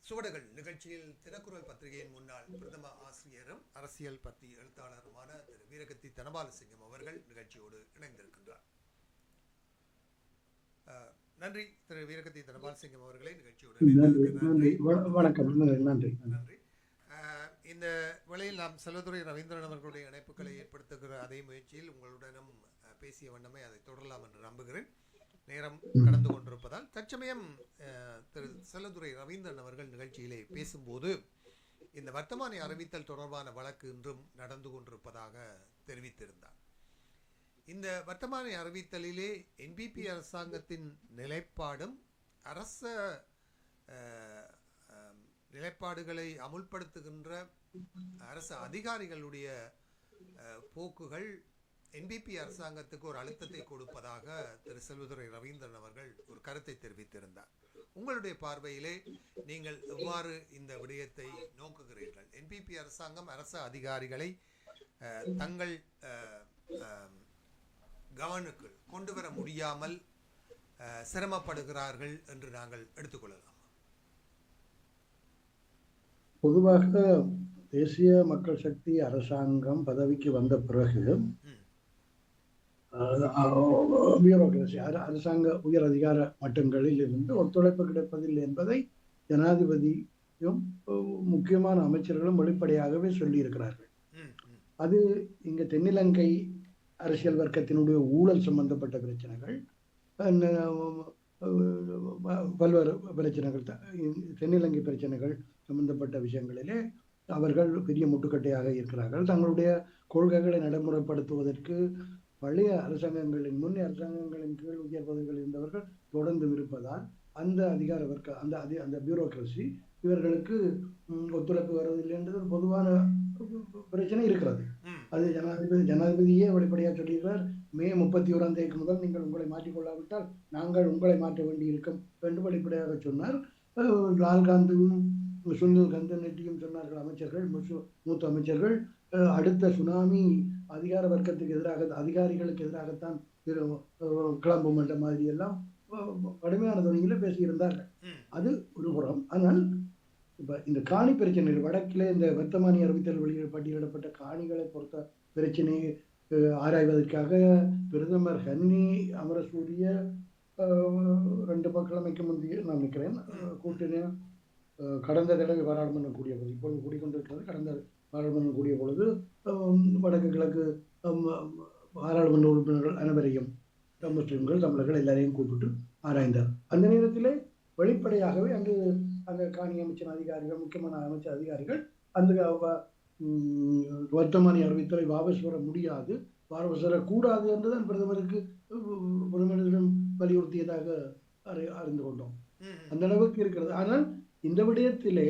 சுவடுகள் நிகழ்ச்சியில் தினக்குரல் பத்திரிகையின் முன்னாள் பிரதம ஆசிரியரும் அரசியல் பத்தி எழுத்தாளருமான திரு வீரகத்தி தனபாலசிங்கம் அவர்கள் நிகழ்ச்சியோடு இணைந்திருக்கின்றார். நன்றி திரு வீரகத்தி தனபாலசிங்கம் அவர்களை நிகழ்ச்சியோடு வணக்கம். நன்றி. இந்த வேளையில் நாம் செல்வதுரை ரவீந்திரன் அவர்களுடைய இணைப்புகளை ஏற்படுத்துகிற அதே முயற்சியில் உங்களுடனும் பேசிய வண்ணமே அதை தொடரலாம் என்று நம்புகிறேன். நேரம் கடந்து கொண்டிருப்பதால் தற்சமயம் திரு செல்லதுரை ரவீந்திரன் அவர்கள் நிகழ்ச்சியிலே பேசும்போது இந்த வர்த்தமானி அறிவித்தல் தொடர்பான வழக்கு இன்றும் நடந்து கொண்டிருப்பதாக தெரிவித்திருந்தார். இந்த வர்த்தமானி அறிவித்தலிலே என்பிபி அரசாங்கத்தின் நிலைப்பாடும் அரச நிலைப்பாடுகளை அமுல்படுத்துகின்ற அரசு அதிகாரிகளுடைய போக்குகள் என்பிபி அரசாங்கத்துக்கு ஒரு அழுத்தத்தை கொடுப்பதாக திரு செல்வதுரை ரவீந்திரன் அவர்கள் ஒரு கருத்தை தெரிவித்திருந்தார். உங்களுடைய பார்வையிலே நீங்கள் எவ்வாறு இந்த விடயத்தை நோக்குகிறீர்கள்? என்பிபி அரசாங்கம் அரசு அதிகாரிகளை தங்கள் கவனுக்கு கொண்டு வர முடியாமல் சிரமப்படுகிறார்கள் என்று நாங்கள் எடுத்துக்கொள்ளலாம். பொதுவாக தேசிய மக்கள் சக்தி அரசாங்கம் பதவிக்கு வந்த பிறகு பியூரோக்ரசி அரசாங்க உயர் அதிகார மட்டங்களில் இருந்து ஒத்துழைப்பு கிடைப்பதில்லை என்பதை ஜனாதிபதியும் முக்கியமான அமைச்சர்களும் வெளிப்படையாகவே சொல்லி இருக்கிறார்கள். அது இங்க தென்னிலங்கை அரசியல் வர்க்கத்தினுடைய ஊழல் சம்பந்தப்பட்ட பிரச்சனைகள், பல்வேறு பிரச்சனைகள், தென்னிலங்கை பிரச்சனைகள் சம்பந்தப்பட்ட விஷயங்களிலே அவர்கள் பெரிய முட்டுக்கட்டையாக இருக்கிறார்கள். தங்களுடைய கொள்கைகளை நடைமுறைப்படுத்துவதற்கு பழைய அரசாங்கங்களின் முன்னே அரசாங்கங்களின் கீழ் உயர் பதவிகள் இருந்தவர்கள் தொடர்ந்து இருப்பதால் அந்த அதிகார வர்க்க அந்த பியூரோக்ரசி இவர்களுக்கு ஒத்துழைப்பு வருவதில்லை என்றது ஒரு பொதுவான பிரச்சனை இருக்கிறது. அது ஜனாதிபதியே வெளிப்படையாக சொல்லியிருக்கிறார். மே 31 முதல் நீங்கள் உங்களை மாற்றிக்கொள்ளாவிட்டால் நாங்கள் உங்களை மாற்ற வேண்டி இருக்கும் என்று வெளிப்படையாக சொன்னார். லால்காந்தும் சுனில் கந்தனெட்டியும் சொன்னார்கள் அமைச்சர்கள், மூத்த அமைச்சர்கள். அடுத்த சுனாமி அதிகார வர்க்கத்துக்கு எதிராக, அதிகாரிகளுக்கு எதிராகத்தான் கிளம்பும் என்ற மாதிரி எல்லாம் கடுமையான துணிகளை பேசியிருந்தார்கள். அது ஒரு புறம். ஆனால் இப்ப இந்த காணி பிரச்சனை வடக்கிலே இந்த வர்த்தமானி அறிவித்தல் வெளியில் பட்டியலிடப்பட்ட காணிகளை பொறுத்த பிரச்சனையை ஆராய்வதற்காக பிரதமர் ஹன்னி அமரசூரிய 2 கிழமைக்கு முந்தைய நான் நினைக்கிறேன் கூட்டணி கடந்த தடவை பாராளுமன்றம் கூடிய பொழுது, இப்பொழுது கூடிக்கொண்டிருக்கிறது, கடந்த பாராளுமன்றம் கூடிய பொழுது வடக்கு கிழக்கு பாராளுமன்ற உறுப்பினர்கள் அனைவரையும் முஸ்லிம்கள் தமிழர்கள் எல்லாரையும் கூப்பிட்டு ஆராய்ந்தார். அந்த நேரத்திலே வெளிப்படையாகவே அந்த காணி அமைச்சர் அதிகாரிகள், முக்கியமான அமைச்சர் அதிகாரிகள் அந்த வர்த்தமானி அறிவித்தலை வாபஸ் வர முடியாது, வாபஸ் வரக்கூடாது என்றுதான் பிரதமரிடம் வலியுறுத்தியதாக அறிந்து கொண்டோம். அந்த அளவுக்கு இருக்கிறது. ஆனால் இந்த விடயத்திலே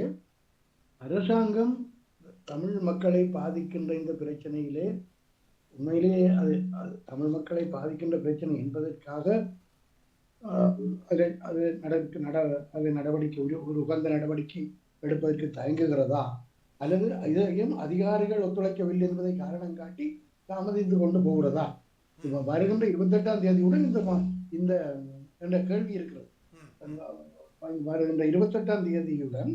அரசாங்கம் தமிழ் மக்களை பாதிக்கின்ற இந்த பிரச்சனையிலே உண்மையிலேயே அது தமிழ் மக்களை பாதிக்கின்ற பிரச்சனை என்பதற்காக அது நடவடிக்கை ஒரு உகந்த நடவடிக்கை எடுப்பதற்கு தயங்குகிறதா, அல்லது இதையும் அதிகாரிகள் ஒத்துழைக்கவில்லை என்பதை காரணம் காட்டி தாமதித்து கொண்டு போகிறதா? வருகின்ற 28ஆம் தேதியுடன் இந்த என்ற கேள்வி இருக்கிறது. வருகின்ற 28ஆம் தேதியுடன்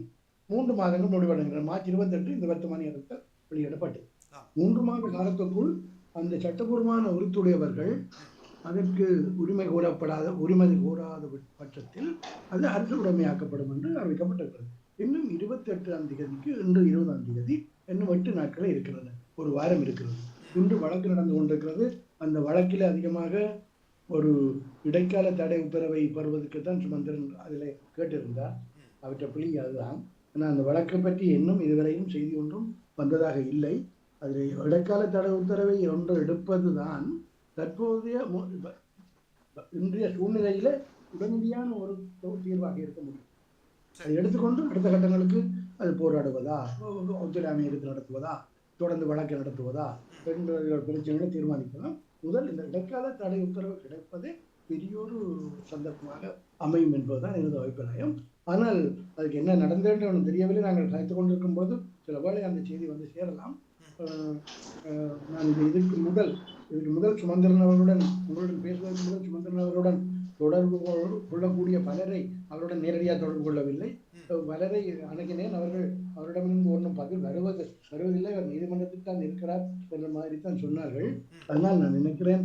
3 மாதங்கள் முடிவடைகின்றன. மார்ச் 28 இந்த வர்த்தமானி அறிவித்தல் வெளியிடப்பட்டது. 3 மாத காலத்துக்குள் அந்த சட்டபூர்வமான உறுத்துடையவர்கள் அதற்கு உரிமை கோராத பட்சத்தில் அது அரசு உடைமையாக்கப்படும் என்று அறிவிக்கப்பட்டிருக்கிறது. இன்னும் 28ஆம் தேதிக்கு இன்று 20ஆம் தேதி இன்னும் 8 நாட்களே இருக்கிறது, ஒரு வாரம் இருக்கிறது. இன்று வழக்கு நடந்து கொண்டிருக்கிறது. அந்த வழக்கில் அதிகமாக ஒரு இடைக்கால தடை உத்தரவை பெறுவதற்குத்தான் சுமந்திரன் அதில் கேட்டிருந்தார். அவற்றை பிள்ளை அதுதான். ஆனால் அந்த வழக்கை பற்றி இன்னும் இதுவரையும் செய்தி ஒன்றும் வந்ததாக இல்லை. அதில் இடைக்கால தடை உத்தரவை ஒன்று எடுப்பதுதான் தற்போதைய இன்றைய சூழ்நிலையில உடனடியான ஒரு தீர்வாக இருக்க முடியும். அதை எடுத்துக்கொண்டு அடுத்த கட்டங்களுக்கு அது போராடுவதா, ஒத்துழையாமை எடுத்து நடத்துவதா, தொடர்ந்து வழக்கு நடத்துவதா என்ற பிரச்சனைகளை தீர்மானிக்கலாம். முதல் இந்த இடைக்கால தடை உத்தரவு கிடைப்பதே பெரியோரு சந்தர்ப்பமாக அமையும் என்பதுதான் எனது அபிப்பிராயம். ஆனால் அதுக்கு என்ன நடந்ததுன்னு தெரியவில்லை. நாங்கள் கலைத்து கொண்டிருக்கும் போது சில வேளை அந்த செய்தி வந்து சேரலாம். நான் இதற்கு முதல் சுமந்திரன் அவர்களுடன் உங்களுடன் பேசுவதற்கு முதல் சுமந்திரன் அவர்களுடன் தொடர்பு கொள்ளக்கூடிய பலரை அவருடன் நேரடியாக தொடர்பு கொள்ளவில்லை. பலரை அணுகினேன். அவரிடமிருந்து ஒன்றும் பதில் வருவதில்லை. அவர் நீதிமன்றத்தில் தான் இருக்கிறார் என்ற மாதிரி தான் சொன்னார்கள். அதனால் நான் நினைக்கிறேன்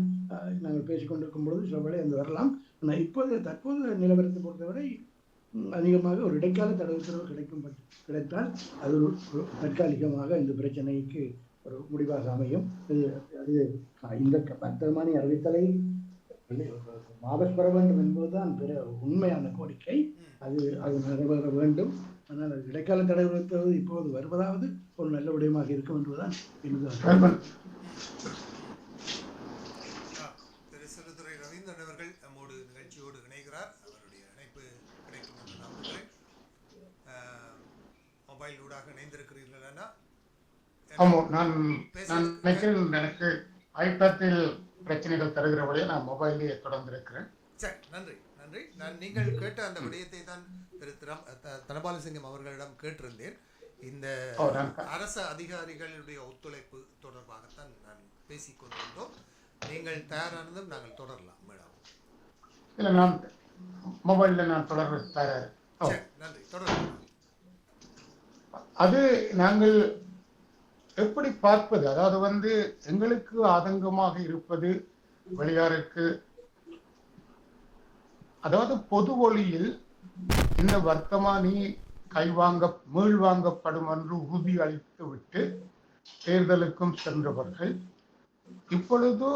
நாங்கள் பேசிக்கொண்டிருக்கும் பொழுது சில வேளை அந்த வரலாம். ஆனால் தற்போது நிலவரத்தை பொறுத்தவரை அதிகமாக ஒரு இடைக்கால தடை உத்தரவு கிடைத்தால் அது ஒரு தற்காலிகமாக இந்த பிரச்சனைக்கு ஒரு முடிவாக அமையும். அது இந்த வர்த்தமானி அறிவித்தலை வாபஸ் பெற வேண்டும் என்பதுதான் உண்மையான கோரிக்கை. அது நிறைவேற வேண்டும். ஆனால் அது இடைக்கால தடை உத்தரவு இப்போது வருவதாவது ஒரு நல்ல விடயமாக இருக்கும் என்பதுதான் எனது. திரு செல்வத்துறை ரவீந்திரன் அவர்கள் நம்மோடு நிகழ்ச்சியோடு இணைகிறார். அவருடைய இணைப்பு கிடைக்கும் என்று நம்புகிறேன். மொபைல் ஊடாக இணைந்திருக்கிறீர்களா? ஆமாம், நான் நினைக்கிறேன் எனக்கு ஐபேட்டில் பிரச்சனைகள் தருகிறபடியே நான் மொபைலே தொடர்ந்து இருக்கிறேன். சரி, நன்றி. நீங்கள் கேட்ட அந்த விடயத்தை தான் திரு தனபாலசிங்கம் அவர்களிடம் கேட்டிருந்தேன். இந்த அரசு அதிகாரிகளுடைய ஒத்துழைப்பு தொடர்பாகத்தான் நான் பேசிக்கொண்டிருந்தோம். நீங்கள் தயாரானதும் நாங்கள் தொடரலாம் மேடம். இல்லை, நான் மொபைலில் நான் தொடர்பு தயார். நன்றி, தொடரலாம். அது நாங்கள் எப்படி பார்ப்பது, அதாவது எங்களுக்கு ஆதங்கமாக இருப்பது வெளியாருக்கு, அதாவது பொது ஒளியில் இந்த வர்த்தமானி மீள்வாங்கப்படும் என்று உறுதி அளித்து விட்டு தேர்தலுக்கும் சென்றவர்கள் இப்பொழுது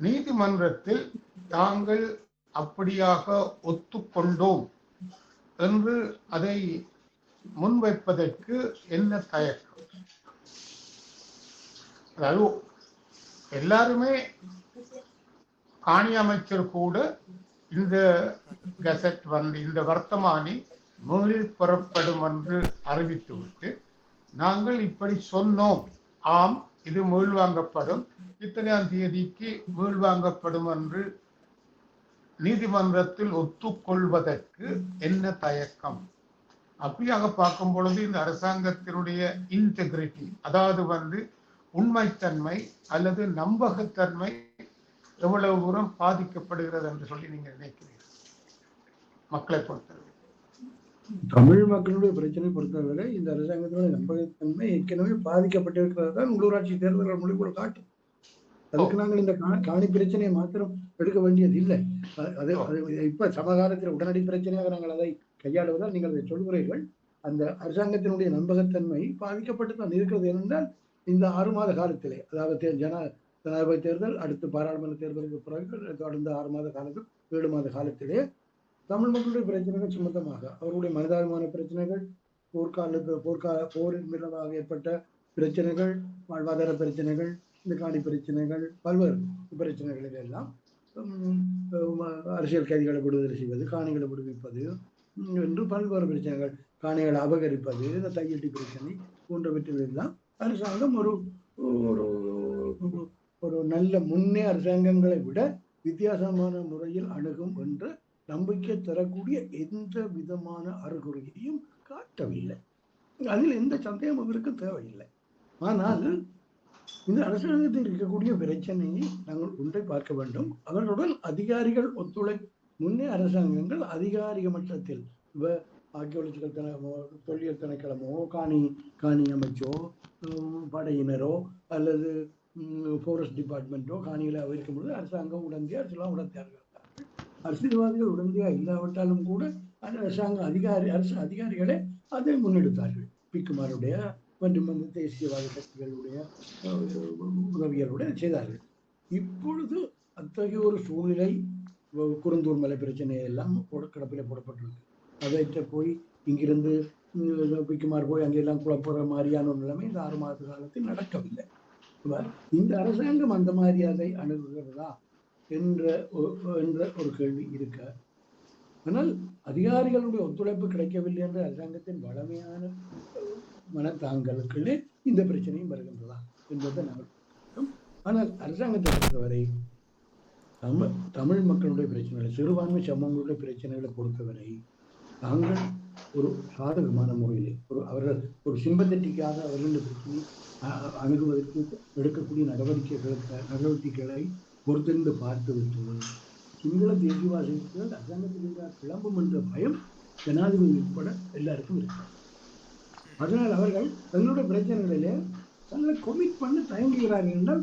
நீதிமன்றத்தில் தாங்கள் அப்படியாக ஒத்துக்கொண்டோம் என்று அதை முன்வைப்பதற்கு என்ன தயக்கம்? அதாவது எல்லாருமே காணி அமைச்சர் கூட இந்த கெசட் இந்த வர்த்தமானி மீள் பெறப்படும் என்று அறிவித்துவிட்டு நாங்கள் இப்படி சொன்னோம், ஆம் இது மீள்வாங்கப்படும், இத்தனையாம் தேதிக்கு மீள்வாங்கப்படும் என்று நீதிமன்றத்தில் ஒத்துக்கொள்வதற்கு என்ன தயக்கம்? அப்படியாக பார்க்கும் பொழுது இந்த அரசாங்கத்தினுடைய இன்டெகிரிட்டி, அதாவது உண்மைத்தன்மை அல்லது நம்பகத்தன்மை எவ்வளவு தூரம் பாதிக்கப்படுகிறது என்று சொல்லி நீங்க நினைக்கிறீர்கள் மக்களை பொறுத்தவரை? தமிழ் மக்களுடைய பிரச்சனை பொறுத்தவரை இந்த அரசாங்கத்தினுடைய நம்பகத்தன்மை ஏற்கனவே பாதிக்கப்பட்டிருக்கிறது தான் உள்ளூராட்சி தேர்தல்கள் முடிவுகளை காட்டும். அதுக்கு நாங்கள் இந்த காணி பிரச்சனையை மாத்திரம் எடுக்க வேண்டியது இல்லை. அது இப்ப சமகாலத்தில் உடனடி பிரச்சனையாக நாங்கள் அதை கையாளுவதால் நீங்கள் அதை சொல்கிறீர்கள். அந்த அரசாங்கத்தினுடைய நம்பகத்தன்மை பாதிக்கப்பட்டு தான் இருக்கிறது. என்றால் இந்த 6 மாத காலத்திலே, அதாவது ஜனாதிபதி தேர்தல், அடுத்து பாராளுமன்ற தேர்தலுக்கு பிறகு தொடர்ந்து 6 மாத காலத்தில் 7 மாத காலத்திலே தமிழ் மக்களுடைய பிரச்சனைகள் சுமத்தமாக அவருடைய மனிதாபிமான பிரச்சனைகள், போரின் மூலமாக ஏற்பட்ட பிரச்சனைகள், வாழ்வாதார பிரச்சனைகள், இந்த காணி பிரச்சனைகள், பல்வேறு பிரச்சனைகளில் எல்லாம் அரசியல் கைதிகளை விடுதலை செய்வது, காணிகளை விடுவிப்பது என்று பல்வேறு பிரச்சனைகள், காணிகளை அபகரிப்பது, இந்த தையட்டி பிரச்சனை போன்றவற்றில் எல்லாம் அரசாங்கம் ஒரு நல்ல முன்னே அரசாங்கங்களை விட வித்தியாசமான முறையில் அணுகும் என்று நம்பிக்கை தரக்கூடிய எந்த விதமான அறிகுறியையும் காட்டவில்லை. அதில் எந்த சந்தேகமும் இருக்க தேவையில்லை. ஆனால் இந்த அரசாங்கத்தில் இருக்கக்கூடிய பிரச்சனையை நாங்கள் ஒன்றை பார்க்க வேண்டும். அவர்களுடன் அதிகாரிகள் முன்னே அரசாங்கங்கள் அதிகாரிக மட்டத்தில் ஆர்கியாலஜிக்கல் தொல்லியல் திணைக்களமோ, காணி அமைச்சோ, படையினரோ அல்லது ஃபாரஸ்ட் டிபார்ட்மெண்ட்டோ காணிகளை அவிழ்க்கும் பொழுது அரசாங்கம் உடந்தையார் சில உடந்தையாக இருந்தார்கள். அரசியல்வாதிகள் உடந்தையா இல்லாவிட்டாலும் கூட அந்த அரசு அதிகாரிகளே அதை முன்னெடுத்தார்கள். பிக்குமாருடைய மற்றும் தேசியவாத சக்திகளுடைய உதவிகளுடைய செய்தார்கள். இப்பொழுது அத்தகைய ஒரு சூழ்நிலை குருந்தூர் மலை பிரச்சனையெல்லாம் கிடப்பில் போடப்பட்டிருக்கு. அதை போய் இங்கிருந்து பிக்குமார் போய் அங்கெல்லாம் குழப்புற மாதிரியான ஒரு நிலைமை இந்த 6 மாத காலத்தில் நடக்கவில்லை. இந்த அரசாங்கம் அந்த மாதிரி அதை அணுகுகிறதா என்ற ஒரு கேள்வி இருக்க, ஆனால் அதிகாரிகளுடைய ஒத்துழைப்பு கிடைக்கவில்லை என்ற அரசாங்கத்தின் வளமையான மனத்தாங்களுக்குள்ளே இந்த பிரச்சனையும் வருகின்றதா என்பதை நாங்கள். ஆனால் அரசாங்கத்தை பொறுத்தவரை தமிழ் மக்களுடைய பிரச்சனைகளை, சிறுபான்மை சமூகங்களுடைய பிரச்சனைகளை பொறுத்தவரை தாங்கள் ஒரு சாதகமான முறையில் அவர்கள் ஒரு சிம்பத்தட்டிக்காக அவர்களுடைய பிரச்சனை அணுகுவதற்கு எடுக்கக்கூடிய நடவடிக்கைகளை பொறுத்திருந்து பார்த்துவிட்டு சிங்கள தேசியவாசிகள் அரசாங்கத்துக்கு எதிராக கிளம்பும் என்ற பயம் ஜனாதிபதி உட்பட எல்லாருக்கும் இருக்கு. அதனால் அவர்கள் தங்களுடைய பிரச்சனைகளிலே தங்களை கொமிட் பண்ண தயங்குகிறார்கள் என்றால்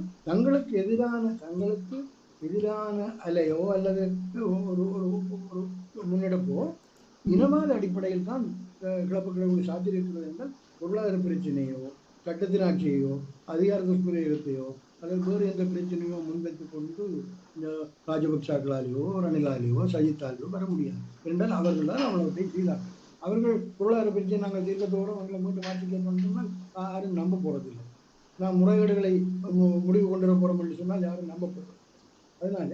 தங்களுக்கு எதிரான அலையோ அல்லது ஒரு ஒரு ஒரு முன்னெடுப்போ இனவாத அடிப்படையில் தான் கிளப்பக்கூடிய சாத்தியம் இருக்கிறது என்றால் பொருளாதார பிரச்சனையோ சட்டத்தினாட்சியையோ அதிகாரத்தில் பிரயோகத்தையோ அல்லது வேறு எந்த பிரச்சனையோ முன்வைத்துக் கொண்டு இந்த ராஜபக்சாக்களாலேயோ ரணிலாலேயோ சஜித்தாலேயோ வர முடியாது என்றால் அவர்கள் தான் அவ்வளவத்தை செய்தார்கள். அவர்கள் பொருளாதார பிரச்சனை நாங்கள் தீர்க்கத்தோடு அவங்களை மீண்டும் மாற்றி கேட்போம்னா யாரும் நம்ப போறதில்லை. நான் முறைகேடுகளை முடிவு கொண்டு வர போறோம் என்று சொன்னால் யாரும் நம்ப போறது. அதனால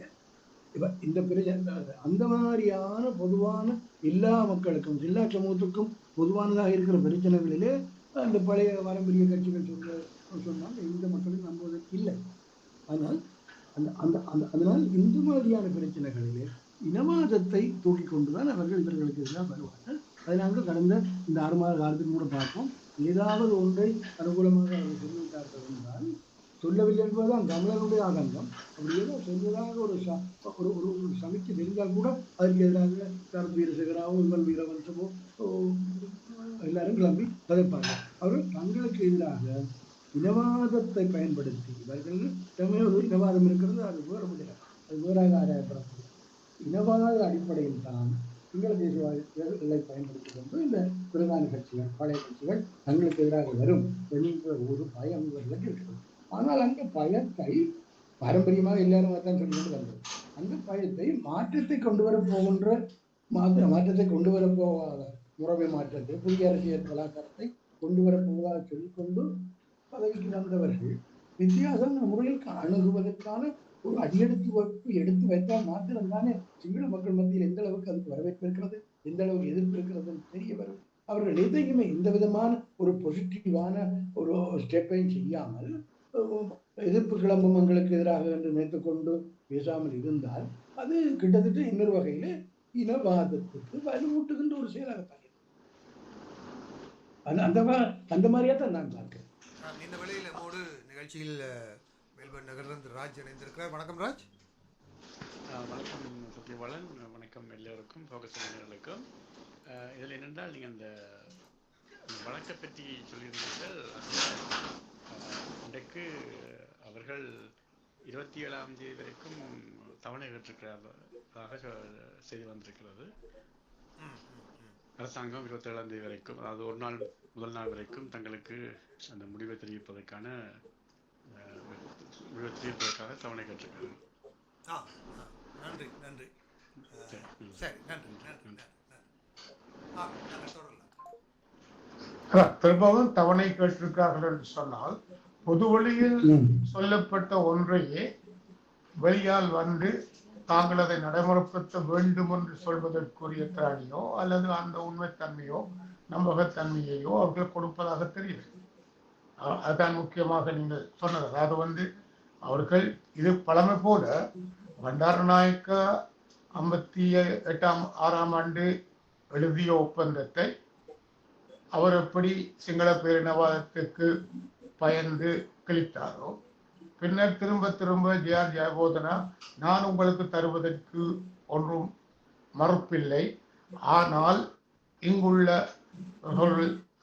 இந்த பிரச்சனை அந்த மாதிரியான பொதுவான எல்லா மக்களுக்கும் எல்லா சமூகத்துக்கும் பொதுவானதாக இருக்கிற பிரச்சனைகளிலே அந்த பழைய பாரம்பரிய கட்சிகள் சொன்னால் இந்த மக்களும் நம்புவதற்கு இல்லை. ஆனால் அதனால் இந்த மாதிரியான பிரச்சனைகளிலே இனவாதத்தை தூக்கி கொண்டுதான் அவர்கள் இவர்களுக்கு எதிராக வருவார்கள். அதனால கடந்த இந்த 6 மாத காலத்துக்கு கூட பார்ப்போம், ஏதாவது ஒன்றை அனுகூலமாக அவர்கள் சொல்லிவிட்டார்கள் என்றால் சொல்லவில்லை என்பதுதான் தமிழர்களுடைய ஆதங்கம். அப்படி ஏதோ சொல்வதாக ஒரு சமைக்கு தெரிந்தால் கூட அதற்கு எதிராக சரத் வீரசேகராவோ உங்கள் வீரவன்சமோ எல்லாரும் கிளம்பி கதைப்பார்கள். அவர்கள் தங்களுக்கு எதிராக இனவாதத்தை பயன்படுத்தி இவர்கள் ஒரு இனவாதம் இருக்கிறது, அது வேற முடியாது, அது வேறாக ஆராயப்படக்கூடிய இனவாத அடிப்படையில் தான் சிங்கள தேசியவாதிகளை பயன்படுத்திக் கொண்டு இந்த பிரதான கட்சிகள் பழைய கட்சிகள் தங்களுக்கு எதிராக வரும் என்ற ஒரு பயம் இவர்களுக்கு இருக்கிறது. ஆனால் அந்த பயத்தை பாரம்பரியமாக எல்லாரும் தான் சொல்லிட்டு வந்தது. அந்த பயத்தை மாற்றத்தை கொண்டு வர போகின்ற மாற்றத்தை கொண்டு வர போகாத முறைமை மாற்றத்தை புதிய அரசியல் கலாச்சாரத்தை கொண்டு வர போவதாக சொல்லிக்கொண்டு பதவிக்கு வந்தவர்கள் வித்தியாசமான முறையில் அணுகுவதற்கான ஒரு அடியெடுத்து எடுத்து வைத்தால் மாத்திரம்தானே சிங்கள மக்கள் மத்தியில் எந்த அளவுக்கு அதுக்கு வரவேற்பு இருக்கிறது, எந்த அளவுக்கு எதிர்ப்பு இருக்கிறது தெரிய வரும். அவர்கள் எதையுமே எந்த விதமான ஒரு பாசிட்டிவான ஒரு ஸ்டெப்பையும் செய்யாமல் எதிர்ப்பு கிளம்புமங்களுக்கு எதிராக என்று நினைத்துக் கொண்டு பேசாமல் இருந்தால் அது கிட்டத்தட்ட இன்னொரு வகையில இனவாதத்துக்கு வலுவூட்டுகின்ற ஒரு செயலாகத்தான் அந்த மாதிரியா தான் நான் பார்க்கிறேன். இந்த வேளையில் நம்மோடு நிகழ்ச்சியில் மெல்பர்ன் நகரிலிருந்து ராஜ் இணைந்திருக்கிறார். வணக்கம் ராஜ். வணக்கம் சத்யபாலன், வணக்கம் எல்லோருக்கும், ஃபோக்கஸ் நேயர்களுக்கும். இதில் என்னென்றால் நீங்கள் அந்த வழக்கை பற்றி சொல்லியிருந்தீர்கள். இன்றைக்கு அவர்கள் 27ஆம் தேதி வரைக்கும் தவணை பெற்றிருக்கிறதாக செய்தி வந்திருக்கிறது. அரசாங்கம் 27ஆம் தேதி வரைக்கும், அதாவது ஒரு நாள் முதல் நாள் வரைக்கும் தங்களுக்கு அந்த முடிவை தெரிவிப்பதற்காக தவணை கேட்டிருக்கிறது. நன்றி நன்றி. சரி, நன்றி நன்றி. திரும்பவும் தவணை கேட்டிருக்கிறார்கள் என்று சொன்னால் பொது வழியில் சொல்லப்பட்ட ஒன்றையே வெளியால் வந்து தாங்கள் அதை நடைமுறைப்படுத்த வேண்டும் என்று சொல்வதற்குரிய திராணியோ அல்லது அந்த உண்மைத்தன்மையோ நம்பகத்தன்மையையோ அவர்கள் கொடுப்பதாக தெரியுது. அதுதான் முக்கியமாக நீங்கள் சொன்னது. அதாவது அவர்கள் இது பழமை போல பண்டாரநாயக்க 58ஆம் ஆண்டு எழுதிய ஒப்பந்தத்தை அவர் எப்படி சிங்கள பேரினவாதத்துக்கு பயந்து கிழித்தாரோ, பின்னர் திரும்ப திரும்ப ஜெயபோதனா நான் உங்களுக்கு தருவதற்கு ஒன்றும் மறுப்பில்லை, ஆனால் இங்குள்ள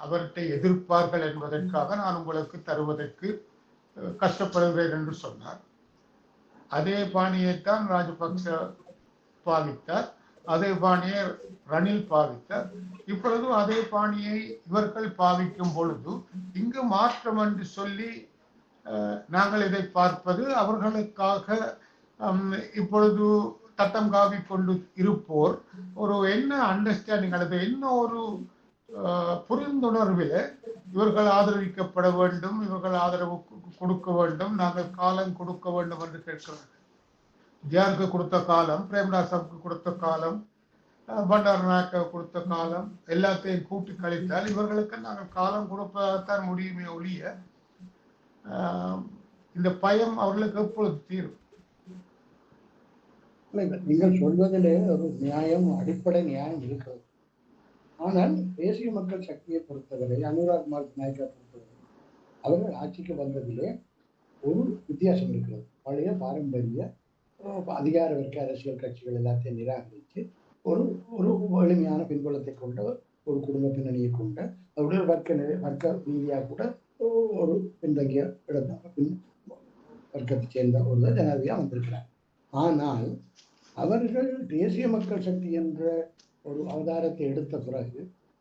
அவர்கிட்ட எதிர்ப்பார்கள் என்பதற்காக நான் உங்களுக்கு தருவதற்கு கஷ்டப்படுகிறேன் என்று சொன்னார். அதே பாணியைத்தான் ராஜபக்ச பாவித்தார், அதே பாணியை ரணில் பாவித்தார். இப்பொழுது அதே பாணியை இவர்கள் பாவிக்கும் பொழுது இங்கு மாற்றம் என்று சொல்லி நாங்கள் இதை பார்ப்பது அவர்களுக்காக இப்பொழுது தட்டம் காவி கொண்டு இருப்போர் ஒரு என்ன அண்டர்ஸ்டாண்டிங் அல்லது என்ன ஒரு புரிந்துணர்வில் இவர்கள் ஆதரவிக்கப்பட வேண்டும், இவர்கள் ஆதரவு கொடுக்க வேண்டும், நாங்கள் காலம் கொடுக்க வேண்டும் என்று கேட்கிறார்கள். ஜிஆருக்கு கொடுத்த காலம், பிரேமதாசாவுக்கு கொடுத்த காலம், பண்டாரநாயக்க கொடுத்த காலம் எல்லாத்தையும் கூட்டி கழித்தால் இவர்களுக்கு நாங்கள் காலம் கொடுப்பதான் முடியுமே ஒழிய இந்த பயம் அவர்களுக்கு எப்பொழுது தீரும்? நீங்கள் சொல்வதிலே ஒரு நியாயம், அடிப்படை நியாயம் இருக்கிறது. ஆனால் தேசிய மக்கள் சக்தியை பொறுத்தவரை, அனுராக் மார்க் நாயக்கை பொறுத்தவரை அவர்கள் ஆட்சிக்கு வந்ததிலே ஒரு வித்தியாசம் இருக்கிறது. பழைய பாரம்பரிய அதிகார வர்க்க அரசியல் கட்சிகள் எல்லாத்தையும் நிராகரித்து ஒரு ஒரு எளிமையான பின்புலத்தை கொண்ட ஒரு குடும்ப பின்னணியை கொண்ட அவருடைய வர்க்க ரீதியாக கூட ஒரு பின்தங்கிய வர்க்கத்தை சேர்ந்த ஒரு ஜனாதிபதியாக வந்திருக்கிறார். ஆனால் அவர்கள் தேசிய மக்கள் சக்தி என்ற ஒரு அவதாரத்தை எடுத்த பிறகு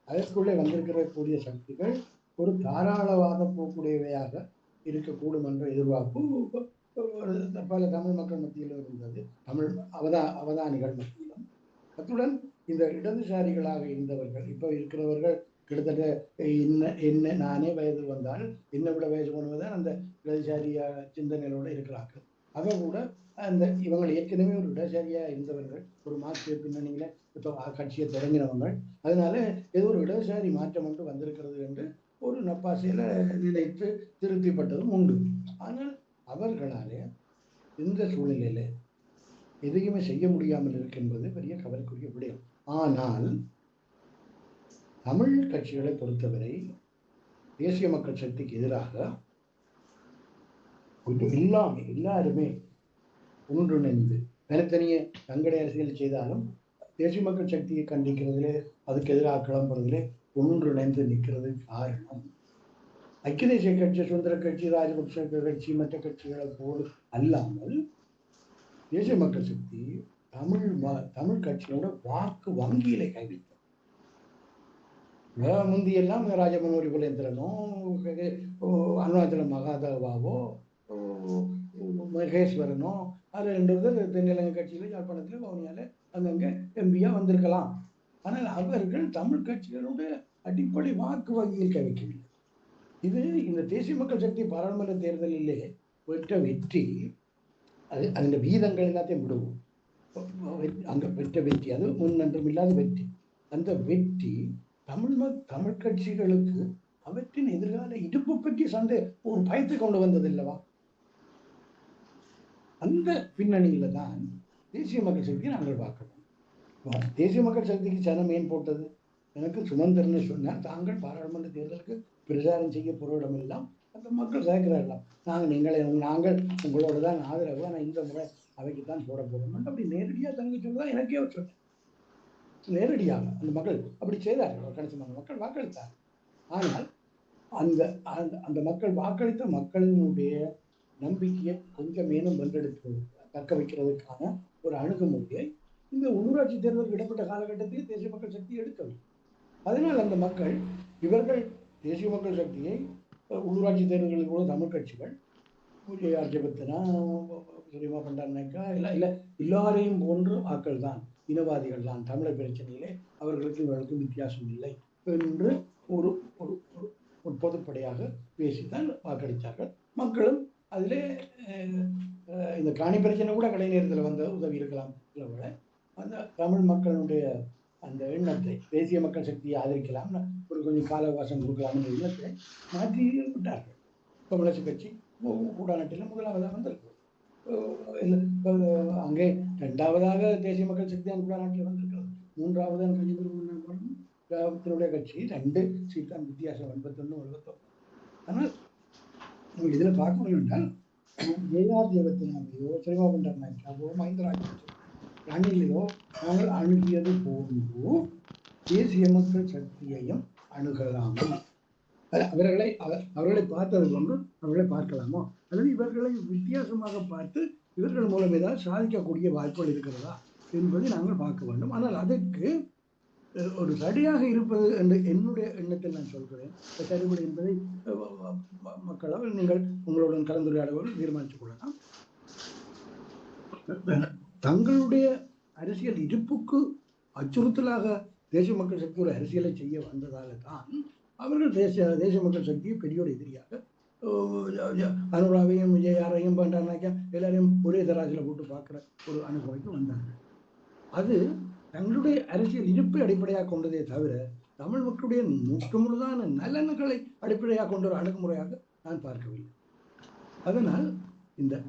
அதற்குள்ளே வந்திருக்கக்கூடிய சக்திகள் ஒரு தாராளவாத போக்குடையவையாக இருக்கக்கூடும் என்ற எதிர்பார்ப்பு பல தமிழ் மக்கள் மத்தியிலும் இருந்தது, தமிழ் அவதானிகள் மத்தியிலும். அத்துடன் இந்த இடதுசாரிகளாக இருந்தவர்கள் இப்போ இருக்கிறவர்கள் கிட்டத்தட்ட என்ன நானே வயது வந்தால் என்னை விட வயது போனவதான் அந்த இடதுசாரியா சிந்தனைகளோடு இருக்கிறார்கள். அவ கூட அந்த இவங்க ஏற்கனவே ஒரு இடதுசாரியா இருந்தவர்கள், ஒரு மார்க்சிய பின்னணியில இப்போ கட்சியை தொடங்கினவங்க. அதனால ஏதோ ஒரு இடதுசாரி மாற்றம் ஒன்று வந்திருக்கிறது என்று ஒரு நப்பாசையில நினைத்து திருப்திப்பட்டதும் உண்டு. ஆனால் அவர்களாலே இந்த சூழ்நிலையில எதையுமே செய்ய முடியாமல் இருக்கு என்பது பெரிய கவலைக்குரிய விடயம். ஆனால் தமிழ் கட்சிகளை பொறுத்தவரை தேசிய மக்கள் சக்திக்கு எதிராக எல்லாருமே ஒன்றிணைந்து தனித்தனியே தங்களை அரசியல் செய்தாலும் தேசிய மக்கள் சக்தியை கண்டிக்கிறதுல அதுக்கு எதிராக கிளம்புறதுல ஒன்றிணைந்து நிற்கிறது காரணம் ஐக்கிய தேசிய கட்சி, சுதந்திர கட்சி, ராஜபக்ஷ கட்சி, மற்ற கட்சிகளை போல் அல்லாமல் தேசிய மக்கள் சக்தி தமிழ் கட்சியோட வாக்கு வங்கியில கைவிட்டோம். முந்தியெல்லாம் ராஜமனோரி குலேந்திரனோ, அருணாச்சல மகாதேவாவோ, மகேஸ்வரனோ, அது 2 பேர் தென்னிலங்கை கட்சியில யாழ்ப்பாணத்துல வவுனியால அங்கங்க எம்பியா வந்திருக்கலாம். ஆனால் அவர்கள் தமிழ் கட்சிகளுடைய அடிப்படை வாக்கு வங்கியில் கைவிக்கவில்லை. இது இந்த தேசிய மக்கள் சக்தி பாராளுமன்ற தேர்தலிலே பெற்ற வெற்றி, அது அந்த வீதங்கள் எல்லாத்தையும் விடுவோம். அங்க பெற்ற வெற்றி அது முன்னன்றும் இல்லாத வெற்றி. அந்த வெற்றி தமிழ் கட்சிகளுக்கு அவற்றின் எதிர்கால இடுப்பு பற்றி சண்டை ஒரு பயத்தை கொண்டு வந்தது இல்லவா? அந்த பின்னணியில தான் தேசிய மக்கள் சக்தியை நாங்கள் பார்க்கணும். தேசிய மக்கள் சக்திக்கு சனம் ஏன் போட்டது? எனக்கு சுமந்திரன்னு சொன்னால் தாங்கள் பாராளுமன்ற தேர்தலுக்கு பிரச்சாரம் செய்ய பொருளிடம் எல்லாம் அந்த மக்கள் சேர்க்கிறார்களாம். நாங்கள் உங்களோட தான் ஆதரவு, ஆனால் இந்த முறை அவைக்குத்தான் போட போறோம் அப்படி நேரடியாக தங்க சொல்லுதான் எனக்கே சொன்னேன். நேரடியாக அந்த மக்கள் அப்படி செய்தார்கள். கணிசமான மக்கள் வாக்களித்தார். ஆனால் அந்த அந்த மக்கள் வாக்களித்த மக்களினுடைய நம்பிக்கையை கொஞ்சம் மேலும் வென்றெடுத்து தக்க வைக்கிறதுக்கான ஒரு அணுகுமுறையை இந்த உள்ளூராட்சி தேர்தலுக்கு இடப்பட்ட காலகட்டத்தில் தேசிய மக்கள் சக்தி எடுக்கவில்லை. அதனால் அந்த மக்கள் இவர்கள் தேசிய மக்கள் சக்தியை உள்ளூராட்சி தேர்தல்களில் கூட தமிழ் கட்சிகள் ஆட்சேபத்தினா சுரிமா பண்டாரனாக்கா இல்லை எல்லாரையும் போன்று ஆக்கள் தான், இனவாதிகள் தான், தமிழர் பிரச்சனையிலே அவர்களுக்கும் இவர்களுக்கும் வித்தியாசம் இல்லை என்று ஒரு ஒரு பொதுப்படையாக பேசித்தான் வாக்களித்தார்கள். மக்களும் அதிலே இந்த காணி பிரச்சனை கூட கடை நேரத்தில் வந்த உதவி இருக்கலாம். இல்லை அந்த தமிழ் மக்களுடைய அந்த எண்ணத்தை தேசிய மக்கள் சக்தியை ஆதரிக்கலாம், ஒரு கொஞ்சம் காலவாசம் கொடுக்கலாம் என்ற எண்ணத்தை மாற்றி விட்டார்கள். தமிழரசு கட்சி கூடாநாட்டில் முதலாவதாக வந்திருக்கு. அங்கே 2வது தேசிய மக்கள் சக்தி அந்த கூடாநாட்டில் வந்திருக்கிறது. 3வது கட்சி 2 சீட்டான் வித்தியாசம் 81-79. ஆனால் இதில் பார்க்கணும் என்றால் ஜெயார் ஜெயவர்த்தனாவையோ சினிமா பண்டாரனாக்காவோ மஹிந்த ராஜபக்சே ரணிலையோ நாங்கள் அணுகியது போன்றோ தேசிய மக்கள் சக்தியையும் அணுகலாமா? அவர்களை பார்த்தது போன்று அவர்களை பார்க்கலாமா? அல்லது இவர்களை வித்தியாசமாக பார்த்து இவர்கள் மூலம் ஏதாவது சாதிக்கக்கூடிய வாய்ப்புகள் இருக்கிறதா என்பதை நாங்கள் பார்க்க வேண்டும். ஆனால் அதற்கு ஒரு சரியாக இருப்பது என்று என்னுடைய எண்ணத்தில் நான் சொல்கிறேன். சரிபடி என்பதை மக்களால் நீங்கள் உங்களுடன் கலந்துரையாடுவர்கள் தீர்மானித்துக் கொள்ளலாம். தங்களுடைய அரசியல் இருப்புக்கு அச்சுறுத்தலாக தேசிய மக்கள் சக்தி ஒரு அரசியலை செய்ய வந்ததால தான் அவர்கள் தேசிய மக்கள் சக்தியை பெரியோர் எதிரியாக அனுராவையும் விஜயாரையும் பண்டாரனாக்கா எல்லாரையும் ஒரே தராசில் போட்டு பார்க்குற ஒரு அணுகுமுறைக்கு வந்தார்கள். அது தங்களுடைய அரசியல் இருப்பை அடிப்படையாக கொண்டதே தவிர தமிழ் மக்களுடைய முழுதான நலன்களை அடிப்படையாக கொண்ட ஒரு அணுகுமுறையாக நான் பார்க்கவில்லை. அதனால் இந்த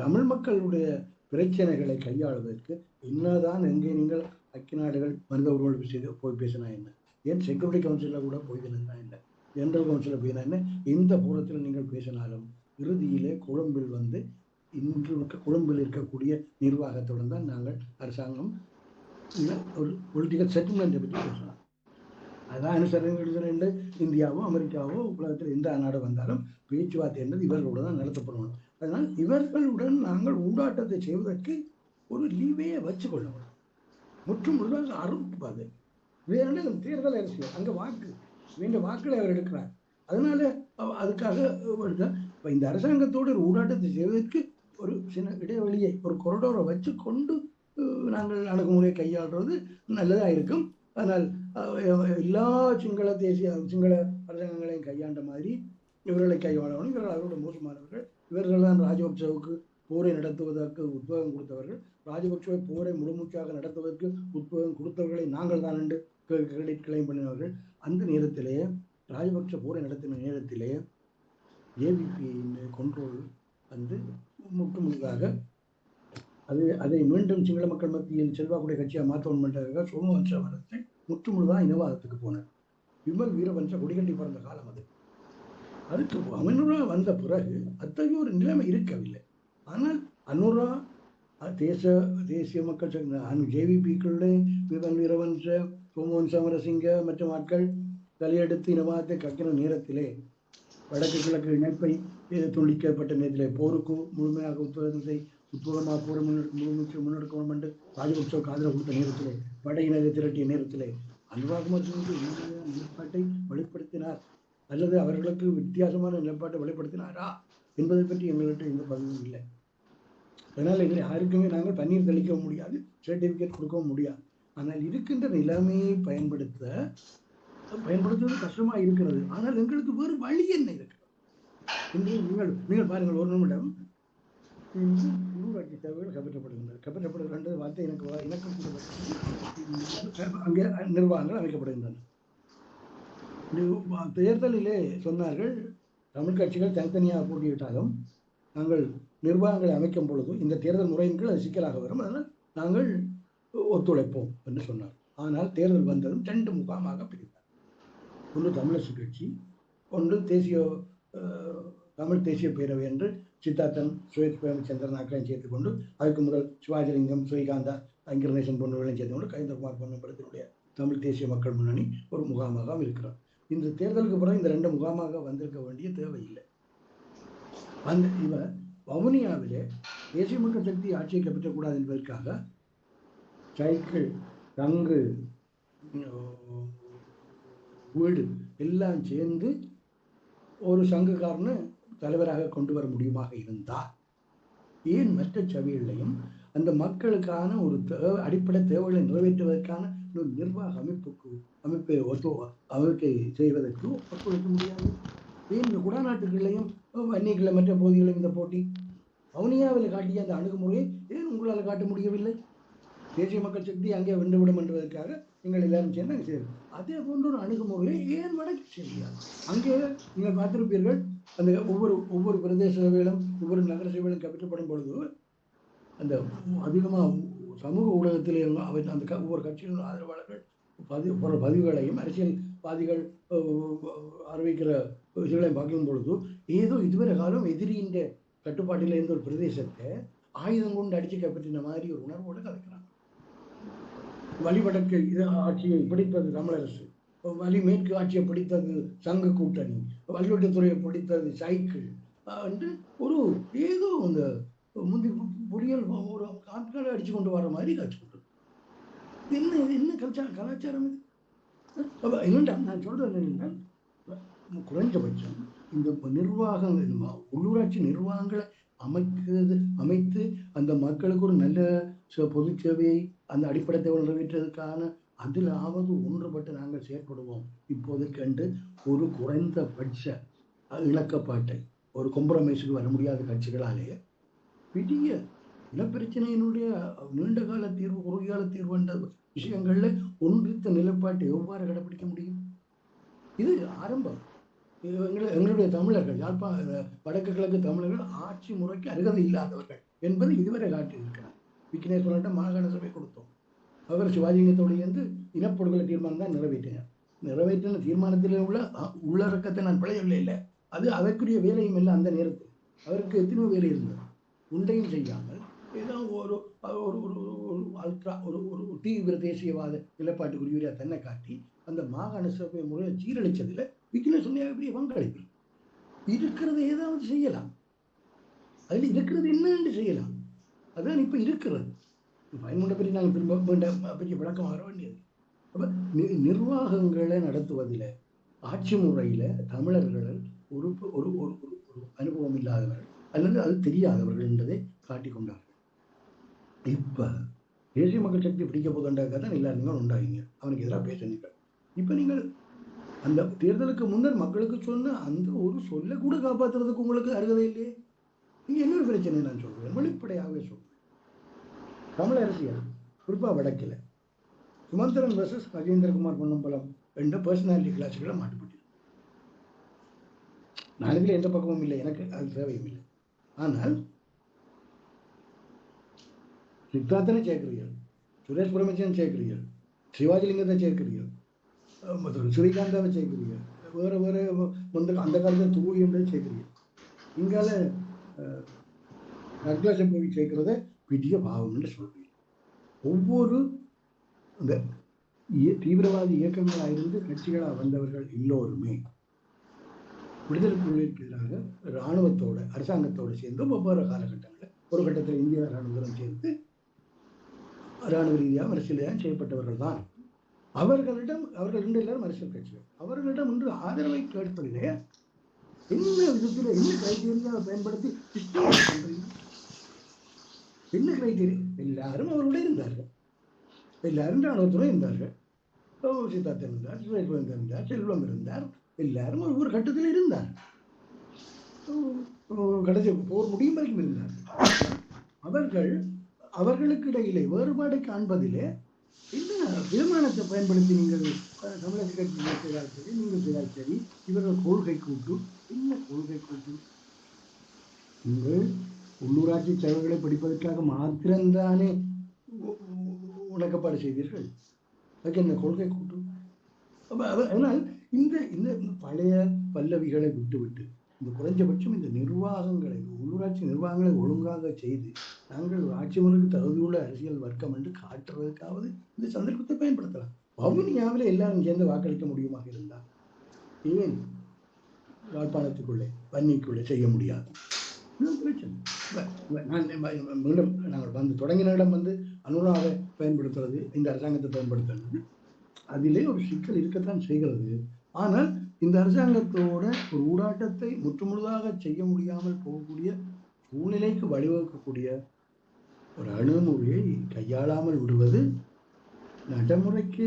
தமிழ் மக்களுடைய பிரச்சனைகளை கையாளுவதற்கு என்னதான் எங்கே நீங்கள் ஐக்கிய நாடுகள் மனித உரிமைகள் போய் பேசினா என்ன, ஏன் செக்யூரிட்டி கவுன்சிலில் கூட போய் பேசினா என்ன, ஜெனரல் கவுன்சிலில் போயினா என்ன, இந்த பூரத்தில் நீங்கள் பேசினாலும் இறுதியிலே கொழும்பில் வந்து இன்று கொழும்பில் இருக்கக்கூடிய நிர்வாகத்துடன் தான் நாங்கள் அரசாங்கம் ஒரு பொலிட்டிக்கல் செட்டில்மெண்ட்டை பற்றி பேசலாம். அதான் அனுசரணை இந்தியாவோ அமெரிக்காவோ உலகத்தில் எந்த நாடு வந்தாலும் பேச்சுவார்த்தை என்பது இவர்களோடு தான் நடத்தப்படணும். அதனால் இவர்களுடன் நாங்கள் ஊடாட்டத்தை செய்வதற்கு ஒரு லீவையை வச்சு கொள்ளணும். முற்றும் முழுதாக அறுப்பது வேற தேர்தல் அரசியல், அங்கே வாக்கு வேண்டிய வாக்குகளை அவர் எடுக்கிறார். அதனால அதுக்காக இப்போ இந்த அரசாங்கத்தோடு ஒரு ஊடாட்டத்தை செய்வதற்கு ஒரு சின்ன இடைவெளியை, ஒரு கொரிடோரை வச்சு கொண்டு நாங்கள் அணுகுமுறையை கையாளுறது நல்லதாக இருக்கும். ஆனால் எல்லா சிங்கள அரசாங்கங்களையும் கையாண்ட மாதிரி இவர்களை கையாளணும். இவர்கள் அவரோட மோசமானவர்கள். இவர்கள் தான் ராஜபக்சவுக்கு போரை நடத்துவதற்கு உத்வேகம் கொடுத்தவர்கள். ராஜபக்சவை போரை முழுமூச்சாக நடத்துவதற்கு உத்வேகம் கொடுத்தவர்களை நாங்கள் தான் என்று கிரெடிட் கிளைம் பண்ணினவர்கள். அந்த நேரத்திலேயே ராஜபக்ச போரை நடத்தின நேரத்திலே ஏவிபியின் கண்ட்ரோல் முற்று முழுதாக அதை மீண்டும் சிங்கள மக்கள் மத்தியில் செல்வாக்குடைய கட்சியாக மாற்றணும் பண்ணுறதுக்காக சோமவன்சவரத்தை முற்று முழுதாக இனவாதத்துக்கு போனார். விமல் வீரவன்ச கொடிகட்டி பிறந்த காலம் அது. அதுக்கு அனுரா வந்த பிறகு அத்தகைய ஒரு நிலைமை இருக்கவில்லை. ஆனால் அனுரா தேசிய மக்கள் ஜேவிபிக்குள்ளே விமல் வீரவன்ச சோமவன் சமரசிங்க மற்றும் ஆட்கள் தலையெடுத்து இனவாதத்தை கக்கின நேரத்திலே, வடக்கு கிழக்கு இணைப்பை துண்டிக்கப்பட்ட நேரத்திலே, போருக்கு முழுமையாக உத்வேகமாக போரை முன்னெடுக்கணும் என்று ராஜபக்சவுக்கு ஆதரவு கொடுத்த நேரத்திலே, படையினரை திரட்டிய நேரத்திலே அனுராகுமார் நிலைப்பாட்டை வெளிப்படுத்தினார் அல்லது அவர்களுக்கு வித்தியாசமான நிலைப்பாட்டை வெளிப்படுத்தினாரா என்பதை பற்றி எங்கள்கிட்ட எந்த பதிலும் இல்லை. அதனால் எங்களை யாருக்குமே நாங்கள் பன்னீர் தெளிக்கவும் முடியாது, சர்டிஃபிகேட் கொடுக்கவும் முடியாது. ஆனால் இருக்கின்ற நிலைமையை பயன்படுத்துவது கஷ்டமாக இருக்கிறது. ஆனால் எங்களுக்கு வேறு வழி என்ன இருக்கிறது? நீங்கள் பாருங்கள், ஒரு நிமிடம். உள்ளூராட்சி தேவைகள் கைப்பற்றப்படுகின்றன. வார்த்தை எனக்கு அங்கே நிர்வாகங்கள் அமைக்கப்படுகின்றன. தேர்தலிலே சொன்னார்கள், தமிழ் கட்சிகள் தனித்தனியாக போட்டியிட்டாலும் நாங்கள் நிர்வாகங்களை அமைக்கும் பொழுது இந்த தேர்தல் முறையின் கீழ் அது சிக்கலாக வரும், அதனால் நாங்கள் ஒத்துழைப்போம் என்று சொன்னார். ஆனால் தேர்தல் வந்ததும் 2 முகாமாக பிரித்தார். ஒன்று தமிழரசு கட்சி, ஒன்று தமிழ் தேசிய பேரவை என்று சித்தார்த்தன், சுயேத் பிரேமச்சந்திரன் ஆக்களையும் சேர்த்து கொண்டு, அதுக்கு முதல் சிவாஜிலிங்கம், ஸ்ரீகாந்தா, ஐங்கரநேசன் போன்றவர்களையும் சேர்த்து கொண்டு கஜேந்திரகுமார் பொன்னம்பலத்தினுடைய தமிழ் தேசிய மக்கள் முன்னணி ஒரு முகாமாக இருக்கிறார். இந்த தேர்தலுக்கு பிறகு இந்த 2 முகாமாக வந்திருக்க வேண்டிய தேவையில்லை. இவர் வவுனியாவிலே தேசிய மக்கள் சக்தி ஆட்சியை கைப்பற்றக்கூடாது என்பதற்காக சைக்கிள், தங்கு, வீடு எல்லாம் சேர்ந்து ஒரு சங்கக்காரனை தலைவராக கொண்டு வர முடியுமாக இருந்தால், ஏன் மற்ற சபைகளையும் அந்த மக்களுக்கான ஒரு அடிப்படை தேவைகளை நிறைவேற்றுவதற்கான ஒரு நிர்வாக அமைப்பை செய்வதற்கு ஒத்துழைக்க முடியாது? ஏன் இந்த குடாநாட்டுகளையும் வன்னியர்களை மற்ற பகுதிகளையும் இந்த போட்டி வவுனியாவில் காட்டிய அந்த அணுகுமுறையை ஏன் உங்களால் காட்ட முடியவில்லை? தேசிய மக்கள் சக்தி அங்கே வென்றுவிடும் என்பதற்காக நீங்கள் எல்லாரும் சேர்ந்து அங்கே செய்யணும். அதே போன்ற ஒரு அணுகுமுறையை ஏன் வடக்கு செய்யாது? அங்கே நீங்கள் பார்த்திருப்பீர்கள், அந்த ஒவ்வொரு பிரதேச சபைகளும் ஒவ்வொரு நகர சபைகளும் கைப்பற்றப்படும் பொழுது அந்த அதிகமாக சமூக ஊடகத்திலே அந்த ஒவ்வொரு கட்சிகளின் ஆதரவாளர்கள் பதிவுகளையும் அரசியல்வாதிகள் அறிவிக்கிற விஷயங்களையும் பார்க்கும் பொழுது ஏதோ இதுவரை காலம் எதிரியின் கட்டுப்பாட்டில் இருந்த ஒரு பிரதேசத்தை ஆயுதம் கொண்டு அடித்து கைப்பற்றின மாதிரி ஒரு உணர்வோடு கதைக்கிறாங்க. வழிவடக்கு ஆட்சியை பிடித்தது தமிழரசு, வழி மேற்கு ஆட்சியை பிடித்தது சங்க கூட்டணி, வழிவட்டத்துறையை பிடித்தது சைக்கிள் என்று ஒரு ஏதோ அந்த முந்தி பொறியல் ஒரு ஆட்களை அடிச்சு கொண்டு வர மாதிரி காட்சி கொண்டு என்ன கலாச்சாரம் இது? என்னண்டா நான் சொல்றது என்னன்னா, குறைஞ்சபட்சம் இந்த நிர்வாகங்கள், உள்ளூராட்சி நிர்வாகங்களை அமைத்து அந்த மக்களுக்கு ஒரு நல்ல பொது சேவையை அந்த அடிப்படை தேவை நிறைவேற்றுவதற்கான அதிலாவது ஒன்றுபட்டு நாங்கள் செயற்படுவோம். இப்போதைக்கு கண்டு ஒரு குறைந்தபட்ச இணக்கப்பாட்டை, ஒரு கொம்ப்ரமைஸுக்கு வர முடியாத கட்சிகளாலே பெரிய இனப்பிரச்சனையினுடைய நீண்டகால தீர்வு, குறுகிய தீர்வு என்ற விஷயங்கள்ல ஒன்றித்த நிலைப்பாட்டை எவ்வாறு கடைபிடிக்க முடியும்? இது ஆரம்பம். எங்களுடைய தமிழர்கள், வடக்கு கிழக்கு தமிழர்கள் ஆட்சி முறைக்கு அருகதை இல்லாதவர்கள் என்பதை இதுவரை காட்டியிருக்கிறார். விக்னேஸ்வரன் மாகாண சபை கொடுத்தோம். அவர் சிவாஜிலிங்கத்தோடு இனப்படுகொலை தீர்மானம் தான் நிறைவேற்றின தீர்மானத்தில் உள்ள உள்ளடக்கத்தை நான் பிழையவில்லை. இல்லை, அது அதற்குரிய வேலையும் இல்லை. அந்த நேரத்தில் அவருக்கு எத்தனையோ வேலை இருந்தது. ஒன்றையும் செய்யாமல் ஏதோ ஒரு ஒரு ஒரு ஒரு அல்ட்ரா ஒரு ஒரு தீவிர தேசியவாத நிலைப்பாட்டுக்குரிய தன்னை காட்டி அந்த மாகாண சபை முறையை சீரழிச்சதுல விக்னேஷ் பெரிய பங்களிப்பு இருக்கிறது ஏதாவது செய்யலாம். அதில் இருக்கிறது என்னன்னு செய்யலாம். அதுதான் இப்போ இருக்கிறது. பயன்முறை பற்றி நாங்கள் திரும்ப பற்றி விளக்கம் வர வேண்டியது. அப்போ நிர்வாகங்களை நடத்துவதில் ஆட்சி முறையில் தமிழர்கள் ஒரு ஒரு ஒரு ஒரு அனுபவம் இல்லாதவர்கள் அல்லது அது தெரியாதவர்கள் என்பதை காட்டிக் கொண்டார்கள். இப்போ தேசிய மக்கள் சக்தி பிடிக்க போதுண்டாக்க தான் எல்லாருமே உண்டாகிங்க, அவனுக்கு எதிராக பேசுனீங்க. இப்போ நீங்கள் அந்த தேர்தலுக்கு முன்னர் மக்களுக்கு சொன்ன அந்த ஒரு சொல்லை கூட காப்பாற்றுறதுக்கு உங்களுக்கு அருகதை இல்லையே. இங்கே இன்னொரு பிரச்சனை நான் சொல்கிறேன், வெளிப்படையாகவே சொல்கிறேன். தமிழ் அரசியல் குறிப்பாக வடக்கில் சுமந்திரன் வர்சஸ் ராஜேந்திரகுமார் பொன்னம்பலம் என்ற பர்சனாலிட்டி கிளாஸுகளை மாட்டுப்பட்டு நான் இதில் எந்த பக்கமும் இல்லை, எனக்கு அது தேவையும் இல்லை. ஆனால் சித்தார்த்தனை சேர்க்கிறீர்கள், சுரேஷ் பிரமச்சன் சேர்க்கிறீர்கள், சிவாஜிலிங்கத்தை சேர்க்கிறீர்கள், ஸ்ரீகாந்தாவை சேர்க்கிறீர்கள், வேறு வேறு அந்த காலத்தில் தூளி என்பதை சேர்க்கிறீர்கள். இங்கால நக்லாசம் போய் சேர்க்கிறத பெரிய பாவம் என்று சொல்றீங்க. ஒவ்வொரு இந்த தீவிரவாத இயக்கங்களாக இருந்து கட்சிகளாக வந்தவர்கள் எல்லோருமே விடுதலை புலிகளுக்கு எதிராக இராணுவத்தோட அரசாங்கத்தோடு சேர்ந்து ஒவ்வொரு காலகட்டங்களில் ஒரு கட்டத்தில் இந்திய இராணுவம் சேர்ந்து இராணுவ ரீதியாக அரசியல் செய்யப்பட்டவர்கள் தான். அவர்கள் ரெண்டு எல்லாரும் அரசியல் கட்சிகள். அவர்களிடம் இன்று ஆதரவை கேட்பதிலே என்ன விதத்தில் என்ன கிரைட்டீரியாவை பயன்படுத்தி என்ன கிரைட்டீரியா? எல்லாரும் அவருடைய இருந்தார்கள், எல்லாரும் இராணுவத்துடன் இருந்தார்கள். சித்தார்த்தன் இருந்தார், சுரேஷ்வரன் இருந்தார், செல்வம் இருந்தார், எல்லாரும் ஒவ்வொரு கட்டத்தில் இருந்தார். கடைசி போர் முடியும் வரைக்கும் இருந்தார். அவர்களுக்கு இடையிலே வேறுபாடு காண்பதிலே என்ன விமானத்தை பயன்படுத்தி நீங்கள் தமிழக கட்சி செய்தால் சரி, நீங்கள் செய்தால் சரி, இவர்கள் கொள்கை கூட்டு என்ன கொள்கை கூட்டு? நீங்கள் உள்ளூராட்சி செலவுகளை படிப்பதற்காக மாத்திரம்தானே உணக்கப்பாடு செய்தீர்கள். அதுக்கு என்ன கொள்கை கூட்டு? அதனால் இந்த பழைய பல்லவிகளை விட்டுவிட்டு இந்த குறைஞ்சபட்சம் இந்த நிர்வாகங்களை உள்ளூராட்சி நிர்வாகங்களை ஒழுங்காக செய்து நாங்கள் ஆட்சி முறைக்கு தகுதியுள்ள அரசியல் வர்க்கம் என்று காட்டுறதுக்காவது இந்த சந்தர்ப்பத்தை பயன்படுத்தலாம். வவுனியாவில் எல்லாரும் சேர்ந்து வாக்களிக்க முடியுமாக இருந்தால் ஏன் யாழ்ப்பாணத்துக்குள்ளே வன்னிக்குள்ளே செய்ய முடியாது? பிரச்சனை. மீண்டும் நாங்கள் வந்து தொடங்கின இடம் அனுராவை பயன்படுத்துறது, இந்த அரசாங்கத்தை பயன்படுத்துறது, அதிலே ஒரு சிக்கல் இருக்கத்தான் செய்கிறது. ஆனால் இந்த அரசாங்கத்தோட ஒரு ஊடாட்டத்தை முற்றுமுழுதாக செய்ய முடியாமல் போகக்கூடிய சூழ்நிலைக்கு வழிவகுக்கக்கூடிய ஒரு அணுகுமுறையை கையாளாமல் விடுவது நடைமுறைக்கு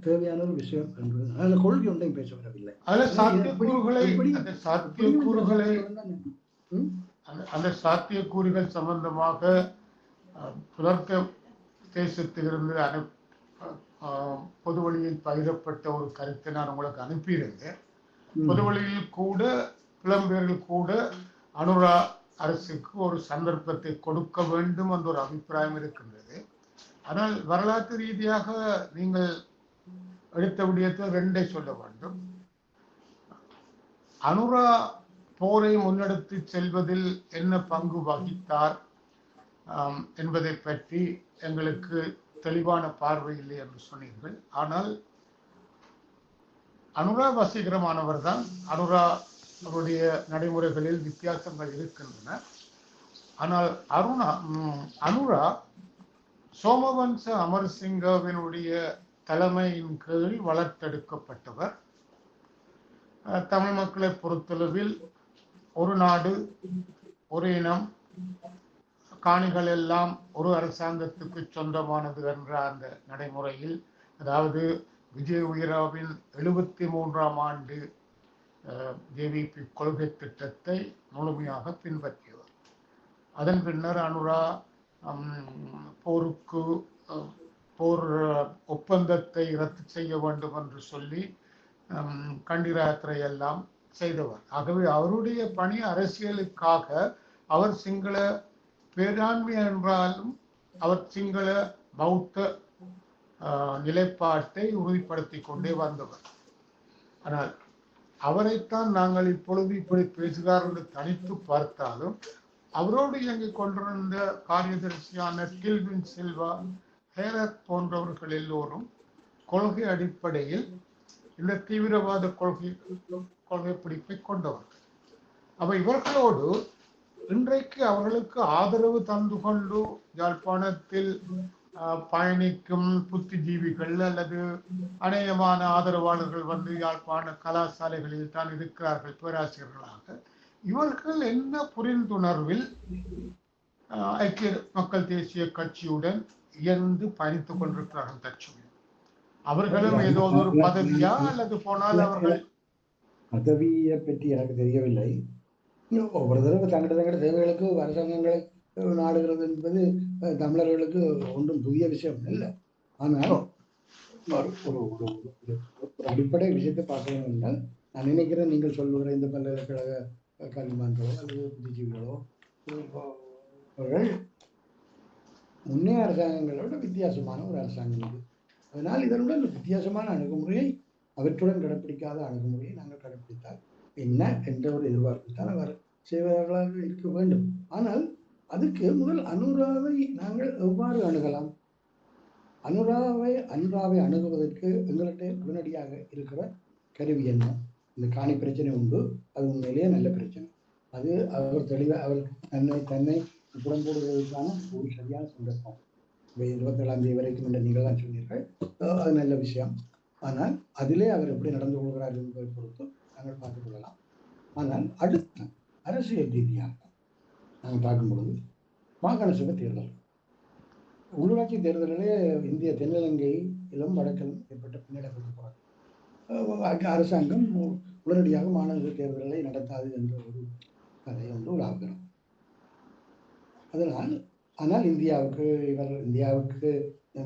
தேவையான ஒரு விஷயம் என்பது. அதில் கொள்கை ஒன்றையும் பேச வரவில்லை. அந்த சாத்தியக்கூறுகள் சம்பந்தமாக புலர்க்க தேசத்திலிருந்து பொது வழியில் பகிரப்பட்ட ஒரு கருத்தை நான் உங்களுக்கு அனுப்பியிருந்தேன். பொது வழியில் கூட புலம்பெயர்கள் கூட அனுரா அரசுக்கு ஒரு சந்தர்ப்பத்தை கொடுக்க வேண்டும் என்ற ஒரு அபிப்பிராயம் இருக்கின்றது. ஆனால் வரலாற்று ரீதியாக நீங்கள் எடுத்த விடயத்தை ரெண்டை சொல்ல வேண்டும். அனுரா போரை முன்னெடுத்து செல்வதில் என்ன பங்கு வகித்தார் என்பதை பற்றி எங்களுக்கு தெளிவான பார்வை இல்லை என்று சொன்னீர்கள். ஆனால் அனுரா வசீகரமானவர் தான். அனுரா அவருடைய நடைமுறைகளில் வித்தியாசங்கள் இருக்கின்றன. ஆனால் அனுரா சோமவன்ச அமர்சிங்கவினுடைய தலைமையின் கீழ் வளர்த்தெடுக்கப்பட்டவர். தமிழ் மக்களை பொறுத்தளவில் ஒரு நாடு ஒரு இனம், காணிகள் எல்லாம் ஒரு அரசாங்கத்துக்கு சொந்தமானது என்ற அந்த நடைமுறையில், அதாவது விஜய் உயிராவின் 73ஆம் ஆண்டு ஜேவிபி கொள்கை திட்டத்தை முழுமையாக பின்பற்றியவர். அதன் பின்னர் அனுரா போர் ஒப்பந்தத்தை ரத்து செய்ய வேண்டும் என்று சொல்லி கண்டிர யாத்திரை எல்லாம் செய்தவர். ஆகவே அவருடைய பணி அரசியலுக்காக அவர் சிங்கள பேராண்மை என்றாலும் அவர் சிங்கள பௌத்த நிலைப்பாட்டை உறுதிப்படுத்தி கொண்டே வந்தவர். ஆனால் அவரைத்தான் நாங்கள் இப்பொழுது இப்படி பேசுகிறார் என்று தனித்து பார்த்தாலும் அவரோடு இயங்கிக் கொண்டிருந்த காரியதரிசியான கில்வின் சில்வா, ஹேரத் போன்றவர்கள் எல்லோரும் கொள்கை அடிப்படையில் இந்த தீவிரவாத கொள்கை பிடிப்பை கொண்டவர்கள். அப்ப இவர்களோடு இன்றைக்கு அவர்களுக்கு ஆதரவு தந்து கொண்டு யாழ்ப்பாணத்தில் பயணிக்கும் புத்திஜீவிகள் அல்லது அநேகமான ஆதரவாளர்கள் வந்து யாழ்ப்பாண கலாசாலைகளில் தான் இருக்கிறார்கள் பேராசிரியர்களாக. இவர்கள் என்ன புரிந்துணர்வில் ஐக்கிய மக்கள் தேசிய கட்சியுடன் இயந்து பயணித்துக் கொண்டிருக்கிறார்கள் தற்சமயம்? அவர்களும் ஏதோ ஒரு பதவியா அல்லது போனால் அவர்கள் பதவியை பற்றி எனக்கு தெரியவில்லை. ஒவ்வொரு தடவை தங்கட தேவைகளுக்கு அரசாங்கங்களை நாடுகிறது என்பது தமிழர்களுக்கு ஒன்றும் புதிய விஷயம் இல்லை. ஆனால் ஒரு அடிப்படை விஷயத்தை பார்க்கணும் என்றால், நான் நினைக்கிறேன் நீங்கள் சொல்லுகிற இந்த பல்கலைக்கழக கல்விமான்களோ அல்லது புத்திஜீவிகளோ அவர்கள் முன்னைய அரசாங்கங்களோட வித்தியாசமான ஒரு அரசாங்கம் இது. அதனால் இதனுடன் வித்தியாசமான அணுகுமுறையை, அவற்றுடன் கடைப்பிடிக்காத அணுகுமுறையை நாங்கள் கடைப்பிடித்தால் என்ன என்ற ஒரு எதிர்பார்ப்பு தான் அவர் செய்வர்களாக இருக்க வேண்டும். ஆனால் அதுக்கு முதல் அனுராவை நாங்கள் எவ்வாறு அணுகலாம்? அனுராவை அணுகுவதற்கு எங்கள்கிட்ட உடனடியாக இருக்கிற கருவி என்ன? இந்த காணி பிரச்சனை உண்டு, அது உண்மையிலேயே நல்ல பிரச்சனை. அது அவர் தெளிவாக அவர் தன்னை புறம்போடுவதற்கான ஒரு சரியான சந்தர்ப்பம். 27ஆம் தேதி வரைக்கும் என்ற நீங்கள் தான் சொன்னீர்கள், அது நல்ல விஷயம். ஆனால் அதிலே அவர் எப்படி நடந்து கொள்கிறார் என்பதை பொறுத்து நாங்கள் பார்த்துக் கொள்ளலாம். ஆனால் அடுத்த அரசியல் ரீதியாக நாங்கள் பார்க்கும் பொழுது மாகாண சபை தேர்தல், உள்ளாட்சி தேர்தலிலே இந்திய தென்னிலங்கையிலும் வடக்கிலும் ஏற்பட்ட பின்னடைவுக்கு போராட்டம் அரசாங்கம் உடனடியாக மாநில தேர்தல்களை நடத்தாது என்ற ஒரு கதை ஒன்று உலாவுகிறோம். அதனால் ஆனால் இந்தியாவுக்கு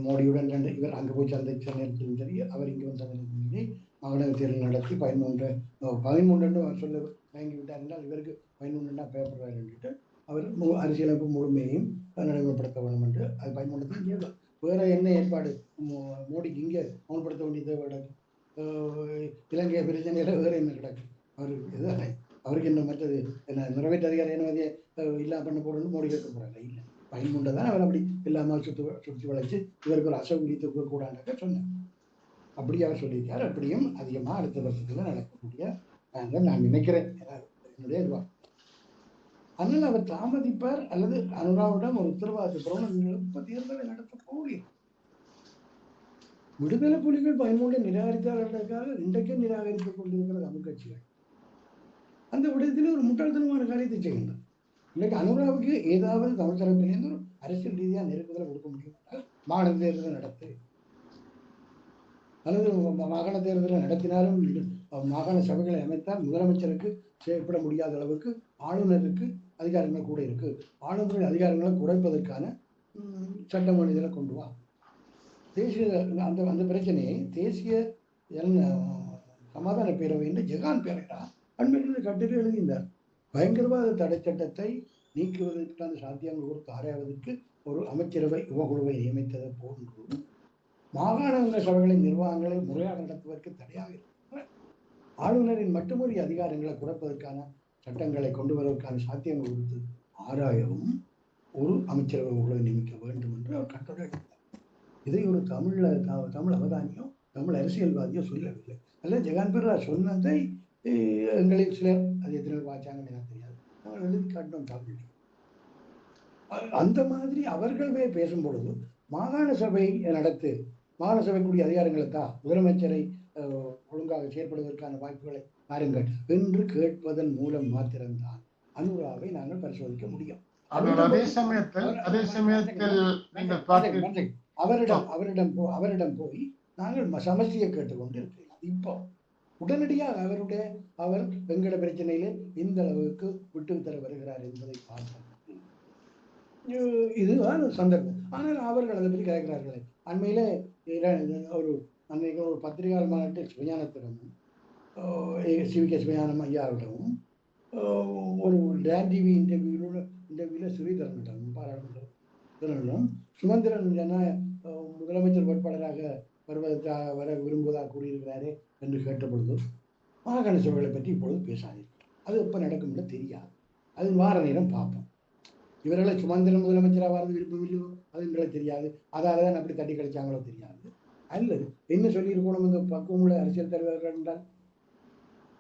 மோடியுடன் இவர் அங்கே போய் சந்திச்ச நேரத்திலும் சரி, அவர் இங்கே வந்த நேரத்திலும் சரி, மாகாண தேர்தல் நடத்தி 13 சொல்ல வாங்கி விட்டார் என்றால் இவருக்கு 13 பேப்பர் என்றிட்டு அவர் அரசியலமைப்பு முழுமையையும் நடைமுறைப்படுத்த வேண்டும் என்று அது 13 கேட்கலாம். வேற என்ன ஏற்பாடு மோடிக்கு இங்கே அமல்படுத்த வேண்டிய தேவை கிடக்கு? இலங்கை பிரச்சனையில வேற என்ன கிடக்கு? அவருக்கு என்ன மற்றது என்ன நிறைவேற்ற அதிகாரம் என்ன இல்லாம பண்ண போறோம்னு மோடி கேட்க போறாங்க. இல்லை, 13 தான் அவர் அப்படி இல்லாமல் சுற்றி வளைச்சு இவருக்கு ஒரு அசௌகரி தூக்க கூடாதுன்னு சொன்னார். அப்படி அவர் சொல்லியிருக்கார். அப்படியும் அதிகமாக அடுத்த வருஷத்துல நடக்கக்கூடிய நான் நினைக்கிறேன், என்னுடைய இதுவா. அதனால் அவர் தாமதிப்பார் அல்லது அனுராவிடம் ஒரு உத்தரவாதத்தை எப்ப தேர்தலை நடத்த போகிறீர்கள். விடுதலை புலிகள் 13 நிராகரித்தார்களுக்காக இன்றைக்கே நிராகரித்துக் கொண்டிருக்கிற தமிழ் கட்சிகள் அந்த விடயத்தில் ஒரு முட்டாள்தனமான காரியத்தை செய்கின்றனர். இன்னைக்கு அனுராவுக்கு ஏதாவது தமிழ் தரப்பிலிருந்து ஒரு அரசியல் ரீதியாக நெருக்குதலை கொடுக்க முடியும் என்றால் மாகாண தேர்தலை நடத்து, அல்லது மாகாண தேர்தலை நடத்தினாலும் மாகாண சபைகளை அமைத்தால் முதலமைச்சருக்கு செயல்பட முடியாத அளவுக்கு ஆளுநருக்கு அதிகாரங்கள் கூட இருக்கு. ஆளுநர்கள் அதிகாரங்களை குறைப்பதற்கான சட்டம் இதில் கொண்டு வா. தேசிய அந்த பிரச்சனையை தேசிய சமாதான பேரவை என்று ஜெகான் பேரவையா அண்மையில் கட்டுரை எழுதியிருந்தார். பயங்கரவாத தடை சட்டத்தை நீக்குவதற்கான சாத்தியங்கள் கொடுத்து ஆராய்வதற்கு ஒரு அமைச்சரவை உபகுழுவை நியமித்ததை போன்று மாகாண சபைகளின் நிர்வாகங்களை முறையாக நடத்துவதற்கு தடையாக இருக்கிற ஆளுநரின் மட்டுமொழி அதிகாரங்களை குறைப்பதற்கான சட்டங்களை கொண்டு வருவதற்கான சாத்தியங்கள் கொடுத்து ஆராயவும் ஒரு அமைச்சரவை உபகுழுவை நியமிக்க வேண்டும் என்று அவர் கட்டுரை எழுதினார். இதை ஒரு தமிழ் அவதானியோ தமிழ் அரசியல்வாதியோ சொல்லவில்லை. அல்ல ஜெகான் பெர்ரா சொன்னதை எங்களில் சிலர் அது எத்தனை வாய்ச்சாங்கன்னு எனக்கு தெரியாது, நாங்கள் எழுதி காட்டினோம் தமிழ். அந்த மாதிரி அவர்களே பேசும் பொழுது மாகாண சபை நடத்து, மாகாண சபைக்குரிய அதிகாரங்களை தான், முதலமைச்சரை ஒழுங்காக செயற்படுவதற்கான வாய்ப்புகளை பாருங்கள் என்று கேட்பதன் மூலம் மாத்திரம்தான் அனுராவை நாங்கள் பரிசோதிக்க முடியும். அதே சமயத்தில் அவரிடம் போய் நாங்கள் சமஸ்தியை கேட்டுக்கொண்டு இருக்கிறோம். இப்போ உடனடியாக அவர் வெங்கட பிரச்சனையிலே இந்த அளவுக்கு விட்டு தர வருகிறார் என்பதை பார்ப்போம். இதுதான் சந்தர்ப்பம். ஆனால் அவர்கள் அதை பற்றி கேட்கிறார்களே. அண்மையிலே ஒரு பத்திரிகை மாநாட்டில் சிவஞானத்திடமும் சிவிகே சிவஞானம் ஐயாவிடமும் ஒரு டான் டிவி இன்டர்வியூவில் ஸ்ரீதரனிடம் பாராளுமன்றம் சுமந்திரன் முதலமைச்சர் வேட்பாளராக வர விரும்புவதாக கூறியிருக்கிறாரே என்று கேட்ட பொழுது மாகாண சபைகளை பற்றி இப்பொழுது பேசாதீர்கள், அது எப்போ நடக்கும்னு தெரியாது, அது வார நேரம் பார்ப்போம். இவர்களை சுமந்திரன் முதலமைச்சராக வரது விருப்பம் இல்லையோ அது எங்களுக்கு தெரியாது. அதால தான் அப்படி தட்டி கழிச்சாங்களோ தெரியாது. அல்லது என்ன சொல்லியிருக்கணும் இந்த பக்குவமுள்ள அரசியல் தலைவர்கள் என்றால்,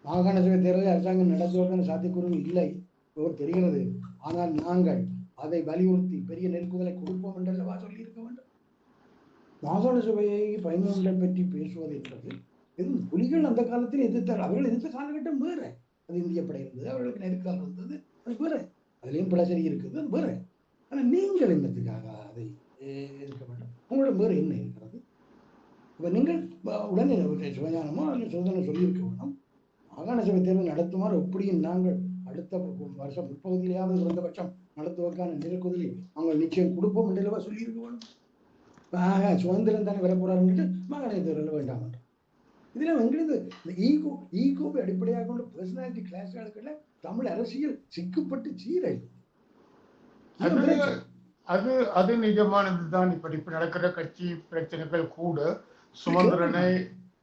மாகாண சபை தேர்தலை அரசாங்கம் நடத்துவதற்கான சாத்தியக்கூறு இல்லை தெரிகிறது. ஆனால் நாங்கள் அதை வலியுறுத்தி பெரிய நெருக்குதலை கொடுப்போம் என்றல்லவா சொல்லியிருக்க வேண்டும். மாகாண சபையை பயன்களை பற்றி பேசுவது என்பது எதுவும் புலிகள் அந்த காலத்தில் எதிர்த்தார். அவர்கள் எதிர்த்த காலகட்டம் வேறு. அது இந்திய படை இருந்தது, அவர்களுக்கு நெருக்கால் இருந்தது, அது வேறு. அதுலேயும் பிளசரி இருக்குது, அது வேறு. ஆனால் நீங்கள் என்னத்துக்காக அதை எதிர்க்க வேண்டும்? உங்களோட வேறு என்ன இருக்கிறது? இப்போ நீங்கள் உடனே சிவஞானமோ அல்லது சோதனை சொல்லியிருக்க வேணும். மாகாண சபை தேர்தல் நடத்துமாறு எப்படியும் நாங்கள் அடுத்த வருஷம் முற்பகுதியிலேயாவது குறைந்தபட்சம் நடத்துவதற்கான நெருக்குதலை அவங்க நிச்சயம் கொடுப்போம் என்றவா சொல்லியிருக்க வேணும். சுதந்திரம் தானே வரப்போறாருன்னு மாகாண தேர்தல் வேண்டாம். இதுல எங்களுக்கு இந்த ஈகோவை அடிப்படையாக கொண்டு பர்சனாலிட்டி கிளாஸ்களுக்குள்ள தமிழ் அரசியல் சிக்கப்பட்டு சீரழி. அது அது நிஜமானதுதான். இப்ப நடக்கிற கட்சி பிரச்சனைகள் கூட சுமந்திரனை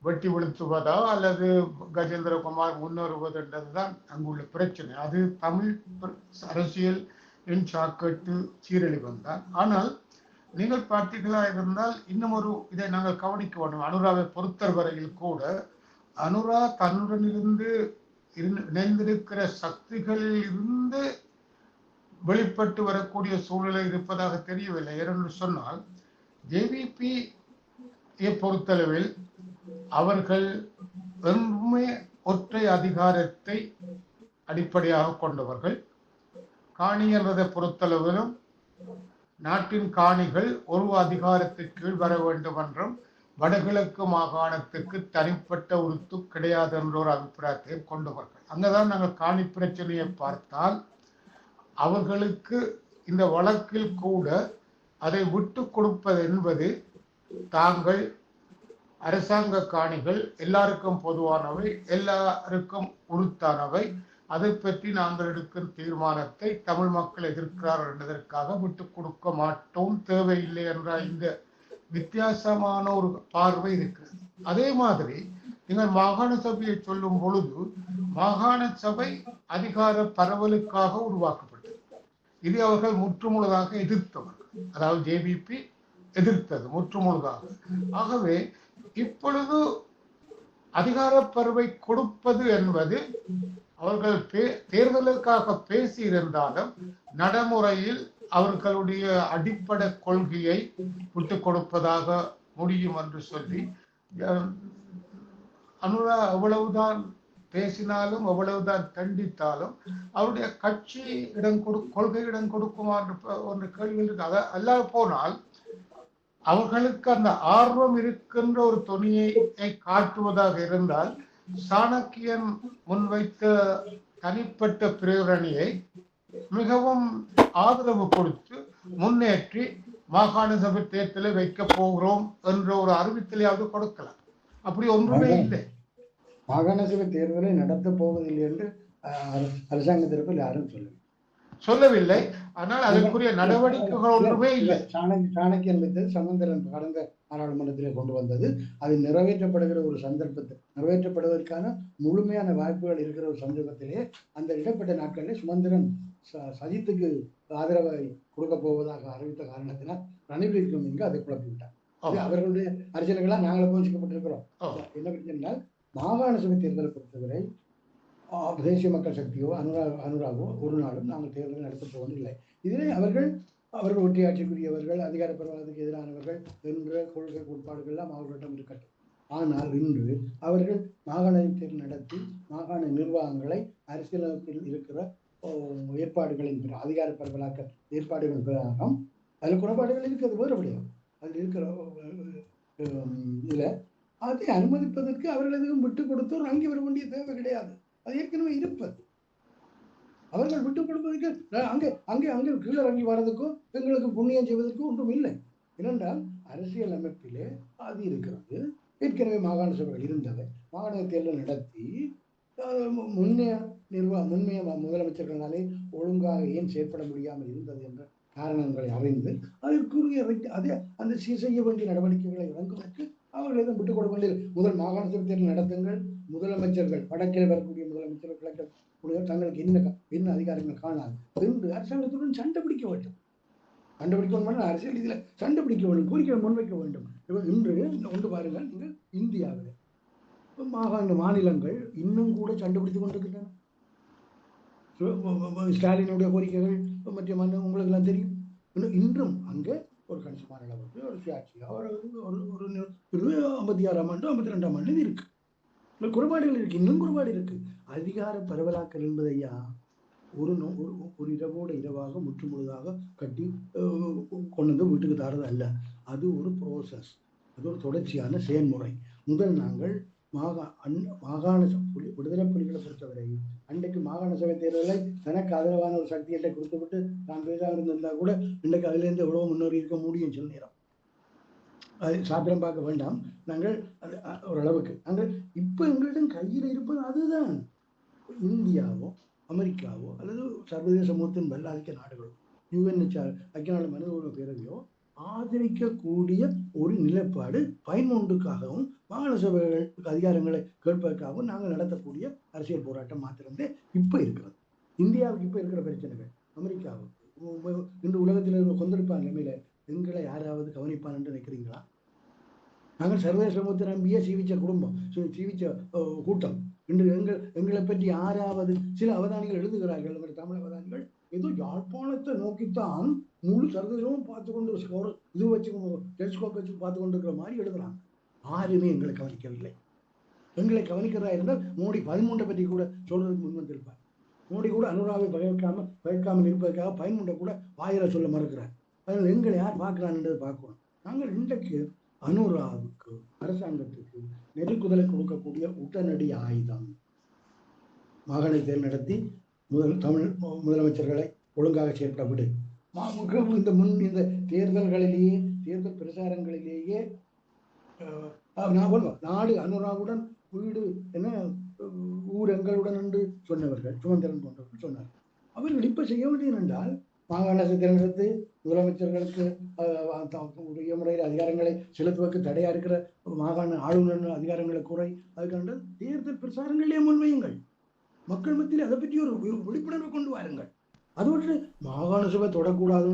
வெட்டி வீழ்த்துவதா அல்லது கஜேந்திரகுமார் முன்னேறுவதுன்றதுதான் அங்குள்ள பிரச்சனை. அது தமிழ் அரசியல் சாக்கெட்டு சீரழிவன் தான். ஆனால் நீங்கள் பார்த்தீர்களா இருந்தால் இன்னும் ஒரு இதை நாங்கள் கவனிக்க வேண்டும். அனுராவை பொறுத்த வரையில் கூட அனுரா தன்னுடன் இணைந்திருக்கிற சக்திகளில் இருந்து வெளிப்பட்டு வரக்கூடிய சூழ்நிலை இருப்பதாக தெரியவில்லை. ஏனென்று சொன்னால் ஜேவிபி பொறுத்தளவில் அவர்கள் வெறுமே ஒற்றை அதிகாரத்தை அடிப்படையாக கொண்டவர்கள். காணி என்பதை பொறுத்தளவிலும் நாட்டின் காணிகள் ஒரு அதிகாரத்திற்கு கீழ் வர வேண்டும் என்றும் வடகிழக்கு மாகாணத்துக்கு தனிப்பட்ட உறுத்து கிடையாது என்ற ஒரு அபிப்பிராயத்தை கொண்டவர்கள். அங்கதான் நாங்கள் காணி பிரச்சனையை பார்த்தால் அவர்களுக்கு இந்த வழக்கில் கூட அதை விட்டு கொடுப்பது என்பது தாங்கள் அரசாங்க காணிகள் எல்லாருக்கும் பொதுவானவை, எல்லாருக்கும் உறுத்தானவை, அதை பற்றி நாங்கள் எடுக்கும் தீர்மானத்தை தமிழ் மக்கள் எதிர்க்கிறார்கள் என்பதற்காக விட்டு கொடுக்க மாட்டோம், தேவையில்லை என்ற இந்த வித்தியாசமான ஒரு பார்வை இருக்கிறது. அதே மாதிரி நீங்கள் மாகாண சபையை சொல்லும் பொழுது மாகாண சபை அதிகார பரவலுக்காக உருவாக்கப்பட்டது. இது அவர்கள் முற்றுமுழுதாக எதிர்த்தவர்கள், அதாவது ஜேவிபி எதிர்த்தது முற்றுமுழுதாக. ஆகவே இப்பொழுது அதிகார பரவை கொடுப்பது என்பது அவர்கள் தேர்தலுக்காக பேசி இருந்தாலும் நடைமுறையில் அவர்களுடைய அடிப்படை கொள்கையை விட்டுக் கொடுப்பதாக முடியும் என்று சொல்லி அனுரா எவ்வளவுதான் பேசினாலும் எவ்வளவுதான் தண்டித்தாலும் அவருடைய கட்சி கொள்கை இடம் கொடுக்குமா என்ற கேள்வி இருக்கு. அல்லாத போனால் அவர்களுக்கு அந்த ஆர்வம் இருக்கின்ற ஒரு துணியை காட்டுவதாக இருந்தால் சாணக்கியன் முன்வைத்த தனிப்பட்ட பிரேரணியை மிகவும் ஆதரவு கொடுத்து முன்னேற்றி மாகாண சபை தேர்தலை வைக்க போகிறோம் என்ற ஒரு அறிவித்தலையாவது கொடுக்கலாம். அப்படி ஒன்றுமே இல்லை. மாகாண சபை தேர்தலை நடத்த போவதில்லை என்று அரசாங்க தரப்பில் யாரும் சொல்லவில்லை. ஆனால் அதற்குரிய நடவடிக்கைகள் ஒன்றுமே இல்லை. சாணக்கியன் வைத்தது சமந்திரன் கடந்த நாடாளுமன்றத்திலே கொண்டு வந்தது. அது நிறைவேற்றப்படுகிற ஒரு சந்தர்ப்பத்தை நிறைவேற்றப்படுவதற்கான முழுமையான வாய்ப்புகள் இருக்கிற ஒரு சந்தர்ப்பத்திலே அந்த இடப்பட்ட நாட்களில் சுமந்திரன் சஜித்துக்கு ஆதரவை கொடுக்க போவதாக அறிவித்த காரணத்தினால் ரணில் விக்ரமசிங்கே அதை குழப்பி விட்டார். அவர்களுடைய அரசியல்களாக நாங்கள் கோஷிக்கப்பட்டிருக்கிறோம். என்ன பிரச்சனை? மாகாண சபை தேர்தலை பொறுத்தவரை தேசிய மக்கள் சக்தியோ அனுராகோ ஒரு நாளும் நாங்கள் தேர்தல் நடத்த போவதில்லை. இதிலே அவர்கள் ஒற்றையாட்சிக்குரியவர்கள், அதிகார பரவாதத்துக்கு எதிரானவர்கள் என்ற கொள்கை கோட்பாடுகள்லாம் அவர்களிடம் இருக்கட்டும். ஆனால் இன்று அவர்கள் மாகாண தேர்தல் நடத்தி மாகாண நிர்வாகங்களை அரசியலமைப்பில் இருக்கிற ஏற்பாடுகளின் அதிகார பரவலாக்க ஏற்பாடுகளின் பிரகாரம் அதில் குறைபாடுகள் இருக்கிறது வேறுபடியும் அதில் இருக்கிற இதில் அதை அனுமதிப்பதற்கு அவர்கள் எதுவும் விட்டு கொடுத்தோர் அங்கே வர வேண்டிய தேவை கிடையாது. அது ஏற்கனவே இருப்பது. அவர்கள் விட்டுக் கொடுப்பதற்கு அங்கே அங்கே அங்கே கீழே இறங்கி வர்றதுக்கும் எங்களுக்கு புண்ணியம் செய்வதற்கும் ஒன்றும் இல்லை. ஏனென்றால் அரசியல் அமைப்பிலே அது இருக்கிறது. ஏற்கனவே மாகாண சபைகள் இருந்தவை. மாகாண தேர்தல் நடத்தி முன்னைய முதலமைச்சர்களாலே ஒழுங்காக ஏன் செயற்பட முடியாமல் இருந்தது என்ற காரணங்களை அறிந்து அதற்குரிய அதே அந்த செய்ய வேண்டிய நடவடிக்கைகளை இறங்குவதற்கு அவர்கள் எதுவும் விட்டுக் கொடுக்க வேண்டியது. முதல் மாகாண சபை தேர்தல் நடத்துங்கள், முதலமைச்சர்கள் வடக்கில் வரக்கூடிய முதலமைச்சர்கள் தங்களுக்கு என்ன அதிகாரங்கள் காணாது என்று அரசாங்கத்துடன் சண்டை பிடிக்க வேண்டும். கண்டுபிடிக்க அரசியல் இதில் சண்டை பிடிக்க வேண்டும், கோரிக்கை முன்வைக்க வேண்டும். இன்று ஒன்று பாருங்கள், நீங்கள் இந்தியாவில் மாகாண மாநிலங்கள் இன்னும் கூட சண்டை பிடித்துக் கொண்டிருக்கின்றன. ஸ்டாலினுடைய கோரிக்கைகள் மற்ற உங்களுக்கு எல்லாம் தெரியும். இன்றும் அங்கே ஒரு கணிசமான அளவுக்கு ஒரு சுயாட்சியாக ஒரு 56ஆம் ஆண்டு 52ஆம் ஆண்டு இருக்கு. குறைபாடுகள் இருக்கு, இன்னும் குறைபாடு இருக்கு. அதிகார பரவலாக்கல் என்பது ஐயா ஒரு இரவோட இரவாக முற்று முழுதாக கட்டி கொண்டு வந்து வீட்டுக்கு தரது அல்ல. அது ஒரு ப்ரோசஸ், அது ஒரு தொடர்ச்சியான செயல்முறை. முதல் நாங்கள் மாகாண விடுதலை புலிகளை பொறுத்தவரை அன்றைக்கு மாகாண சபை தேர்தலை தனக்கு ஆதரவான ஒரு சக்தியை கொடுத்துவிட்டு நான் பேசாக இருந்திருந்தா கூட இன்றைக்கு அதிலிருந்து எவ்வளவு முன்னேறி இருக்க முடியும். சில நேரம் அது சாத்திரம் பார்க்க வேண்டாம். நாங்கள் ஓரளவுக்கு நாங்கள் இப்போ எங்களிடம் கையில் இருப்பது அதுதான். இந்தியாவோ அமெரிக்காவோ அல்லது சர்வதேச சமூகத்தின் வல்லாதிக்க நாடுகளோ UNHR ஐக்கிய நாடு மனித உரிமை பேரவையோ ஆதரிக்கக்கூடிய ஒரு நிலைப்பாடு பயன்மொன்றுக்காகவும் மாகாண சபைகளுக்கு அதிகாரங்களை கேட்பதற்காகவும் நாங்கள் நடத்தக்கூடிய அரசியல் போராட்டம் மாத்திரமே இப்போ இருக்கிறது. இந்தியாவுக்கு இப்போ இருக்கிற பிரச்சனைகள் அமெரிக்காவுக்கு இன்று உலகத்தில் கொந்தளிப்பான நிலைமையில எங்களை யாராவது கவனிப்பான் என்று நினைக்கிறீங்களா? நாங்கள் சர்வதேச சமூகத்தை நம்பிய சீவிச்ச குடும்பம், சீவிச்ச கூட்டம். இன்று எங்களை பற்றி யாராவது சில அவதானிகள் எழுதுகிறார்கள். எங்கள் தமிழ் அவதானிகள் ஏதோ யாழ்ப்பாணத்தை நோக்கித்தான் முழு சர்வதேசமும் பார்த்து கொண்டு இது வச்சு டெலிஸ்கோப் வச்சு பார்த்து கொண்டு இருக்கிற மாதிரி எழுதுறாங்க. யாருமே எங்களை கவனிக்கவில்லை. எங்களை கவனிக்கிறதா இருந்தால் மோடி 13 பற்றி கூட சொல்றதுக்கு முன் வந்திருப்பார். மோடி கூட அனுராவை பகைக்காமல் இருப்பதற்காக 13 கூட வாயில சொல்ல மறுக்கிறார். அதனால் எங்களை யார் பார்க்கிறான்ன்றது பார்க்கணும். நாங்கள் இன்றைக்கு அனுராவுக்கு அரசாங்கத்துக்கு நெருக்குதலை கொடுக்கக்கூடிய உடனடி ஆயுதம் மாகாண தேர்தல் நடத்தி தமிழ் முதலமைச்சர்களை ஒழுங்காக செயல்பட விடு. இந்த தேர்தல்களிலேயே தேர்தல் பிரச்சாரங்களிலேயே நாடு அனுராவுடன் வீடு என்ன ஊர் எங்களுடன் என்று சொன்னவர்கள் சுமந்திரன் போன்றவர்கள் சொன்னார். அவர்கள் இப்ப செய்ய வேண்டியது என்றால் மாகாண தேர்ந்தெடுத்து முதலமைச்சர்களுக்கு உரிய முறையில் அதிகாரங்களை செலுத்துவதற்கு தடையா இருக்கிற மாகாண ஆளுநர் அதிகாரங்களை குறை, அதுக்கான தேர்தல் பிரச்சாரங்களிலே முன்வையுங்கள். மக்கள் மத்தியில் அதை பற்றி ஒரு விழிப்புணர்வு கொண்டு வாருங்கள். அதோடு மாகாண சபை தொடக்கூடாது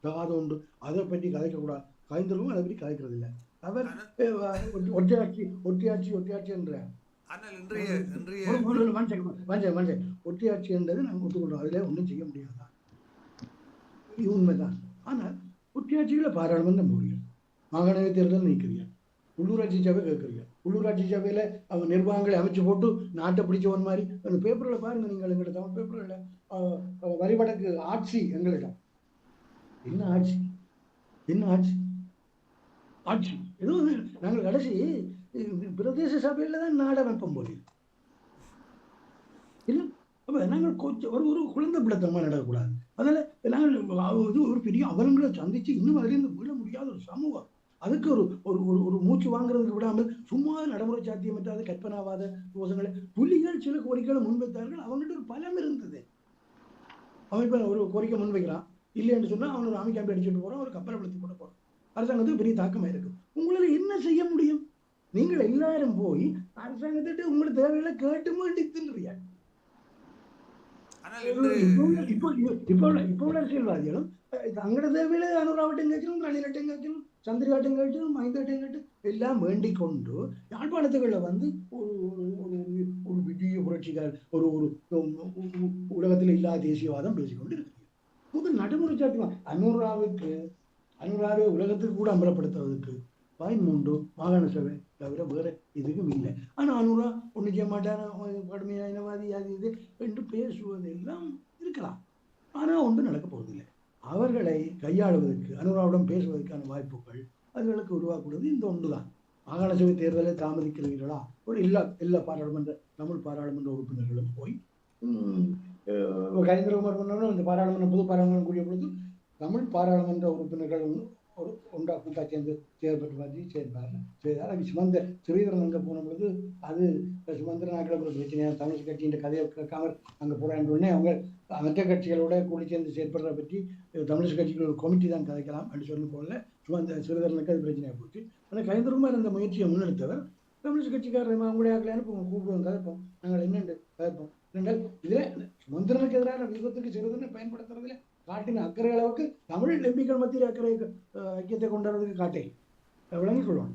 தகாத உண்டு, அதை பற்றி கதைக்கக்கூடாது. கலைஞர்களும் அதை பற்றி கதைக்கிறது இல்லை. அவர் ஒற்றையாட்சி என்ற ஒற்றையாட்சி என்றது நாங்கள் ஒத்துக்கொள்றோம். அதில் ஒன்றும் செய்ய முடியாதா? இது உண்மைதான். ஆனால் ஒற்றையாட்சிகளை பாராளுமன்றம் முடியும். மாகாண தேர்தல் நீக்கிறீர்கள், உள்ளூராட்சி சபை கேட்குறீங்க. உள்ளூராட்சி சபையில அவங்க நிர்வாகங்களை அமைச்சு போட்டு நாட்டை பிடிச்சவன் மாதிரி அந்த பேப்பர்களை பாருங்க. நீங்கள் எங்களோட தமிழ் பேப்பர்களில் வரிவடக்கு ஆட்சி எங்களிடம் என்ன ஆட்சி எதுவும் நாங்கள் கடைசி பிரதேச சபையில தான் நாடு அமைப்போம் போல இல்லை. அப்போ நாங்கள் கொஞ்சம் ஒரு குழந்தை பிள்ளைத்தனமாக நடக்கக்கூடாது. அதனால நாங்கள் இது ஒரு பெரிய அவலங்களை சந்திச்சு இன்னும் அதிலிருந்து விட முடியாத ஒரு சமூகம். அதுக்கு ஒரு மூச்சு வாங்குறதுக்கு விடாமல் சும்மா நடைமுறை சாத்தியமற்றாத கற்பனாவாத யோசனைகளை புலிகள் சில கோரிக்கைகளை முன்வைத்தார்கள். அவங்ககிட்ட ஒரு பலம் இருந்தது. அவன் இப்போ ஒரு கோரிக்கை முன்வைக்கிறான், இல்லைன்னு சொன்னா அவன் ஒரு ஆமி கேம்பி அடிச்சுட்டு போறான், ஒரு கப்பலை வளர்த்து போட போறான். அரசாங்கத்துக்கு பெரிய தாக்கமாக இருக்கும். உங்களால என்ன செய்ய முடியும்? நீங்கள் எல்லாரும் போய் அரசாங்கத்திட்ட உங்களோட தேவைகளை கேட்டு வேண்டி தின்றியா? இப்போ அரசியல்வாதிகளும் தங்களோட தேவையில அனுராவட்டம் கேட்கணும், ரணிலட்டம் கேட்கணும், சந்திரிகாட்டம் கேட்கணும், மஹிந்தாட்டம் கேட்டு எல்லாம் வேண்டிக் கொண்டு யாழ்ப்பாணத்துகளில் வந்து ஒரு விஜய புரட்சிகள் ஒரு உலகத்தில் இல்லாத தேசியவாதம் பேசிக்கொண்டு இருக்கு. முதல் நடைமுறை சாத்தியம் அனுராவை உலகத்துக்கு கூட அம்பலப்படுத்துவதற்கு 13 மாகாண சபை தவிர வேற எதுவும் இல்லை. ஆனால் அனுரா ஒன்றும் செய்ய மாட்டார், கடுமையான இனவாதி அது இது என்று பேசுவதெல்லாம் இருக்கலாம். ஆனால் ஒன்றும் நடக்க போவதில்லை. அவர்களை கையாளுவதற்கு அனுராவுடன் பேசுவதற்கான வாய்ப்புகள் அவர்களுக்கு உருவாக்குவது இந்த ஒன்று தான். மாகாண சபை தேர்தலை தாமதிக்கிறீர்களா? ஒரு எல்லா தமிழ் பாராளுமன்ற உறுப்பினர்களும் போய் கலைஞர் இந்த பாராளுமன்றம் புது பாராளுமன்றம் கூடிய பொழுது தமிழ் பாராளுமன்ற உறுப்பினர்கள் ஒன்றா கூட்டா சேர்ந்து செயல்பட்டு பார்த்து செய்தார். சுமந்திர ஸ்ரீதரன் அங்கே போன பொழுது அது சுமந்திர நாட்கள் ஒரு பிரச்சனையாக தமிழ் கட்சியின் கதையை கேட்காமல் அங்கே போகிறான்னு உடனே அவங்க மற்ற கட்சிகளோட கூடி சேர்ந்து செயல்படுறத பற்றி தமிழ் கட்சிகள் ஒரு கமிட்டி தான் கதைக்கலாம் அப்படின்னு சொல்லி போகல. ஸ்ரீதரனுக்கு அது பிரச்சனையாக போச்சு. ஆனால் கலைஞர் அந்த முயற்சியை முன்னெடுத்தவர் தமிழ் கட்சிக்காரர் அவங்களுடைய ஆக்கலைன்னு கூப்பிடுவோம், கதைப்போம், நாங்கள் என்னென்று கதைப்போம். என்றால் நாட்டின் அக்கறை அளவுக்கு தமிழ் எம்பிக்கள் மத்தியில் அக்கறை ஐக்கியத்தை கொண்டு வரதுக்கு காட்டே விளங்கிக் கொள்ளணும்.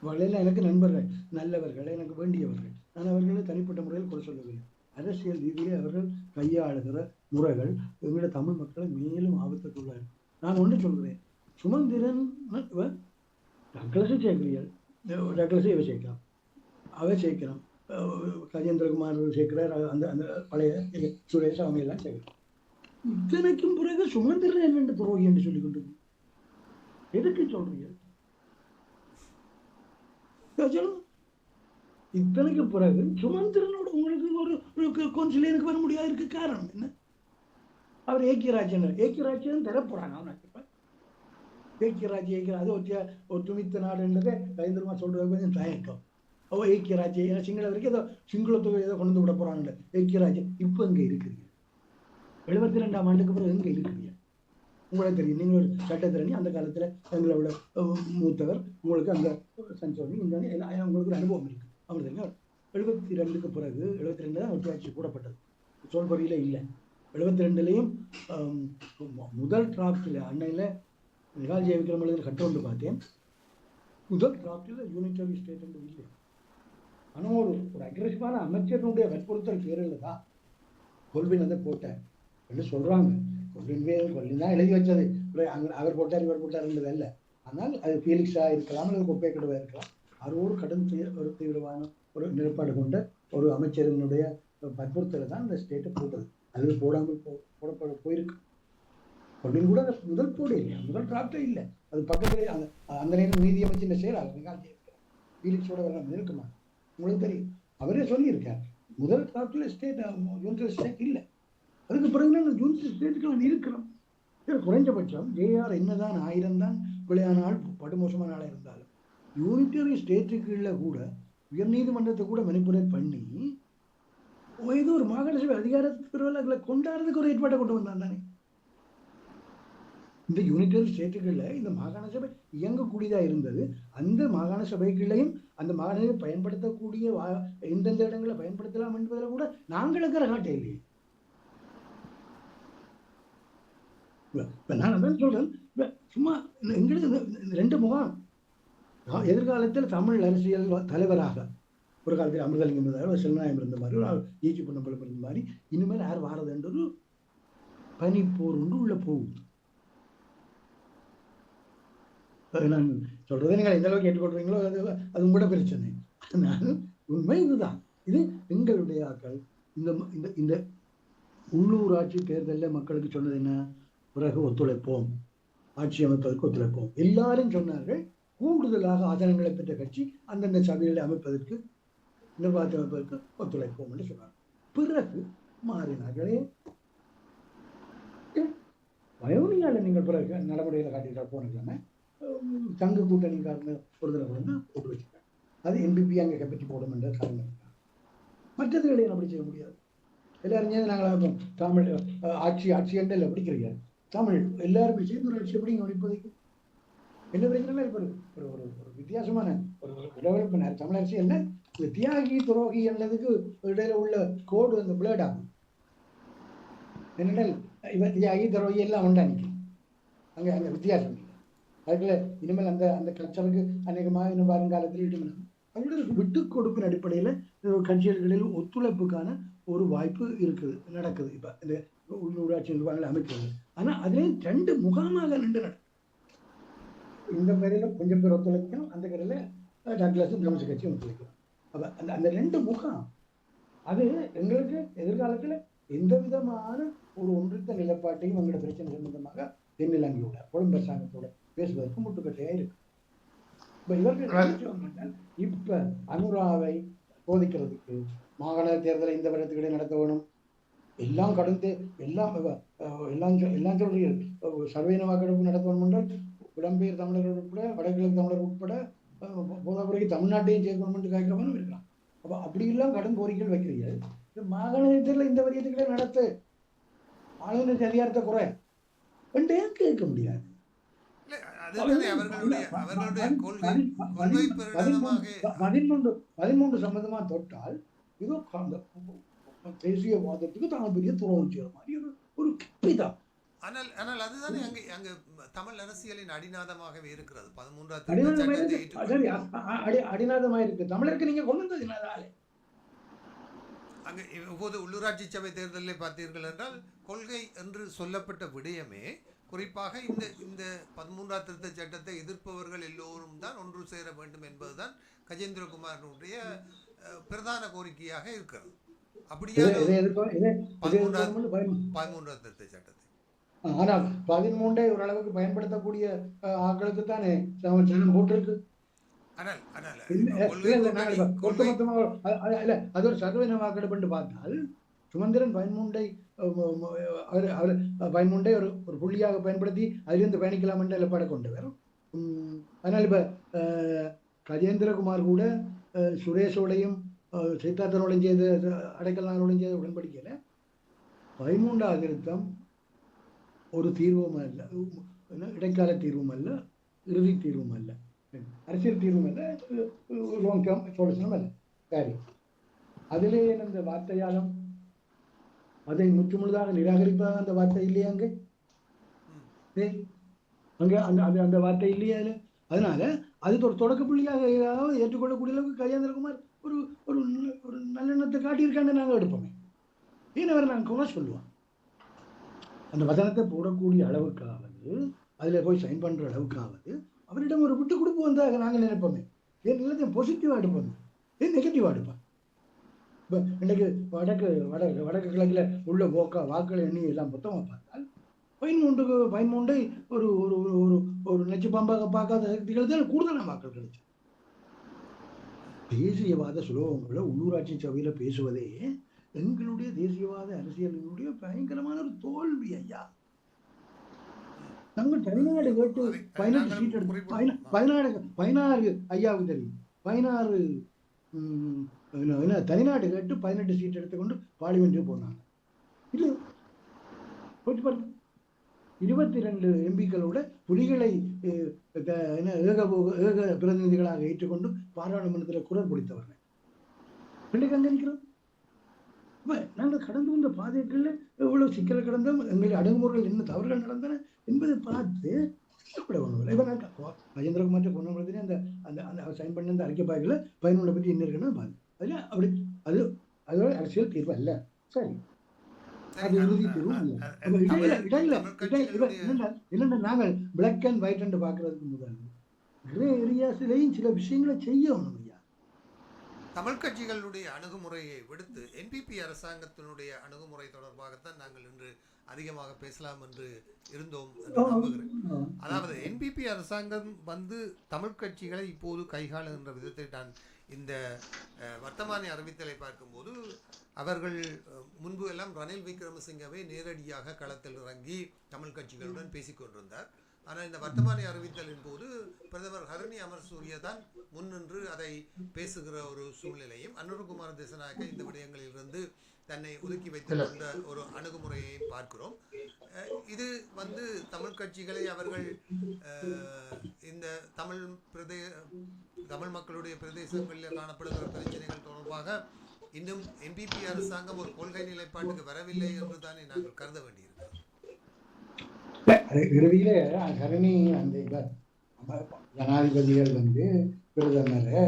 வகையில் எனக்கு நண்பர்கள், நல்லவர்கள், எனக்கு வேண்டியவர்கள். நான் அவர்களை தனிப்பட்ட முறையில் குறை சொல்லவில்லை. அரசியல் ரீதியிலே அவர்கள் கையாளுகிற முறைகள் எங்களுடைய தமிழ் மக்களை மேலும் ஆபத்துக்குள்ளார். நான் ஒன்று சொல்கிறேன், சுமந்திரன் டக்ளஸை சேர்க்கிறீர்கள், டக்ளஸை இவை சேர்க்கலாம், அவை சேர்க்கலாம், கஜேந்திரகுமார் சேர்க்கிறார், அந்த அந்த பழைய சுரேஷ் அவங்க எல்லாம் சேர்க்கிறார். இத்தனைக்கும் பிறகு சுமந்திரன் என்னென்று துரோகி என்று சொல்லிக் கொண்டு எதுக்கு சொல்றீங்க? இத்தனைக்கு பிறகு சுமந்திரனோட உங்களுக்கு ஒரு கவுன்சிலருக்கு வர முடியாது. இருக்கு காரணம் என்ன? அவர் ஏக்கியராஜ்யம் தரப்போறாங்க. அவனுக்கு ஏக்கியராஜ்யம் அது ஒற்றுமித்த நாடுன்றதை ரவீந்திரமா சொல்றது கொஞ்சம் தயக்கம். ஏக்கியராஜ்யம் சிங்கள வரைக்கும் ஏதோ சிங்களத்துக்கு ஏதோ கொண்டு விட போறாங்க. ஏக்கியராஜ்யம் இப்ப எங்க இருக்கிறீங்க? 72ஆம் ஆண்டுக்கு பிறகு எங்க இருக்கிறீங்க? உங்களுக்கு தெரியும், நீங்கள் ஒரு சட்டத்திரணி, அந்த காலத்துல எங்களோட மூத்தவர், உங்களுக்கு அந்த சஞ்சோனி உங்களுக்கு ஒரு அனுபவம் இருக்கு. அவங்க தெரியும் 72க்கு பிறகு 72 தான் ஒற்றையாட்சி கூடப்பட்டது. சோல்பொறியில இல்லை. 72லையும் முதல் டிராப்டில் அன்னையில நிகால் ஜெயவிக்ரம் எழுதின கட்டொன்று பார்த்தேன். முதல் டிராப்டில் யூனிட்டரி ஸ்டேட் என்று இல்லை. ஆனால் ஒரு அக்ரெசிவான அமைச்சர்களுடைய வற்புறுத்தல் பேரில் தான் கொல்வின் அதை போட்டார் என்று சொல்றாங்க. கொல்வின் தான் எழுதி வச்சது. அவர் போட்டார் இவர் போட்டார்ன்றது அல்ல. ஆனால் அது ஃபீலிக்ஸா இருக்கலாம், அல்லது கொப்பை கடுவா இருக்கலாம். அவரோடு கடும் ஒரு தீவிரமான ஒரு நிலைப்பாடு கொண்ட ஒரு அமைச்சரினுடைய வற்புறுத்தலை தான் இந்த ஸ்டேட்டை போட்டது. அது போடாமல் போயிருக்கு. கொல்வின் கூட முதல் போட இல்லையா, முதல் டிராப்டே இல்லை. அது பக்கத்திலே அந்த நேரம் நீதி அமைச்சின் செயலாளர் நிகால் ஜெயவிக்ரம் ஃபீலிக்ஸோட வரலாம் இருக்குமா உங்களுக்கு தெரியும். அவரே சொல்லியிருக்கார், முதல் டிராப்டில் ஸ்டேட் யூனிட்டரி ஸ்டேட் இல்லை. அதுக்கு பிறகு நாங்கள் யூனிட்டரி ஸ்டேட்டுக்கு இருக்கிறோம். குறைஞ்சபட்சம் ஜேஆர் என்னதான் 1000 தான் பிள்ளையான ஆள், படுமோசமான ஆளாக இருந்தாலும் யூனிட்டரி ஸ்டேட்டுக்குள்ள கூட உயர்நீதிமன்றத்தை கூட மணிப்புரை பண்ணி ஏதோ ஒரு மாகாண சபை அதிகாரத்தை கொண்டாடுறதுக்கு ஒரு ஏற்பாட்டை கொண்டு வந்தான் தானே. இந்த யூனிட்டரி ஸ்டேட்டுகளில் இந்த மாகாண சபை இயங்கக்கூடியதாக இருந்தது. அந்த மாகாண சபைகளையும் அந்த மாகாண சபை பயன்படுத்தக்கூடிய எந்தெந்த இடங்களை பயன்படுத்தலாம் என்பதில் கூட நாங்கள் இருக்கிற காட்டே இல்லையே. நான் அதான் சொல்றேன், சும்மா எங்களுக்கு 2 முகாம். எதிர்காலத்தில் தமிழ் அரசியல் தலைவராக ஒரு காலத்தில் அமிர்தலிங்கம் இருந்தார், செல்நாயம் இருந்த மாதிரி, ஒரு ஈச்சி பொன்னம்பலம் இருந்த மாதிரி, இனிமேல் யார் வாரதுன்றது பனிப்போர் ஒன்று உள்ள போகுது. நான் சொல்றதை நீங்கள் எந்த அளவுக்கு கேட்டுக்கொள்றீங்களோ அது உங்களோட பிரச்சனை. நான் உண்மை இதுதான். இது எங்களுடைய ஆக்கள் இந்த உள்ளூராட்சி தேர்தலில் மக்களுக்கு சொன்னது என்ன? பிறகு ஒத்துழைப்போம், ஆட்சி அமைப்பதற்கு ஒத்துழைப்போம். எல்லாரும் சொன்னார்கள். கூடுதலாக ஆதரங்களை பெற்ற கட்சி அந்தந்த சபைகளை அமைப்பதற்கு, நிர்வாகத்தை அமைப்பதற்கு ஒத்துழைப்போம் என்று சொன்னார். பிறகு மாறினார்களே. வயோனியால நீங்கள் பிறகு நடைமுறையில் காட்டிட்டால் போனீங்கன்னா தங்க கூட்டணிக்காரங்க ஒரு தடவை கூட போட்டு வச்சுருக்காங்க. அது என்பிபி அங்கே கப்பற்றி போடும் என்ற காரணம் இருக்காங்க. மற்றதுகளை அப்படி செய்ய முடியாது. எல்லாரும் சேர்ந்து நாங்கள் தமிழ் ஆட்சி என்றில் எப்படி கிடையாது. தமிழ் எல்லாருமே சேர்ந்து ஒரு ஆட்சி எப்படி ஒழிப்பதைக்கு என்ன பிரச்சனை? இப்போ ஒரு வித்தியாசமான ஒரு டெவலப்மெண்ட் தமிழ் அரசியல்ல தியாகி துரோகி என்பதுக்கு இடையில உள்ள கோடு அந்த பிளேட் ஆகும். என்னென்னால் இவன் தியாகி துரோகி எல்லாம் உண்டானிக்கு அங்கே அந்த வித்தியாசம் இல்லை. அதுக்குள்ள இனிமேல் அந்த கல்ச்சருக்கு அநேகமாக இன்னும் வருங்காலத்தில் இடுமணும். அவங்களோட விட்டு கொடுப்பின் அடிப்படையில் கட்சிகளில் ஒத்துழைப்புக்கான ஒரு வாய்ப்பு இருக்குது, நடக்குது. இப்போ இந்த உள்ளூராட்சி நிர்வாகங்களை அமைக்கிறது. ஆனால் அதுலேயும் 2 முகாமாக நின்று நடக்கும். இந்த பேரில் கொஞ்சம் பேர் ஒத்துழைக்கணும், அந்த பேரில் டாக்டர்ஸும் கம்யூனிஸ்ட் கட்சியும் ஒத்துழைக்கணும். அப்போ அந்த 2 முகாம் அது எங்களுக்கு எதிர்காலத்தில் எந்த விதமான ஒரு ஒன்றித்த நிலைப்பாட்டையும் எங்களோட பிரச்சனை சம்பந்தமாக தென்னிலங்கையோட கொழும்பு அரசாங்கத்தோட பேசுவதற்கு முட்டுக்கட்டையாக இருக்கு. இப்போ இவர்கள் இப்ப அனுராவை போதிக்கிறதுக்கு மாகாண தேர்தலை இந்த வருடத்துக்கிடையே நடத்த வேணும், எல்லாம் கடந்து எல்லாம் சொல்றீர்கள் சர்வீன வாக்கெடுப்பு நடத்த வேணும் என்றால் புலம்பெயர் தமிழர்கள் உட்பட வடகிழக்கு தமிழர் உட்பட போதாக்குறைக்கு தமிழ்நாட்டையும் சேர்க்கணும் என்று கேட்கிறவனும் இருக்கலாம். அப்போ அப்படியெல்லாம் கடும் கோரிக்கைகள் வைக்கிறீர்கள். மாகாண தேர்தலில் இந்த வருடத்துக்கிடையே நடத்த ஆளுநருக்கு அதிகாரத்தை குறை ஏன் கேட்க முடியாது? 13 சம்பந்தமா தொட்டால் இதோ தேசியவாதத்துக்கு தான் பெரிய துரோகம் செய்யற மாதிரி ஒரு கிப்பிதான். ஆனால் அதுதானே அங்கே தமிழ் அரசியலின் அடிநாதமாகவே இருக்கிறது. 13ஆம் அடிநாதமா சட்டத்தை இருக்கு. சரி, அடிநாதமா இருக்கு. தமிழருக்கு நீங்க கொண்டு வந்தது என்னதாலே? அங்கே இப்போது உள்ளூராட்சி சபை தேர்தலில் பார்த்தீர்கள் என்றால் கொள்கை என்று சொல்லப்பட்ட விடயமே குறிப்பாக இந்த இந்த 13ஆம் திருத்த சட்டத்தை எதிர்ப்பவர்கள் எல்லோரும் தான் ஒன்று சேர வேண்டும் என்பதுதான் கஜேந்திரகுமாரனுடைய பிரதான கோரிக்கையாக இருக்கிறது. அப்படியான 13ஆம் திருத்த சட்டத்தை ஆனால் 13 ஓரளவுக்கு பயன்படுத்தக்கூடிய ஆட்களுக்கு தானே ஜனம் போட்டிருக்கு. அது ஒரு சதவீத வாக்கெடுப்பு பார்த்தால் சுமந்திரன் 13 ஒரு புள்ளியாக பயன்படுத்தி அதிலிருந்து பயணிக்கலாம் என்ற நிலப்பாடை கொண்டு வரும். அதனால் இப்ப கஜேந்திரகுமார் கூட சுரேஷோடையும் சித்தார்த்தனோடையும் செய்த அடைக்கலானோடையும் செய்த உடன்படிக்கையில 13ஆம் திருத்தம் ஒரு தீர்வும் அல்ல, இடைக்கால தீர்வும் அல்ல, இறுதி தீர்வும் அல்ல, அரசியல் தீர்வும் அல்ல, லாங் டேர்ம் சொல்யூஷனும் அல்ல. சரி, அதிலே அந்த வார்த்தையாலும் அதை முற்றுமுழுதாக நிராகரிப்பதாக அந்த வார்த்தை இல்லையா அங்கே? அங்கே அந்த வார்த்தை இல்லையா? அதனால அது ஒரு தொடக்க புள்ளியாக ஏற்றுக்கொள்ளக்கூடிய அளவுக்கு கஜேந்திரகுமார் ஒரு ஒரு ஒரு நல்லெண்ணத்தை காட்டியிருக்காங்க. நாங்கள் எடுப்போமே, ஏன் நாங்கள் கூட சொல்லுவோம். அந்த வசனத்தை போடக்கூடிய அளவுக்காவது, அதில் போய் சைன் பண்ணுற அளவுக்காவது அவரிடம் ஒரு விட்டு கொடுப்பு வந்தாக நாங்கள் நினைப்போமே. ஏன் எல்லாத்தையும் பாசிட்டிவாக எடுப்போம், ஏன் நெகட்டிவாக எடுப்போம். இப்போ இன்றைக்கு வடக்கு கிழக்கில் உள்ள வாக்களை எண்ணி எல்லாம் மொத்தமாக பார்த்தால் 13 ஒரு ஒரு ஒரு ஒரு நெச்சு பாம்பாக பார்க்காத சக்திகள் தான் கூடுதலான வாக்கள் கிடைச்சு. தேசியவாத சுலோகங்களை உள்ளூராட்சி சபையில் பேசுவதே எங்களுடைய தேசியவாத அரசியலினுடைய பயங்கரமான ஒரு தோல்வி ஐயா. நாங்கள் தமிழ்நாடு கேட்டு 18 சீட் எடுத்து 16 ஐயாவுக்கு தெரியும், 16 தனிநாடு கேட்டு 18 சீட் எடுத்துக்கொண்டு பார்லிமெண்ட்டுக்கு போனாங்க. இது 22 எம்பிக்களோட புலிகளை ஏக பிரதிநிதிகளாக ஏற்றுக்கொண்டு பாராளுமன்றத்தில் குரல் பிடித்தவர்கள் பிள்ளைக்கு அங்கே நிற்கிறோம். நாங்கள் கடந்து வந்த பாதைகளில் எவ்வளவு சிக்கல் கடந்தோம், எங்களுடைய அடங்குமுறைகள் என்ன தவறுகள் நடந்தன என்பதை பார்த்து கஜேந்திரகுமார் பொன்னமரத்திலே அந்த சைன் பண்ண அந்த அறிக்கை பாய்களை 11 பற்றி என்ன இருக்குன்னா பாரு, அதில் அப்படி அதோட அரசியல் தீர்வு அல்ல. சரி, அது இறுதி தீர்வும் இல்ல. நாங்கள் பிளாக் அண்ட் ஒயிட் என்று பார்க்கறதுக்கு முதல் கிரே ஏரியாஸ்லையும் சில விஷயங்களை செய்யணும். தமிழ் கட்சிகளுடைய அணுகுமுறையை விடுத்து என்பிபி அரசாங்கத்தினுடைய அணுகுமுறை தொடர்பாகத்தான் நாங்கள் இன்று அதிகமாக பேசலாம் என்று இருந்தோம் என்று நம்புகிறேன். அதாவது என்பிபி அரசாங்கம் தமிழ் கட்சிகளை இப்போது கைகாளுகின்ற விதத்தை நான் இந்த வர்த்தமானி அறிவித்தலை பார்க்கும்போது, அவர்கள் முன்பு எல்லாம் ரணில் விக்ரமசிங்கவே நேரடியாக களத்தில் இறங்கி தமிழ் கட்சிகளுடன் பேசிக்கொண்டிருந்தார். ஆனால் இந்த வர்த்தமானி அறிவித்தலின் போது பிரதமர் ஹரணி அமரசூரிய தான் முன்னின்று அதை பேசுகிற ஒரு சூழ்நிலையும், அனுரகுமார திசாநாயக்க இந்த விடயங்களிலிருந்து தன்னை ஒதுக்கி வைத்துக்கொண்ட ஒரு அணுகுமுறையை பார்க்கிறோம். இது தமிழ் கட்சிகளை அவர்கள் இந்த தமிழ் மக்களுடைய பிரதேசங்களில் காணப்படுகிற பிரச்சனைகள் தொடர்பாக இன்னும் என்பிபி அரசாங்கம் ஒரு கொள்கை நிலைப்பாட்டுக்கு வரவில்லை என்று தானே நாங்கள் கருத வேண்டியிருக்கிறோம். இறுதியில ஹரணி அந்த ஜனாதிபதிகள் பிரதமரை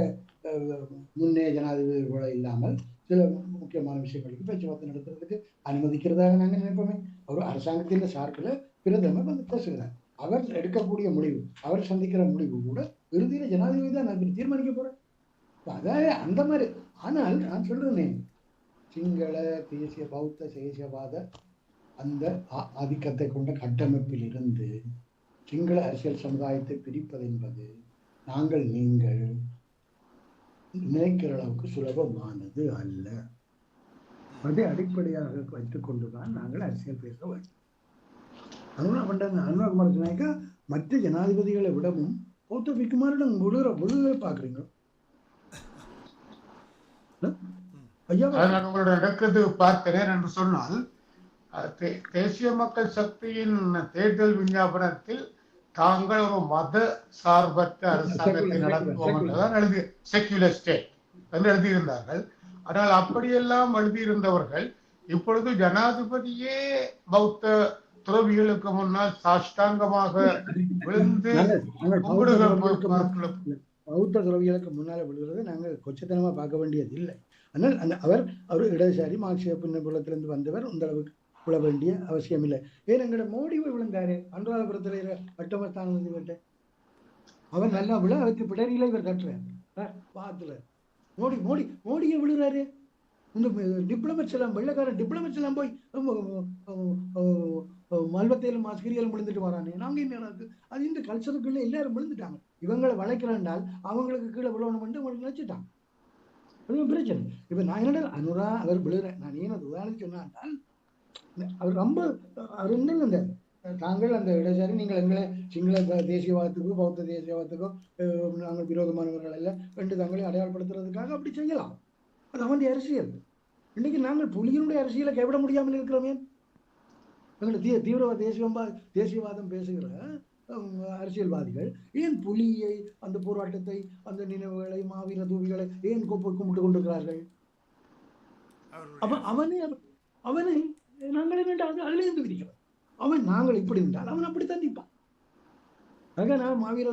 முன்னே ஜனாதிபதி கூட இல்லாமல் சில முக்கியமான விஷயங்களுக்கு பேச்சுவார்த்தை நடத்துறதுக்கு அனுமதிக்கிறதாக நாங்கள் நினைப்போமே. ஒரு அரசாங்கத்தின் சார்பில் பிரதமர் பேசுகிறார். அவர் எடுக்கக்கூடிய முடிவு, அவர் சந்திக்கிற முடிவு கூட இறுதியில ஜனாதிபதி தான் நான் தீர்மானிக்க போறேன். அதாவது அந்த மாதிரி. ஆனால் நான் சொல்றேனே, சிங்கள தேசிய பௌத்த தேசியவாத அந்த ஆதிக்கத்தை கொண்ட கட்டமைப்பில் இருந்து சிங்கள அரசியல் சமுதாயத்தை பிரிப்பது என்பது நீங்கள் நினைக்கிற அளவுக்கு சுலபமானது அல்ல. அதை அடிப்படையாக வைத்துக் கொண்டுதான் நாங்கள் அரசியல் பேச வேண்டும். அனுராகுமார் திசாநாயக்கா மற்ற ஜனாதிபதிகளை விடவும் பௌத்த பிக்குமாரிடம் விடுதலை பார்க்குறீங்க. உங்களோட நடக்கிறது பார்க்கிறேன் என்று சொன்னால், தேசிய மக்கள் சக்தியின் தேர்தல் விஞ்ஞாபனத்தில் தாங்கள் ஒரு மத சார்பற்ற அரசாங்கத்தை நடத்துவோம் என்றுதான் செக்யூலர் ஸ்டேட் என்று எழுதியிருந்தார்கள். ஆனால் அப்படியெல்லாம் எழுதியிருந்தவர்கள் இப்பொழுது ஜனாதிபதியே பௌத்த துறவிகளுக்கு முன்னால் சாஷ்டாங்கமாக விழுந்து நாங்கள் கும்பிடுகிற பௌத்த துறவிகளுக்கு முன்னால விழுகிறது நாங்கள் கொச்சத்தனமா பார்க்க வேண்டியது இல்லை. ஆனால் அவர் இடதுசாரி மார்க்சிய பின்னபுலத்திலிருந்து வந்தவர் இந்த அளவுக்கு விழ வேண்டிய அவசியம் இல்லை. ஏன் எங்களோட மோடி போய் விழுந்தாரு அனுராதபுரத்துல அட்டமஸ்தானம் இவர்கிட்ட அவர் நல்லா விழ அவருக்கு பிடரியில இவர் கட்டுறாரு பாத்துல மோடியை விழுறாரு. இந்த டிப்ளமேட்ஸ் எல்லாம் வெள்ளக்கார டிப்ளமேட்ஸ் எல்லாம் போய் மல்வத்தையிலும் மாஸ்கிரியாலும் விழுந்துட்டு வரானே. நாங்க என்ன அது இந்த கல்ச்சருக்குள்ள எல்லாரும் விழுந்துட்டாங்க. இவங்களை வளைக்கிறாண்டால் அவங்களுக்கு கீழே விழணும்னு அவங்களுக்கு நினைச்சிட்டாங்க. அது பிரச்சனை. இப்ப நான் என்ன அனுரா அவர் விழுறேன் நான் ஏன் அது உதாரணம் சொன்னால் அவர் ரொம்ப அவர் என்ன அந்த தாங்கள் அந்த இடசாரி நீங்கள் எங்களை சிங்கள தேசியவாதத்துக்கும் பௌத்த தேசியவாதத்துக்கும் நாங்கள் விரோதமானவர்கள் அல்ல என்று தங்களை அடையாளப்படுத்துறதுக்காக அப்படி செய்யலாம். அது அவனுடைய அரசியல். இன்னைக்கு நாங்கள் புலியினுடைய அரசியலை கைவிட முடியாமல் இருக்கிறோமே. எங்களுடைய தீவிரவாத தேசியவாதம் பேசுகிற அரசியல்வாதிகள் ஏன் புலியை அந்த போராட்டத்தை அந்த நினைவுகளை மாவீர தூவிகளை ஏன் கும்பிட்டு கொண்டிருக்கிறார்கள்? அப்ப அவனை நாங்கள் என்ன அதிலே இருந்து விதிக்கிறோம். அவன் நாங்கள் இப்படி இருந்தால் அவன் அப்படித்தான் நிற்பான். ஆக நான் மாவீர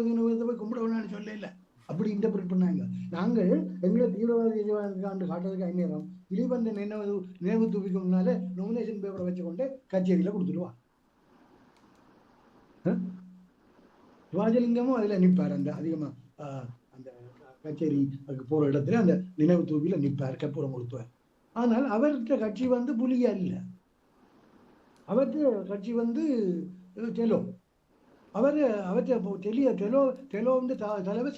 போய் கும்பிட வேணான்னு சொல்ல இல்லை, அப்படி இன்டர்பிரட் பண்ணாங்க. நாங்கள் எங்களை தீவிரவாத காட்டுறதுக்கு ஐநேரம் திலீபந்த நினைவு தூவிக்கு முன்னால நோமினேஷன் பேப்பரை வச்சுக்கொண்டு கச்சேரியில கொடுத்துடுவான். சிவாஜலிங்கமும் அதுல நிற்பார். அந்த அதிகமா அந்த கச்சேரி போற இடத்துல அந்த நினைவு தூவில நிற்பார், கற்பூரம் கொடுத்துவார். ஆனால் அவர்கிட்ட கட்சி புலியா இல்ல, அவர்கிட்ட கட்சி டெலோ. டெலோ தலைவர்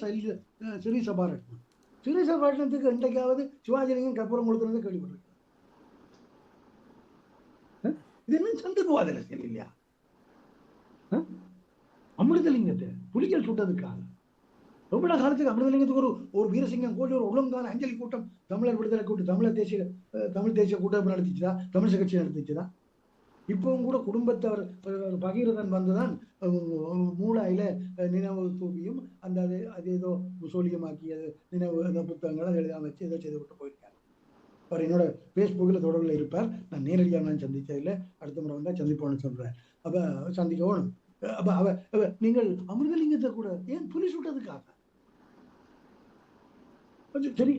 சிறீ சபாரட்னம். சிறீ சபாரட்னத்துக்கு இன்றைக்காவது சிவாஜிலிங்கம் கற்பூரம் கொடுக்கறது கேள்விப்பட்டிருக்கேன். இது என்ன சந்தர்ப்பவாத அரசியல் இல்லையா? அமிர்தலிங்கத்தை புலிகள் சுட்டதுக்காக ரொம்ப காலத்துக்கு அமிர்தலிங்கத்துக்கு ஒரு வீரசிங்கம் கோயில் ஒரு உலங்கான அஞ்சலி கூட்டம் தமிழர் விடுதலை கூட்டம் தமிழ் தேசிய கூட்டம் நடத்திச்சுதா? தமிழிசை கட்சி நடத்திச்சுதா? இப்பவும் கூட குடும்பத்தவர் பகீரதன் வந்துதான் மூளாயில நினைவு தூவியும் அந்த அது ஏதோ சோழியமாக்கியது நினைவு அந்த புத்தகங்களை எழுதாம வச்சு ஏதோ செய்து விட்டு போயிருக்காரு. அவர் என்னோட பேஸ்புக்கில் தொடர்பில் இருப்பார். நான் நேரடியாக நான் சந்திச்சதில்லை, அடுத்த முறை வந்தால் சந்திப்போன்னு சொல்றேன். அப்ப சந்திக்க வேணும். அப்ப நீங்கள் அமிர்தலிங்கத்தை கூட ஏன் புலி சுட்டதுக்காக? சரி,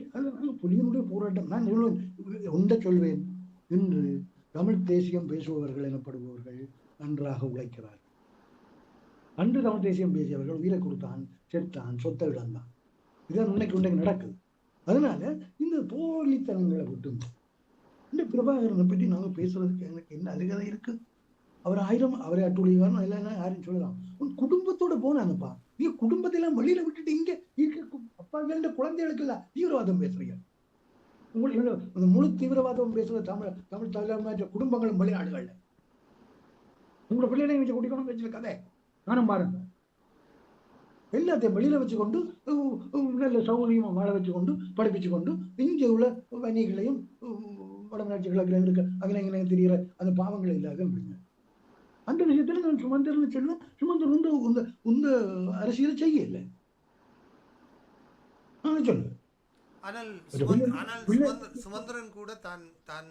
புலியினுடைய போராட்டம். நான் ஒன்றை சொல்வேன், இன்று தமிழ் தேசியம் பேசுபவர்கள் எனப்படுபவர்கள் நன்றாக உழைக்கிறார்கள். அன்று தமிழ் தேசியம் பேசியவர்கள் உயிரை கொடுத்தான், செத்தான், சொத்தை இழந்தான். இதான் உன்னைக்கு நடக்குது. அதனால இந்த போலித்தனங்களை விட்டு இந்த பிரபாகரனை பற்றி நாங்க பேசுறதுக்கு எனக்கு என்ன அருகதை இருக்கு? அவர் அவரை அட்டுழிவார் எல்லாம் யாரும் சொல்லலாம். உன் குடும்பத்தோட போனாங்கப்பா. நீ குடும்பத்தையெல்லாம் வெளியில விட்டுட்டு இங்க அப்பாவில குழந்தைகளுக்கு இல்ல தீவிரவாதம் பேசுறீங்க. உங்களுக்கு முழு தீவிரவாதம் பேசுற தமிழ் தலைமையற்ற குடும்பங்களும் வெளிநாடுகள்ல உங்களோட பிள்ளைகளை வச்சு குடிக்கணும் வச்சு கதை நானும் பாருங்க. எல்லாத்தையும் வெளியில வச்சுக்கொண்டு நல்ல சௌகரியமா வாழ வச்சுக்கொண்டு படிப்பிச்சு கொண்டு இங்கே உள்ள வணிகளையும் வடமராட்சி கிழக்கில் இருக்க அகில தெரிகிற அந்த பாவங்களை இல்லாத அந்த விஷயத்துல நான் சுமந்திரன் சொல்லுவேன். சுமந்திரன் இந்த அரசியலை செய்யல சொல்லுவேன். ஆனால் சுமந்திரன் கூட தான்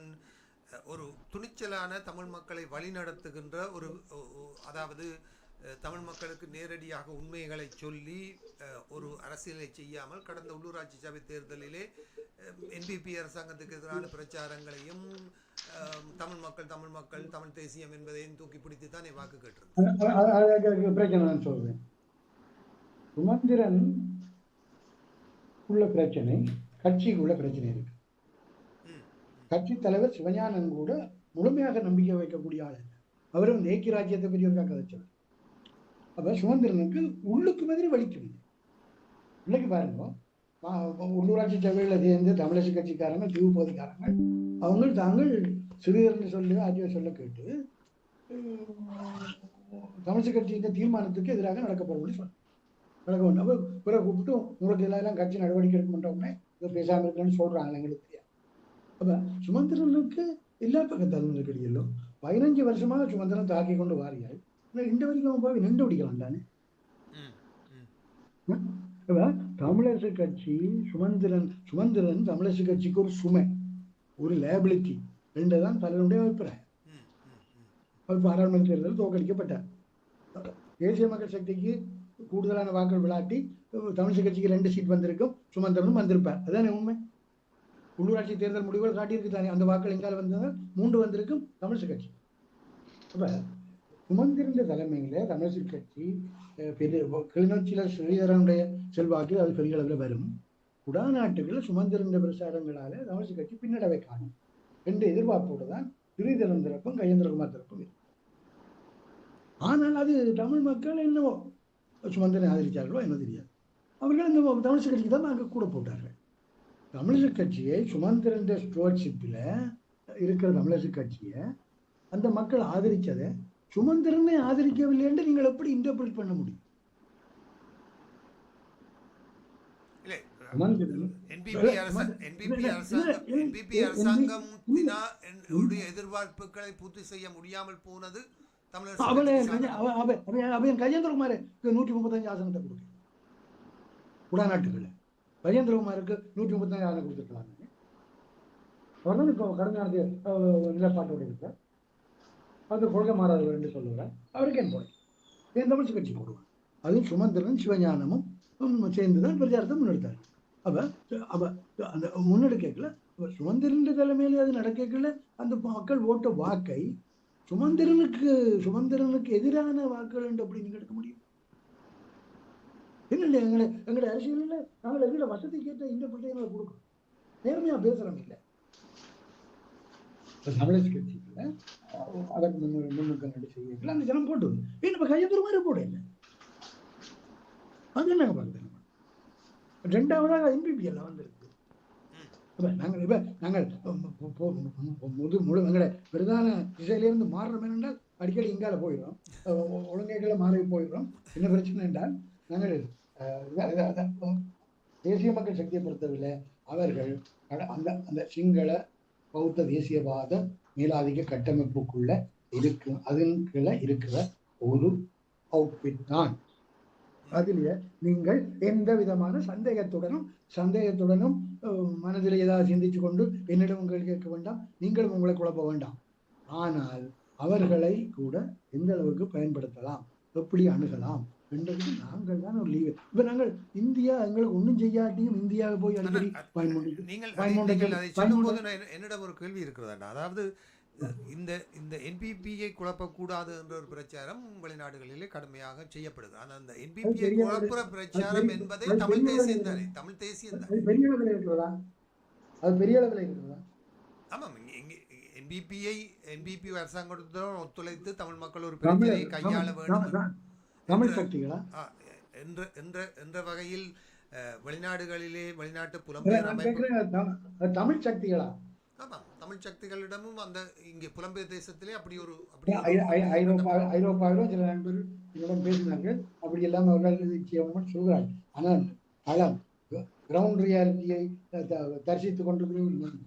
ஒரு துணிச்சலான தமிழ் மக்களை வழிநடத்துகின்ற ஒரு, அதாவது தமிழ் மக்களுக்கு நேரடியாக உண்மைகளை சொல்லி ஒரு அரசியலை செய்யாமல் கடந்த உள்ளூராட்சி சபை தேர்தலிலே NPP அரசாங்கத்துக்கு எதிரான பிரச்சாரங்களையும் தமிழ் மக்கள் தமிழ் தேசியம் என்பதையும் தூக்கி பிடித்து தான் வாக்கு கேட்டிருந்தது. பிரச்சனை நான் சொல்றேன். சுமந்திரன் உள்ள பிரச்சனை, கட்சிக்குள்ள பிரச்சனை இருக்கு. கட்சி தலைவர் சிவஞானன் கூட முழுமையாக நம்பிக்கை வைக்கக்கூடிய ஆள். அவரும் ஏக்கிய ராஜ்யத்தை பற்றி ஒரு கதைச்சவர். அப்ப சுமந்திரனுக்கு உள்ளுக்கு மாதிரி வலிக்கும். இன்னைக்கு பாருங்க, உள்ளூராட்சி சபையில சேர்ந்து தமிழரசு கட்சிக்காரங்க தீவு பகுதிக்காரங்க தாங்கள் சிறிதர்னு சொல்லி ஆட்சியர் சொல்ல கேட்டு தமிழரசு கட்சியின் தீர்மானத்துக்கு எதிராக நடக்கப்படும் நடக்க வேண்டும். அப்ப பிறகு கூப்பிட்டு உங்களுக்கு எல்லாம் கட்சி நடவடிக்கை எடுக்கணும்னே இதை பேசாம இருக்கணும்னு சொல்றாங்க. எங்களுக்கு தெரியாது. அப்ப சுமந்திரனுக்கு எல்லா பக்கத்தாலும் கிடைக்கல. 15 வருஷமாக சுமந்திரன் தாக்கி கொண்டு வாரியாள். இந்த வரைக்கும் போய் நின்று பிடிக்கலாம் தானே. தமிழரசு கட்சி சுமந்திரன் தமிழரசு கட்சிக்கு ஒரு சுமை, ஒரு லேபிலிட்டி, ரெண்டுதான் தலைவனுடைய அபிப்பிராயம். அவர் பாராளுமன்ற தேர்தலில் தோற்கடிக்கப்பட்டார். தேசிய மக்கள் சக்திக்கு கூடுதலான வாக்குகள் விளாட்டி தமிழிசை கட்சிக்கு 2 சீட் வந்திருக்கும், சுமந்திரனும் வந்திருப்பார். அதானே உண்மை. உள்ளூராட்சி தேர்தல் முடிவுகள் காட்டியிருக்கு தானே, அந்த வாக்குகள் எங்கால வந்தால் 3 வந்திருக்கும் தமிழிசை கட்சி. அப்ப சுமந்திரன் தலைமையில தமிழிசை கட்சி பெரிய கிளிநொச்சியில ஸ்ரீதரனுடைய செல்வாக்கு அது பெரிய அளவில் வரும். குடாநாட்டுகளில் சுமந்திரன் பிரசாரங்களால தமிழிசை கட்சி பின்னடைவை காணும் என்ற எதிர்பார்ப்போடு தான் ஸ்ரீதரன் தரப்பும் கஜேந்திரகுமார் தரப்பும். ஆனால் அது தமிழ் மக்கள் என்னவோ சுமந்திரனை ஆதரித்தார்களோ என்ன தெரியாது. அவர்கள் இந்த தமிழிசை கட்சிக்கு தான் நாங்கள் கூட போட்டார்கள். தமிழிசை கட்சியை சுமந்திரன் ஸ்டோர்ஷிப்பில் இருக்கிற தமிழிசை கட்சியை அந்த மக்கள் ஆதரித்ததை சுமந்திரனை ஆதரிக்கவில்லை என்று நீங்கள் எப்படி இன்டர்பிரட் பண்ண முடியும்? எதிர்பார்ப்புகளை பூர்த்தி செய்ய முடியாமல் போனது கஜேந்திரகுமார் 135 ஆசனத்தை கொடுக்க குடாநாட்டுகள் கஜேந்திரகுமாருக்கு 135 ஆசனம் கொடுத்துருக்கலாம். அவர் தான் கடந்த நிலப்பாட்டோடு இருக்கார். அது கொள்கை மாறாதவர் என்று சொல்லுவார். அவருக்கு என் போட என் தமிழ்ச்சி கட்சி போடுவார். அதுவும் சுமந்திரன் சிவஞானமும் சேர்ந்துதான் பிரச்சாரத்தை முன்னெடுத்தார். அப்ப அந்த முன்னெடுக்கல சுமந்திரன் தலைமையிலே அது நடக்கல. அந்த மக்கள் ஓட்ட வாக்கை சுமந்திரனுக்கு எதிரான வாக்குகள் என்று அப்படி நீங்க எடுக்க முடியும்? என்ன எங்களுடைய அரசியல் நாங்கள் எங்களை வசதி கேட்ட இன்டர்பிரேஷனை கொடுக்கணும். நேர்மையா பேசுறோம் இல்லை தமிழக கட்சிகளை அதற்கு முன்னுக்கு செய்யல அந்த ஜனம் போட்டு இப்ப கையெழுத்து மாதிரி போட இல்லை. அது நாங்கள் பார்க்குறோம். 2ஆவதாக NPP எல்லாம் வந்திருக்கு. நாங்கள் எங்களை பிரதான திசையிலிருந்து மாறுறோம் என்றால் அடிக்கடி இங்கால போயிடும், ஒழுங்கைகளை மாறி போயிடுறோம். என்ன பிரச்சனை என்றால் நாங்கள் தேசிய மக்கள் சக்தியை பொறுத்தவரை அவர்கள் அந்த சிங்கள பௌத்த தேசியவாத மேலாதிக்க கட்டமைப்புக்குள்ள அதுக்குள்ள இருக்கிற ஒரு அவுட்பிட் தான். அதிலே நீங்கள் எந்த விதமான சந்தேகத்துடனும் மனதில் ஏதாவது சிந்திச்சு கொண்டு என்னிடம் உங்கள் கேட்க வேண்டாம், நீங்களும் உங்களை குழப்ப வேண்டாம். ஆனால் அவர்களை கூட எந்த அளவுக்கு பயன்படுத்தலாம், எப்படி அணுகலாம் என்றது நாங்கள் தான் ஒரு லீவு. இப்ப நாங்கள் இந்தியா எங்களுக்கு ஒன்றும் செய்யாட்டியும் இந்தியாவை போய் அடிக்கடி என்னிடம் ஒரு கேள்வி இருக்கிறதா, அதாவது இந்த என்பிபியை குழப்பக்கூடாது என்ற ஒரு பிரச்சாரம் வெளிநாடுகளிலே கடுமையாக செய்யப்படுது. ஆனால் அந்த என்பிபியை குழப்புற பிரச்சாரம் என்பதை தமிழ் தேசியம் தானே பெரிய அளவில் இருக்கிறதா? அது பெரிய அளவில் இருக்கிறதா? ஆமாம், என்பிபி அரசாங்கத்துடன் ஒத்துழைத்து தமிழ் மக்கள் ஒரு பிரச்சனையை கையாள வேண்டும் தமிழ் சக்திகளா என்ற வகையில் வெளிநாடுகளிலே வெளிநாட்டு புலம்பெயர் அமைப்பு தமிழ் சக்திகளா? ஆமாம், தமிழ் சக்திகளிடமும் அந்த இங்கே புலம்பெயர் தேசத்திலே அப்படி ஐரோப்பாவிலும் சில நண்பர்கள் என்னிடம் பேசினார்கள். அப்படி எல்லாம் அவர்கள் சொல்கிறார்கள். ஆனால் களம் கிரவுண்ட் ரியாலிட்டியை தரிசித்துக் கொண்டிருக்கிறோம்.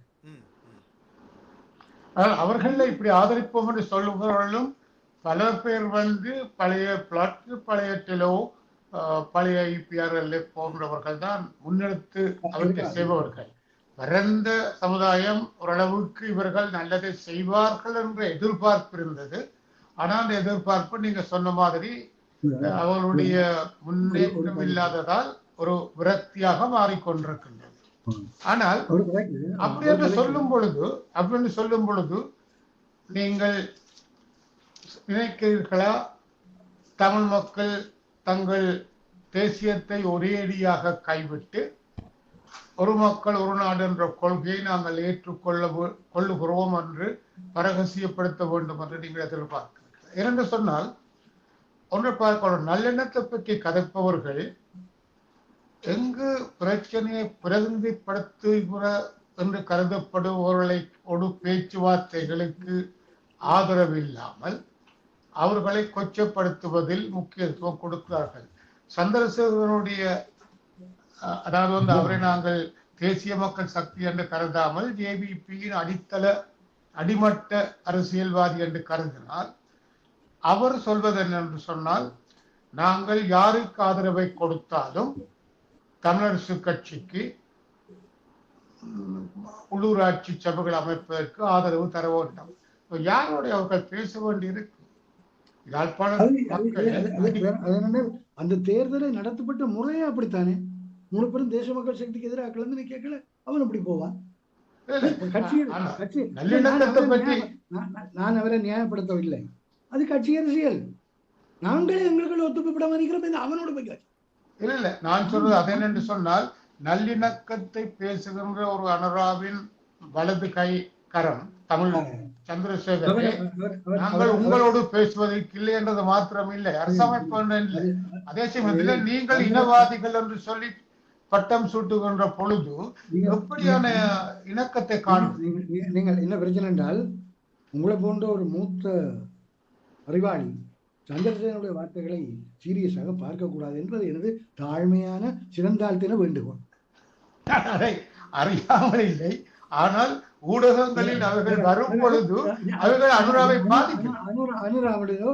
அவர்கள் இப்படி ஆதரிப்போம் என்று சொல்லுகிறவர்களும் பல பேர் பழைய பிளாட் பழைய டெலோ பழைய IPRL போன்றவர்கள் தான் முன்னெடுத்து அவற்றை செய்பவர்கள். பரந்த சமுதாயம் ஓரளவுக்கு இவர்கள் நல்லதை செய்வார்கள் என்ற எதிர்பார்ப்பு இருந்தது. ஆனால் அந்த எதிர்பார்ப்பு நீங்க சொன்ன மாதிரி அவருடைய முன்னேற்றம் இல்லாததால் ஒரு விரக்தியாக மாறிக்கொண்டிருக்கின்றது. ஆனால் அப்படின்னு சொல்லும் பொழுது நீங்கள் நினைக்கிறீர்களா தமிழ் மக்கள் தங்கள் தேசியத்தை ஒரேடியாக கைவிட்டு ஒரு மக்கள் ஒரு நாடு என்ற கொள்கையை நாங்கள் ஏற்றுக்கொள்ளுகிறோம் என்று பரகசியப்படுத்த வேண்டும் என்று நீங்கள் எதிர்பார்க்கிறீர்கள்? ஏனென்று சொன்னால் ஒன்று பார்க்கணும், நல்லெண்ணத்தை பற்றி கதைப்பவர்கள் எங்கு பிரச்சனையை பிரதிநிதிப்படுத்துகிற என்று கருதப்படுபவர்களை ஒரு பேச்சுவார்த்தைகளுக்கு ஆதரவு இல்லாமல் அவர்களை கொச்சப்படுத்துவதில் முக்கியத்துவம் கொடுக்கிறார்கள். சந்திரசேகரனுடைய அதாவது அவரை நாங்கள் தேசிய மக்கள் சக்தி என்று கருதாமல் JVPயின் அடிமட்ட அரசியல்வாதி என்று கருதினால் அவர் சொல்வது என்னென்று சொன்னால், நாங்கள் யாருக்கு ஆதரவை கொடுத்தாலும் தமிழரசு கட்சிக்கு உள்ளூராட்சி சபைகள் அமைப்பதற்கு ஆதரவு தர வேண்டும். யாரோட அவர்கள் பேச வேண்டியிருக்கு? யாழ்ப்பாண அது மக்கள் என்னன்னா அந்த தேர்தலை நடத்தப்பட்ட முறையே அப்படித்தானே. 3 பேரும் தேசிய மக்கள் சக்திக்கு எதிராக கலந்து கேட்கல, அவன் அப்படி போவான். நல்லிணக்கத்தை பற்றி நான் அவரை நியாயப்படுத்தவில்லை. அது கட்சி அரசியல். நாங்களே எங்களுக்கு ஒத்துழைப்படாம இருக்கிறோம், அவனோட போய் இல்ல நான் சொல்றது அது என்னென்று சொன்னால், நல்லிணக்கத்தை பேசுகின்ற ஒரு அனுராவின் வலது கை கரம் தமிழ் சந்திரசேகரே, நாங்கள் உங்களோடு பேசுவதற்கு இல்லை என்றது மாத்திரம் இல்லை, அரசமைப்பு இல்லை. அதே சமயத்தில் நீங்கள் இனவாதிகள் என்று சொல்லி பட்டம் சூட்டுகின்ற பொழுது எப்படியான இணக்கத்தை காணும்? நீங்கள் என்ன பிரச்சனை என்றால், உங்களை போன்ற ஒரு மூத்த அறிவாளி சந்திரசேகரனுடைய வார்த்தைகளை சீரியஸாக பார்க்கக்கூடாது என்பது எனது தாழ்மையான சிறந்தாழ்த்தின வேண்டுகோள். அதை அறியாமல் இல்லை, ஆனால் ஊடகங்களில் அவர்கள் வரும் பொழுது அவர்கள் அனுராவை பாதிக்கும். அனுராவுடையோ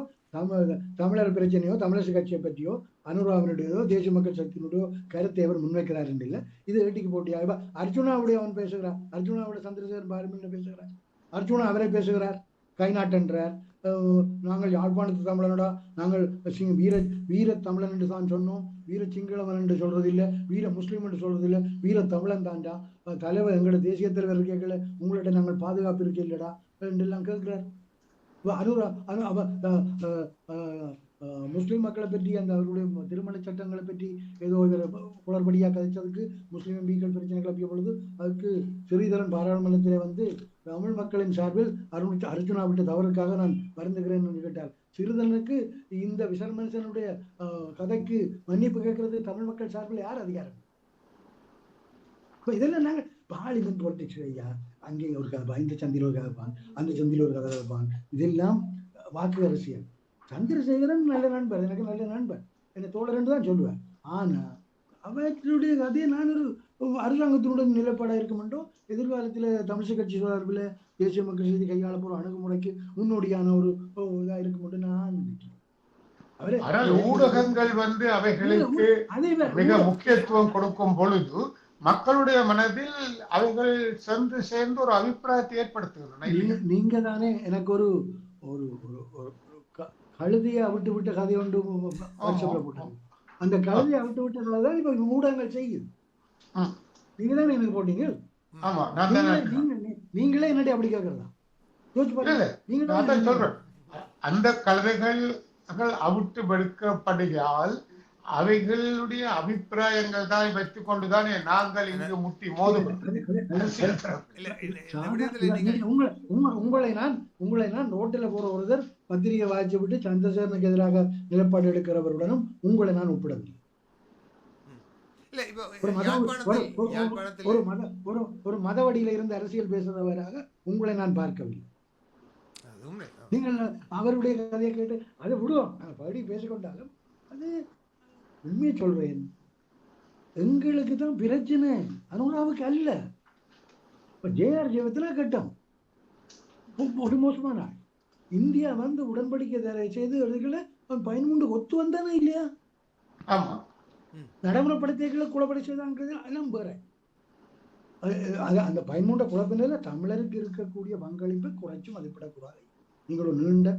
தமிழர் பிரச்சனையோ தமிழரசு கட்சியை பற்றியோ அனுராவினுடையதோ தேசிய மக்கள் சக்தியினுடைய கருத்தை அவர் முன்வைக்கிறார் என்று இல்லை. இது ஏட்டிக்கு போட்டியாக அர்ஜுனாவுடைய அவன் பேசுகிறார், அர்ஜுனாவுடைய சந்திரசேகரன் பாரம்பரிய பேசுகிறார், அர்ஜுனா அவரை பேசுகிறார், கைநாட்டன்றார். நாங்கள் யாழ்ப்பாணத்து தமிழனடா, நாங்கள் வீர தமிழன் என்று தான் சொன்னோம், வீர சிங்களவன் என்று சொல்றதில்லை, வீர முஸ்லீம் என்று சொல்றதில்லை, வீர தமிழன் தாண்டா, தலைவர் எங்களோட தேசிய தலைவர் கேட்கல, உங்கள்கிட்ட நாங்கள் பாதுகாப்பு இருக்க இல்லடா என்றெல்லாம் கேட்கிறார். முஸ்லீம் மக்களை பற்றி அந்த அவர்களுடைய திருமண சட்டங்களை பற்றி ஏதோ குளறுபடியாக கதைச்சதுக்கு முஸ்லீம் எம்பிக்கள் பிரச்சனை கிளப்பிய பொழுது அதுக்கு ஸ்ரீதரன் பாராளுமன்றத்திலே வந்து தமிழ் மக்களின் சார்பில் அர்ஜுனா விட்ட தவறுக்காக நான் வருந்துகிறேன் என்று கேட்டார். சிறிதரனுக்கு இந்த விசர்மனுடைய கதைக்கு மன்னிப்பு கேட்கறது தமிழ் மக்கள் சார்பில் யார் அதிகாரம்? இதெல்லாம் நாங்கள் பார்லிமெண்ட் பொலிட்டிக்ஸ் ஐயா, அங்கே ஒரு கதை, இந்த சந்தியில் ஒரு கதை வைப்பான், அந்த சந்தியில் ஒரு கதை வைப்பான், இதெல்லாம் வாக்கு அரசியல். சந்திரசேகரன் நல்ல நண்பர், எனக்கு நல்ல நண்பர், என்னை தோழர் தான் சொல்லுவேன். ஆனா அவற்றுடைய கதையை நான் ஒரு அரசாங்கத்தினுடைய நிலைப்பாடாக இருக்க மாட்டோம். எதிர்காலத்தில் தமிழிசை கட்சி சார்பில் தேசிய மக்கள் செய்தி கையாள போற அணுகுமுறைக்கு முன்னோடியான ஒரு இதா இருக்க மாட்டோம் நான் நினைக்கிறேன். ஊடகங்கள் வந்து அவைகளுக்கு மிக முக்கியத்துவம் கொடுக்கும் பொழுது மக்களுடைய மனதில் அவைகள் சேர்ந்து ஒரு அபிப்பிராயத்தை ஏற்படுத்துகிறது. நீங்க தானே எனக்கு ஒரு ஒரு கழுதியை அவிட்டு விட்ட கதை ஒன்று போட்டாங்க. அந்த கழுதியை அவிட்டு விட்டதுதான் இப்ப ஊடகங்கள் செய்யுது. நீங்க தானே எனக்கு போட்டீங்க. நீங்களே என்னடி அப்படி கேட்கறதா? சொல்றேன், அந்த கழுதைகள் அவிட்டு வெடுக்கப்படுகையால் அவைகளுடைய அபிப்பிராயங்கள் தான் வைத்துக் கொண்டுதான் நாங்கள் இங்கு முட்டி மோதுகிறோம். உங்களை நான் ரோட்டில் போற ஒருத்தர் பத்திரிகை வாய்ச்சி விட்டு சந்திரசேகரனுக்கு எதிராக நிலைப்பாடு எடுக்கிறவருடனும் உங்களை நான் ஒப்பிடவில்லை. ஒரு மதவடியில இருந்து அரசியல் பேசுறவராக உங்களை நான் பார்க்கவில்லை. நீங்கள் அவருடைய கதையை கேட்டு அதை விடுவோம், படி பேசிக்கொண்டாலும் அது உண்மையை சொல்றேன், எங்களுக்கு தான் பிரச்சனை, அனுராவுக்கு அல்ல. இப்ப ஜேஆர் ஜீவத்துல கட்டம் ஒரு மோசமான இந்தியா வந்து உடன்படிக்கை செய்து அவன் 13 ஒத்து வந்தானே இல்லையா? நடைமுறைப்படுத்திகளை குளப்படை செய்தாங்கிறது எல்லாம் வேற. அந்த 13 குழப்பினால தமிழருக்கு இருக்கக்கூடிய பங்களிப்பை குறைச்சும் மதிப்பிடக்கூடாது. நீங்கள் ஒரு நீண்ட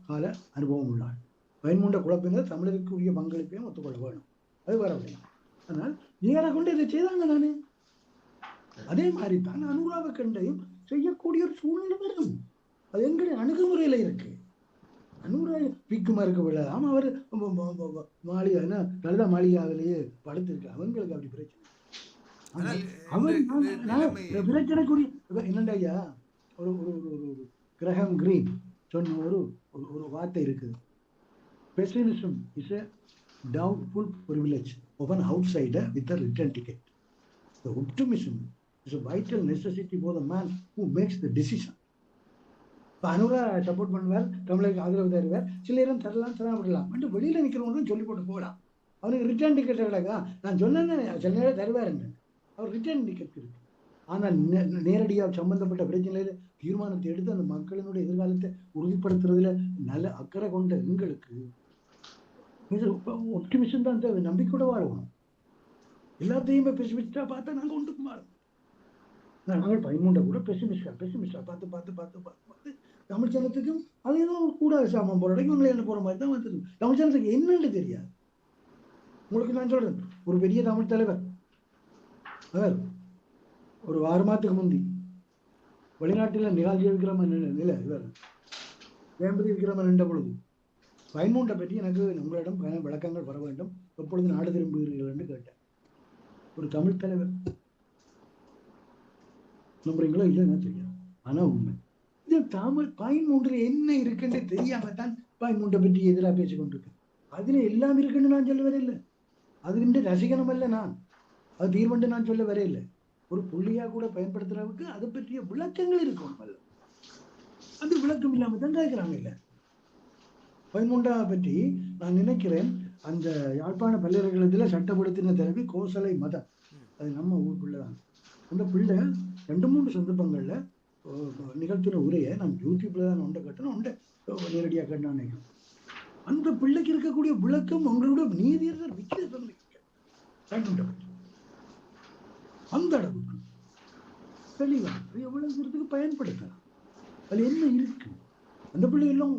கால அனுபவம் உள்ளார். 13 குழப்பினர் தமிழருக்குரிய பங்களிப்பையும் ஒத்துக்கொள்ள வேணும், அது வேற வேணும். அதனால் ஏற கொண்டு இதை செய்தாங்க தானே. அதே மாதிரி தான் அனுராவை கண்டையும் செய்யக்கூடிய ஒரு சூழ்நிலை வரும். அது எங்களுடைய அணுகுமுறையில இருக்கு. அனுரா பிக்குமா இருக்க விடலாம், அவர் மாளிகை நல்ல மாளிகாவிலேயே படுத்திருக்க, அவங்களுக்கு அப்படி பிரச்சனை. பிரச்சனைக்குரிய என்னண்டா ஐயா, ஒரு கிரஹம் கிரீன் சொன்ன ஒரு வார்த்தை இருக்குது. Pessimism is a doubtful privilege of an outsider with a return ticket. The optimism is a vital necessity for the man who makes the decision. Anura support பண்ணுவார், தமிழருக்கு ஆதரவு தருவார், சில நேரம் தரலாம் தர விடலாம் மட்டும் வெளியில நிற்கிறவங்களும் சொல்லி போட்டு போகலாம். அவனுக்கு ரிட்டர்ன் டிக்கெட் கிடக்கா, நான் சொன்னேன்னு சில நேரம் தருவார் என்ன, அவர் ரிட்டர்ன் டிக்கெட் இருக்கு. ஆனால் நேரடியாக சம்பந்தப்பட்ட பிரச்சனையில தீர்மானத்தை எடுத்து அந்த மக்களினுடைய எதிர்காலத்தை உறுதிப்படுத்துறதுல நல்ல அக்கறை கொண்ட எங்களுக்கு ஒப்டிமிசம் தான் தேவை, நம்பிக்கையோட வாழணும். எல்லாத்தையுமே பெசிமிஸ்டா பார்த்தா நாங்கள் ஒன்றுக்கு மாறும். நாங்கள் 13 கூட பெசிமிஸ்டா பார்த்து தமிழ் ஜனத்துக்கும் அதே தான் ஒரு கூடாது சாமான் போகிற இவங்களை என்ன போகிற மாதிரி தான் வந்துருக்கு. தமிழ் ஜனத்துக்கு என்னன்னு தெரியாது. உங்களுக்கு நான் சொல்கிறேன், ஒரு பெரிய தமிழ் தலைவர் அவர் ஒரு 6 மாதத்துக்கு முந்தி வெளிநாட்டில் நிகழ்ச்சி விக்ரமன் நிலை இவர் வேம்பதி விக்ரமன் என்ற பொழுது பயன்மூண்டை பற்றி எனக்கு உங்களிடம் விளக்கங்கள் வர வேண்டும், எப்பொழுது நாடு திரும்புகிறீர்கள் என்று கேட்டேன். ஒரு தமிழ் தலைவர், நம்புறீங்களோ இல்லைன்னா தெரியாது, ஆனா உண்மை. இது தமிழ் பயன்மூன்றில் என்ன இருக்குன்னு தெரியாமத்தான் பயன்மூண்டை பற்றி எதிராக பேசிக்கொண்டிருக்கேன். அதுல எல்லாம் இருக்குன்னு நான் சொல்ல வரையில்லை, அதுக்கு ரசிகனம் அல்ல நான், அது தீர்வண்டு நான் சொல்ல வரையில்லை. ஒரு புள்ளியா கூட பயன்படுத்துறதுக்கு அதை பற்றிய விளக்கங்கள் இருக்கும். அந்த விளக்கம் இல்லாம தான் கேட்கிறாங்க. இல்லை பயன்மூண்டா பற்றி நான் நினைக்கிறேன், அந்த யாழ்ப்பாண பல்கலைக்கழகத்தில் சட்டப்படுத்தின தலைவி கோசலை மதம், அது நம்ம ஊருக்குள்ளதான். அந்த பிள்ளை 2-3 சந்தர்ப்பங்கள்ல நிகழ்த்தின உரையை நான் யூடியூப்ல தான் ஒன்றை கட்டணும், ஒன்றை நேரடியாக கேட்டான்னு நினைக்கிறேன். அந்த பிள்ளைக்கு இருக்கக்கூடிய விளக்கம் உங்களோட நீதியர்கள் வித்தியாசம் அந்த அளவுக்கு தெளிவா எவ்வளவு தூரத்துக்கு பயன்படுத்தலாம், அது என்ன இருக்கு. அந்த பிள்ளை எல்லாம்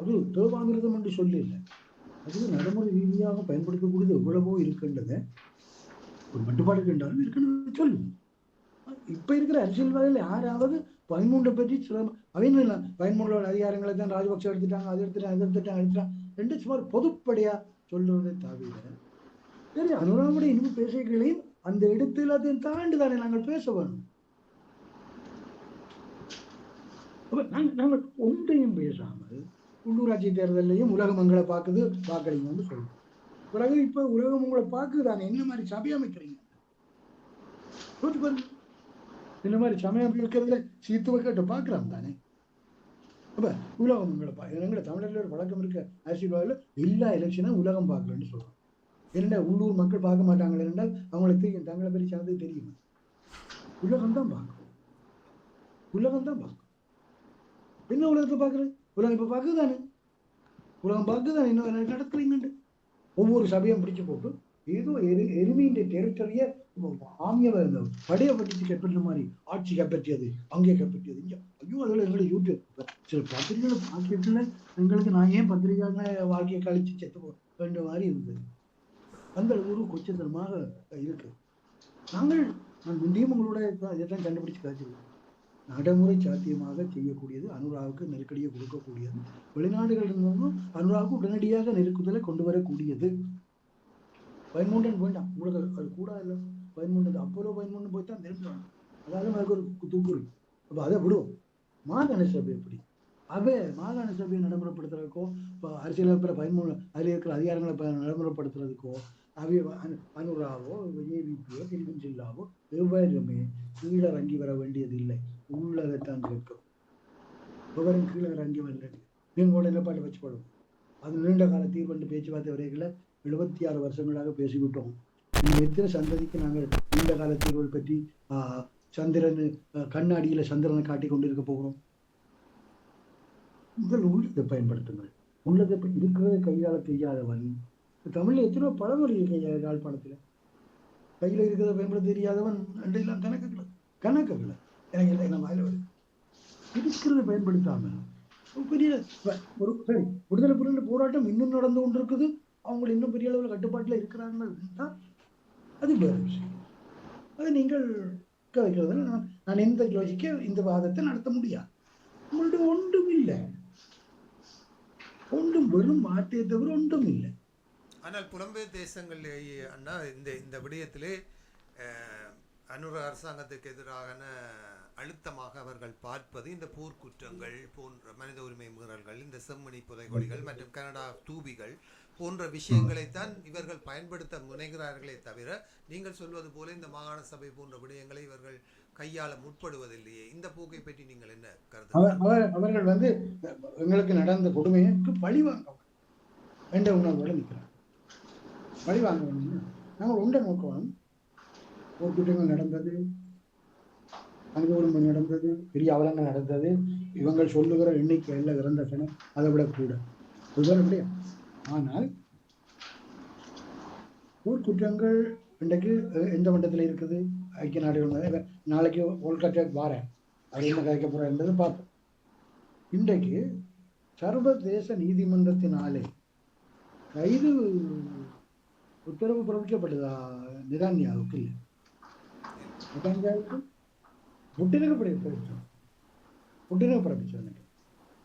அது தேவாமிரதம் என்று சொல்லி இல்லை, அது நடைமுறை ரீதியாக பயன்படுத்தக்கூடியது எவ்வளவோ இருக்குன்றதை ஒரு மட்டுப்பாடு கண்டாலும் இருக்குன்னு சொல்லுவோம். இப்ப இருக்கிற அரசியல்வாதிகள் யாராவது பயன்மூண்டை பற்றி சில அவங்க இல்லை, பயன்மூண்டோட அதிகாரங்களை தான் ராஜபக்சே எடுத்துட்டாங்க, அதை எடுத்துட்டாங்க ரெண்டு சுமார் பொதுப்படையா சொல்றதை தவிர சரி அனுராவுடைய இன்னும் பேசுகளையும் அந்த இடத்துல அதையும் தாண்டி தானே நாங்கள் பேச வேணும். நாங்கள் ஒன்றையும் பேசாமல் உள்ளூராட்சி தேர்தலையும் உலகம் எங்களை பார்க்குது வாக்களிங்கன்னு சொல்றோம். பிறகு இப்ப உலகம் உங்களை பார்க்குதானே, என்ன மாதிரி சபை அமைக்கிறீங்க பாருங்க, இந்த மாதிரி சமயம் இருக்கிறதுல சீத்து வைக்கட்டு பார்க்கலாம் தானே. அப்ப உலகம் எங்களை தமிழர்ல ஒரு வழக்கம் இருக்க அரசியல்வாதில் எல்லா எலெக்ஷனும் உலகம் பார்க்கலன்னு சொல்றோம். என்னடா உள்ளூர் மக்கள் பார்க்க மாட்டாங்களே என்றால் அவங்களுக்கு தெரியும், தங்களை பற்றி சார்ந்தது தெரியும். உலகம் தான் பார்க்கும், உலகம் தான் பார்க்கும். என்ன உலகத்தை பார்க்குறது, உலகம் இப்ப பார்க்குதானே, உலகம் பார்க்குதானே என்ன நடக்கிறீங்க. ஒவ்வொரு சபையும் பிடிச்சு போட்டு ஏதோ எருமையின் டெரிட்டரிய ஆமிய படைய பற்றி கைப்பற்ற மாதிரி ஆட்சி கைப்பற்றியது, அங்கே கைப்பற்றியது இங்க. ஐயோ அதில் எங்களுக்கு யூடியூப் சில பத்திரிகைகளை பார்க்கல, எங்களுக்கு நான் ஏன் பத்திரிகையான வாழ்க்கையை கழிச்சு செத்து வேண்டிய மாதிரி இருந்தது. அந்த ஒரு கொச்சத்தனமாக இருக்கு. நான் முந்தையும் உங்களோட இதெல்லாம் கண்டுபிடிச்சு காய்ச்சிருக்கேன். நடைமுறை சாத்தியமாக செய்யக்கூடியது, அனுராவுக்கு நெருக்கடியை கொடுக்கக்கூடியது, வெளிநாடுகள் இருந்தாலும் அனுராவுக்கு உடனடியாக நெருக்குதலை கொண்டு வரக்கூடியது. பயன்மூண்டன் வேண்டாம் உங்களுக்கு, அது கூட இல்லை. பயன்மூண்டன் அப்போலோ பயன்மூண்டன் போய் தான் தெரிஞ்சுவாங்க, அதாவது அதுக்கு ஒரு தூக்குறி. அப்போ அதை விடுவோம். மாகாண சபை எப்படி மாகாண சபையை நடைமுறைப்படுத்துறதுக்கோ, இப்போ அரசியலமைப்பில் அதில் இருக்கிற அதிகாரங்களை நடைமுறைப்படுத்துறதுக்கோ, அனுராவோ ஏவிபியோ திருவன் ஜில்லாவோ எவ்வளவுமே கீழறங்கி வர வேண்டியது இல்லை, உள்ளதைத்தான் கேட்கும். விவரம் கீழே இறங்கி வரல, நீங்களோட நிலப்பாட்டை வச்சு போடுவோம். அது நீண்ட கால தீர்வு பேச்சுவார்த்தை வரைகளை 76 வருஷங்களாக பேசிவிட்டோம். இன்னும் எத்தனை சந்ததிக்கு நாங்கள் நீண்ட கால தீர்வுகள் பற்றி சந்திரன் கண்ணாடியில சந்திரனை காட்டி கொண்டிருக்க போகிறோம். உங்கள் உள்ளதை பயன்படுத்துங்கள். உள்ளதை இருக்கிறத கையாள தெரியாதவன், தமிழ்ல எத்தனையோ பழமொழி இருக்கு யாழ்ப்பாணத்துல, கையில இருக்கிறத பயன்படுத்த தெரியாதவன் எல்லாம் கணக்குகளை எனக்கு இல்லை, நம்ம அதில் இருக்கிறத பயன்படுத்தாம பெரிய ஒரு சரி விடுதலை புலிகள் போராட்டம் இன்னும் நடந்து கொண்டு இருக்குது, அவங்க இன்னும் பெரிய அளவில் கட்டுப்பாட்டில் இருக்கிறாங்கன்னா அது வேறு விஷயம். அது நீங்கள் வைக்கிறது நான் எந்த யோசிக்க இந்த வாதத்தை நடத்த முடியாது. உங்கள்ட்ட ஒன்றும் இல்லை, ஒன்றும் வெறும் வார்த்தையை தவிர ஒன்றும் இல்லை. ஆனால் புலம்பெயர் தேசங்களிலேயே அண்ணா இந்த விடயத்திலே அனுர அரசாங்கத்துக்கு எதிரான அழுத்தமாக அவர்கள் பார்ப்பது இந்த போர்க்குற்றங்கள் போன்ற மனித உரிமை மீறல்கள், இந்த செம்மணி புதைகுழிகள் மற்றும் கனடா தூபிகள் போன்ற விஷயங்களைத்தான் இவர்கள் பயன்படுத்த முனைகிறார்களே தவிர, நீங்கள் சொல்வது போல இந்த மாகாண சபை போன்ற விடயங்களை இவர்கள் கையாள முற்படுவதில்லையே. இந்த போக்கை பற்றி நீங்கள் என்ன கருத்து? அவர்கள் எங்களுக்கு நடந்த கொடுமைக்கு பழி வாங்க என்ற உணர்வோட நிற்கிறார். பழி வாங்க வேணும்னா நாங்கள் உண்டை நோக்கணும். போர்க்குற்றங்கள் நடந்தது, மனித உரிமை நடந்தது, பெரிய அவலங்கள் நடந்தது. இவங்கள் சொல்லுகிற எண்ணிக்கை எல்லாம் இறந்த சனம் அதை விட கூட விவரம். ஆனால் போர்க்குற்றங்கள் இன்றைக்கு எந்த மட்டத்தில் இருக்குது? ஐக்கிய நாடுகள் நாளைக்கு வேர்ல்ட் கப் வாரேன், அது என்ன கதைக்க போறேன் என்பது பார்ப்போம். இன்றைக்கு சர்வதேச நீதிமன்றத்தினாலே கைது உத்தரவு பிறப்பிக்கப்பட்டதா நெதன்யாவுக்கு? இல்லை, நெதன்யாவுக்கு புட்டினுக்கு பிறப்பிச்சது.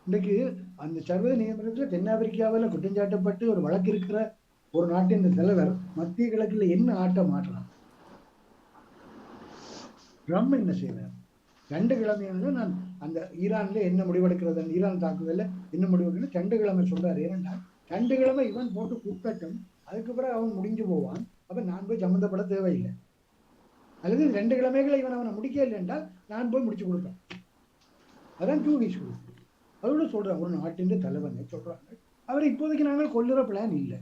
இன்றைக்கு அந்த சர்வதேச நீதிமன்றத்தில் தென்னாப்பிரிக்காவில் குற்றஞ்சாட்டப்பட்டு ஒரு வழக்கு இருக்கிற ஒரு நாட்டின் தலைவர் மத்திய கிழக்கில் என்ன ஆட்டம் ஆடுறான்? ட்ரம்ப் என்ன செய்யறார்? 2 கிழமையாக நான் அந்த ஈரான்ல என்ன முடிவெடுக்கிறது, ஈரான் தாக்குதல்ல என்ன முடிவெடுக்கிறது 2 கிழமை சொல்றாரு. ஏனென்றால் 2 கிழமை இவன் போட்டு கூப்பிட்டும் அதுக்கு பிறகு அவன் முடிஞ்சு போவான். அப்ப நான் போய் சம்மந்தப்பட தேவையில்லை. அல்லது 2 கிழமைகளை இவன் அவனை முடிக்க இல்லை என்றால் நான் போய் முடிச்சு கொடுப்பேன். அதான் 2 வீக்ஸ் கொடுப்பேன். அதோட சொல்றான் ஒரு நாட்டின் தலைவனை சொல்றாங்க. அவரை இப்போதைக்கு நாங்கள் கொல்லுற பிளான் இல்லை.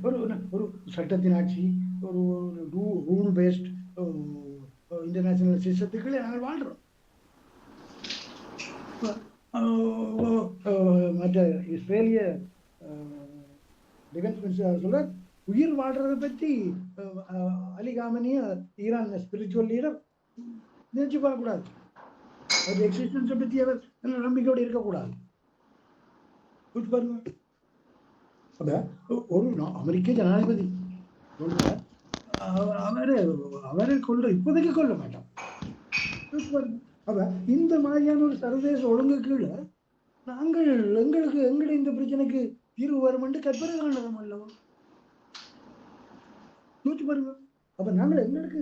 ஒரு சட்டத்தின் ஆட்சி, ஒரு ரூல் பேஸ்ட் இன்டர்நேஷனல் சிஸ்டத்துக்குள்ளே நாங்கள் வாழ்றோம். மற்ற இஸ்ரேலிய டிஃபென்ஸ் மினிஸ்டர் சொல்ற உயிர் வாழ்றதை பற்றி அலி காமனிய ஈரான் ஸ்பிரிச்சுவல் லீடர் நினைச்சு பார்க்கக்கூடாது. அது எக்ஸிஸ்டன்ஸை பற்றி அவர் நம்பிக்கையோடு இருக்கக்கூடாது. பாருங்க, ஒரு அமெரிக்க ஜனாதிபதி அவரை கொல்ற இப்போதைக்கு கொல்ல மாட்டான். இந்த மாதிரியான ஒரு சர்வதேச ஒழுங்கு கீழே நாங்கள் எங்களுடைய இந்த பிரச்சனைக்கு தீர்வு வரும் என்று கற்பனை காணலாம் அல்லவா? யோசிச்சு பாருங்க. அப்ப நாங்கள் எங்களுக்கு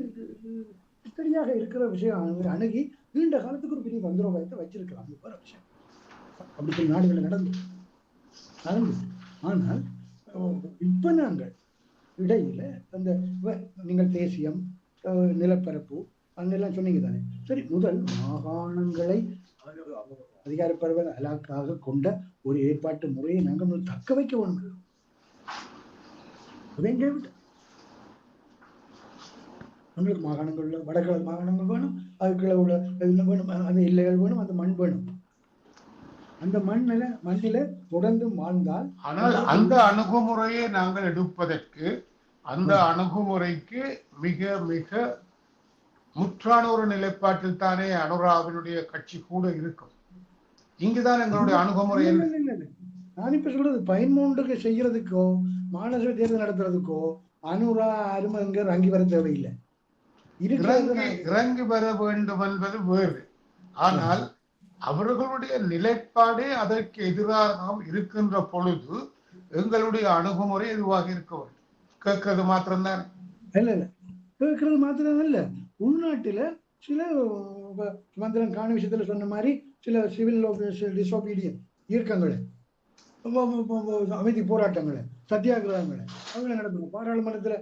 சரியாக இருக்கிற விஷயம் அணுகி நீண்ட காலத்துக்கு ஒரு பெரிய தந்திரோபாயத்தை வச்சிருக்கலாம். வேற விஷயம் அப்படி நாடுகள் நடந்து. ஆனால் இப்ப நாங்கள் இடையில அந்த நீங்கள் தேசியம், நிலப்பரப்பு அங்கெல்லாம் சொன்னீங்க தானே. சரி, முதல் மாகாணங்களை அதிகாரப்பரவ அலாக்காக கொண்ட ஒரு ஏற்பாட்டு முறையை நாங்கள் தக்க வைக்க வேண்டும். உங்களுக்கு மாகாணங்கள்ல வடகிழக்கு மாகாணங்கள் வேணும், அதுக்குள்ள உள்ள வேணும், அந்த எல்லைகள் வேணும், அந்த மண் வேணும். அந்த மண்ணில தொடர்ந்து வாழ்ந்தால். ஆனால் அந்த அணுகுமுறையை நாங்கள் எடுப்பதற்கு அந்த அணுகுமுறைக்கு மிக மிக முற்றான ஒரு நிலைப்பாட்டில் தானே அனுராவினுடைய கட்சி கூட இருக்கும். இங்குதான் எங்களுடைய அணுகுமுறை. நான் இப்ப சொல்றது 13க்கு செய்யறதுக்கோ மாநகர தேர்தல் நடத்துறதுக்கோ அனுரா அருமங்க இறங்கி வர தேவையில்லை. இறங்கி வர வேண்டும் என்பது வேறு. ஆனால் அவர்களுடைய நிலைப்பாடே அதற்கு எதிராக இருக்கின்ற பொழுது எங்களுடைய அணுகுமுறை எதுவாக இருக்க வேண்டும்? கேட்கறது மாத்திரம்தான் இல்ல கேட்கறது மாத்திரம் இல்ல. உள்நாட்டில சில மந்திரம் காண விஷயத்துல சொன்ன மாதிரி சில சிவில் டிசோபீடியன் இயக்கங்களை, அமைதி போராட்டங்களை, சத்தியாகிரகங்களை அவங்கள நடத்துங்க. பாராளுமன்றத்துல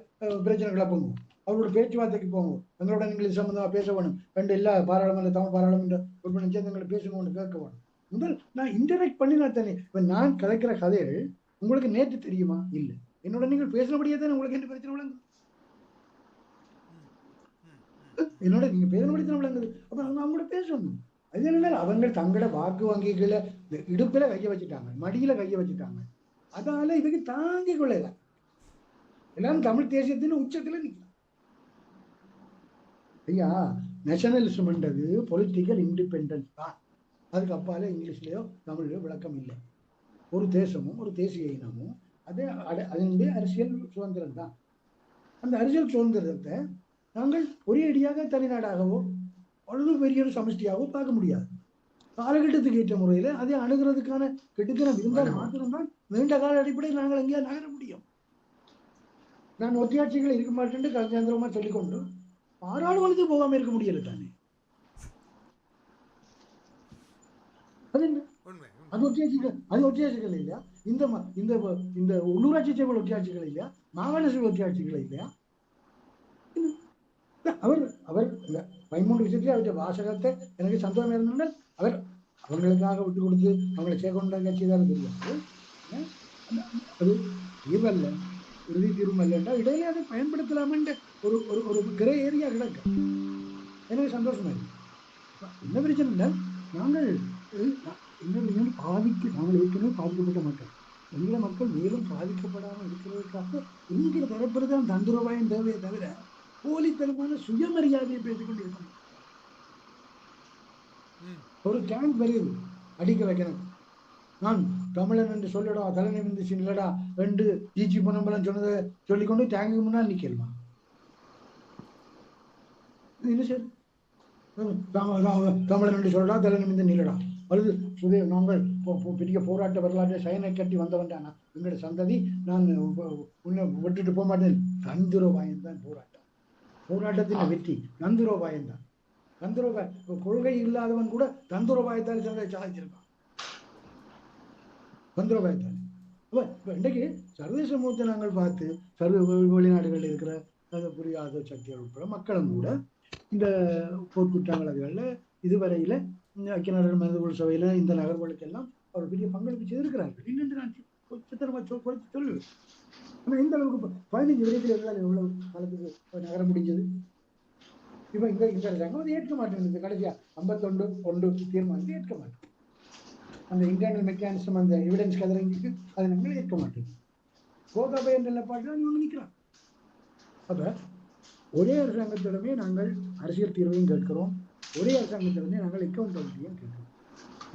பிரச்சனை கிளப்புங்க. அவரோட பேச்சுவார்த்தைக்கு போங்க. எங்களோட நீங்கள் சம்பந்தமா பேச வேணும். எல்லா பாராளுமன்ற தமிழ் பாராளுமன்ற உறுப்பினர் சேர்ந்தங்களை பேசணும்னு கேட்க வேணும். முதல் நான் இன்டராக்ட் பண்ணினா தானே. இப்ப நான் கலைக்கிற கதைகள் உங்களுக்கு நேற்று தெரியுமா? இல்லை. என்னோட நீங்கள் பேசினபடியே தானே உங்களுக்கு என்ன பிரச்சனை விளங்குது. என்னோட நீங்க பேசினபடி தானே விளங்குது. அப்ப அவங்க கூட பேசணும். அது என்ன, அவங்க தங்களோட வாக்கு வங்கிகளை இடுப்புல கைய வச்சுட்டாங்க, மடியில கைய வச்சுட்டாங்க. அதால இதுக்கு தாங்கிக் கொள்ளல. எல்லாரும் தமிழ் தேசியத்தின் உச்சத்துல நிற்கலாம். ஐயா, நேஷனலிசம்ன்றது பொலிட்டிக்கல் இண்டிபெண்டன்ஸ் தான். அதுக்கு அப்பால இங்கிலீஷ்லயோ தமிழ்லயோ விளக்கம் இல்லை. ஒரு தேசமும் ஒரு தேசிய இனமும் அதனுடைய அரசியல் சுதந்திரம் தான். அந்த அரசியல் சுதந்திரத்தை நாங்கள் ஒரே அடியாக தனிநாடாகவோ அல்லது பெரிய ஒரு சமஷ்டியாகவோ பார்க்க முடியாது. காலகட்டத்துக்கு ஏற்ற முறையில அதை அணுகிறதுக்கான கெட்டுத்தனம் இருந்தால் மாத்திரம்தான் நீண்ட கால அடிப்படையில் நாங்கள் எங்கேயா நகர முடியும். நான் ஒற்றையாட்சிகள் இருக்க மாட்டேன் கலஞ்சாந்திரமா சொல்லிக்கொண்டு பாராளுமன்றத்துக்கு போகாம இருக்க முடியல தானே. அது என்ன, அது ஒற்றையாட்சிகள் இல்லையா? இந்த உள்ளூராட்சி சேவை ஒற்றையாட்சிகள் இல்லையா? மாகாண சேவை ஒற்றையாட்சிகள் இல்லையா? அவர் 13 விஷயத்துல அவருடைய வாசகத்தை எனக்கு சந்தோஷம் இருந்தால் அவர் அவங்களுக்காக விட்டு கொடுத்து அவங்களை சேர்க்கொண்ட கட்சி தான் தெரியாது. அது தீர்வல்ல, இறுதி தீர்வு அல்ல, இடையிலே அதை பயன்படுத்தலாமன்ற ஒரு கிரே ஏரியா கிடக்கு. எனக்கு சந்தோஷமா இருக்கு. என்ன பிரச்சனை இல்லை, நாங்கள் நாங்கள் ஏற்கனவே பாதிக்கப்பட்ட மக்கள். எங்களை மக்கள் மேலும் பாதிக்கப்படாமல் இருக்கிறதுக்காக என்கிற தரப்புறதான் தந்திரோபாயம் தேவையை தவிர போலித்தனமான சுயமரியாதையை பேசிக்கொண்டு இருக்கணும். ஒரு கேம்ப் வருது அடிக்க வைக்கணும். நான் தமிழன் என்று சொல்லடா, தலைநிமிர்ந்து சின்னடா ரெண்டு ஜிஜி பொன்னம்பலம் சொன்னதை சொல்லிக்கொண்டு டேங்குக்கு முன்னால் நிற்கலாமா? என்ன சார் தமிழன் என்று சொல்லடா, தலைநிமிர்ந்து நில்லடா. அல்லது நாங்கள் பெரிய போராட்ட வரலாற்றை சயனை கட்டி வந்தவன்டானா எங்களோட சந்ததி, நான் உன்னை விட்டுட்டு போக மாட்டேன். தந்திரோபாயம் தான் போராட்டம். போராட்டத்தின் வெற்றி தந்திரோபாயம் தான். தந்திரோபாய கொள்கை இல்லாதவன் கூட தந்திரோபாயத்தால் சாதிச்சிருக்கான். தந்திரோபாயத்தால் இன்றைக்கு சர்வதேச சமூகத்தை நாங்கள் பார்த்து வெளிநாடுகளில் இருக்கிற புரியாத சக்திகள் உட்பட மக்களும் கூட இந்த போர்க்குற்றங்கள் அதுகளில் இதுவரையில ஐக்கிய நாடுகள் மனித சபையில இந்த நகர்வுகளுக்கெல்லாம் அவர் பெரிய பங்களிப்பு செய்திருக்கிறார்கள். இன்னென்று நான் சொல்லுவேன். ஆனால் இந்த அளவுக்கு 15 வயதில் இருந்தால் எவ்வளவு காலத்துக்கு நகர முடிஞ்சது? இப்போ இந்த அரசாங்கம் அதை ஏற்க மாட்டேங்குது. கடைசியா 51 தீர்மானத்தை ஏற்க மாட்டேன். அந்த இன்டர்னல் மெக்கானிசம், அந்த எவிடன்ஸ் கதறங்கிக்கு அதை நாங்கள் ஏற்க மாட்டேங்குது. கோதாபை என்ற நிலைப்பாட்டில் அவங்க நிற்கிறான். அப்ப ஒரே அரசாங்கத்திடமே நாங்கள் அரசியல் தீர்வையும் கேட்கிறோம், ஒரே அரசாங்கத்திடமே நாங்கள் அக்கௌண்டபிலிட்டியும் கேட்கிறோம்,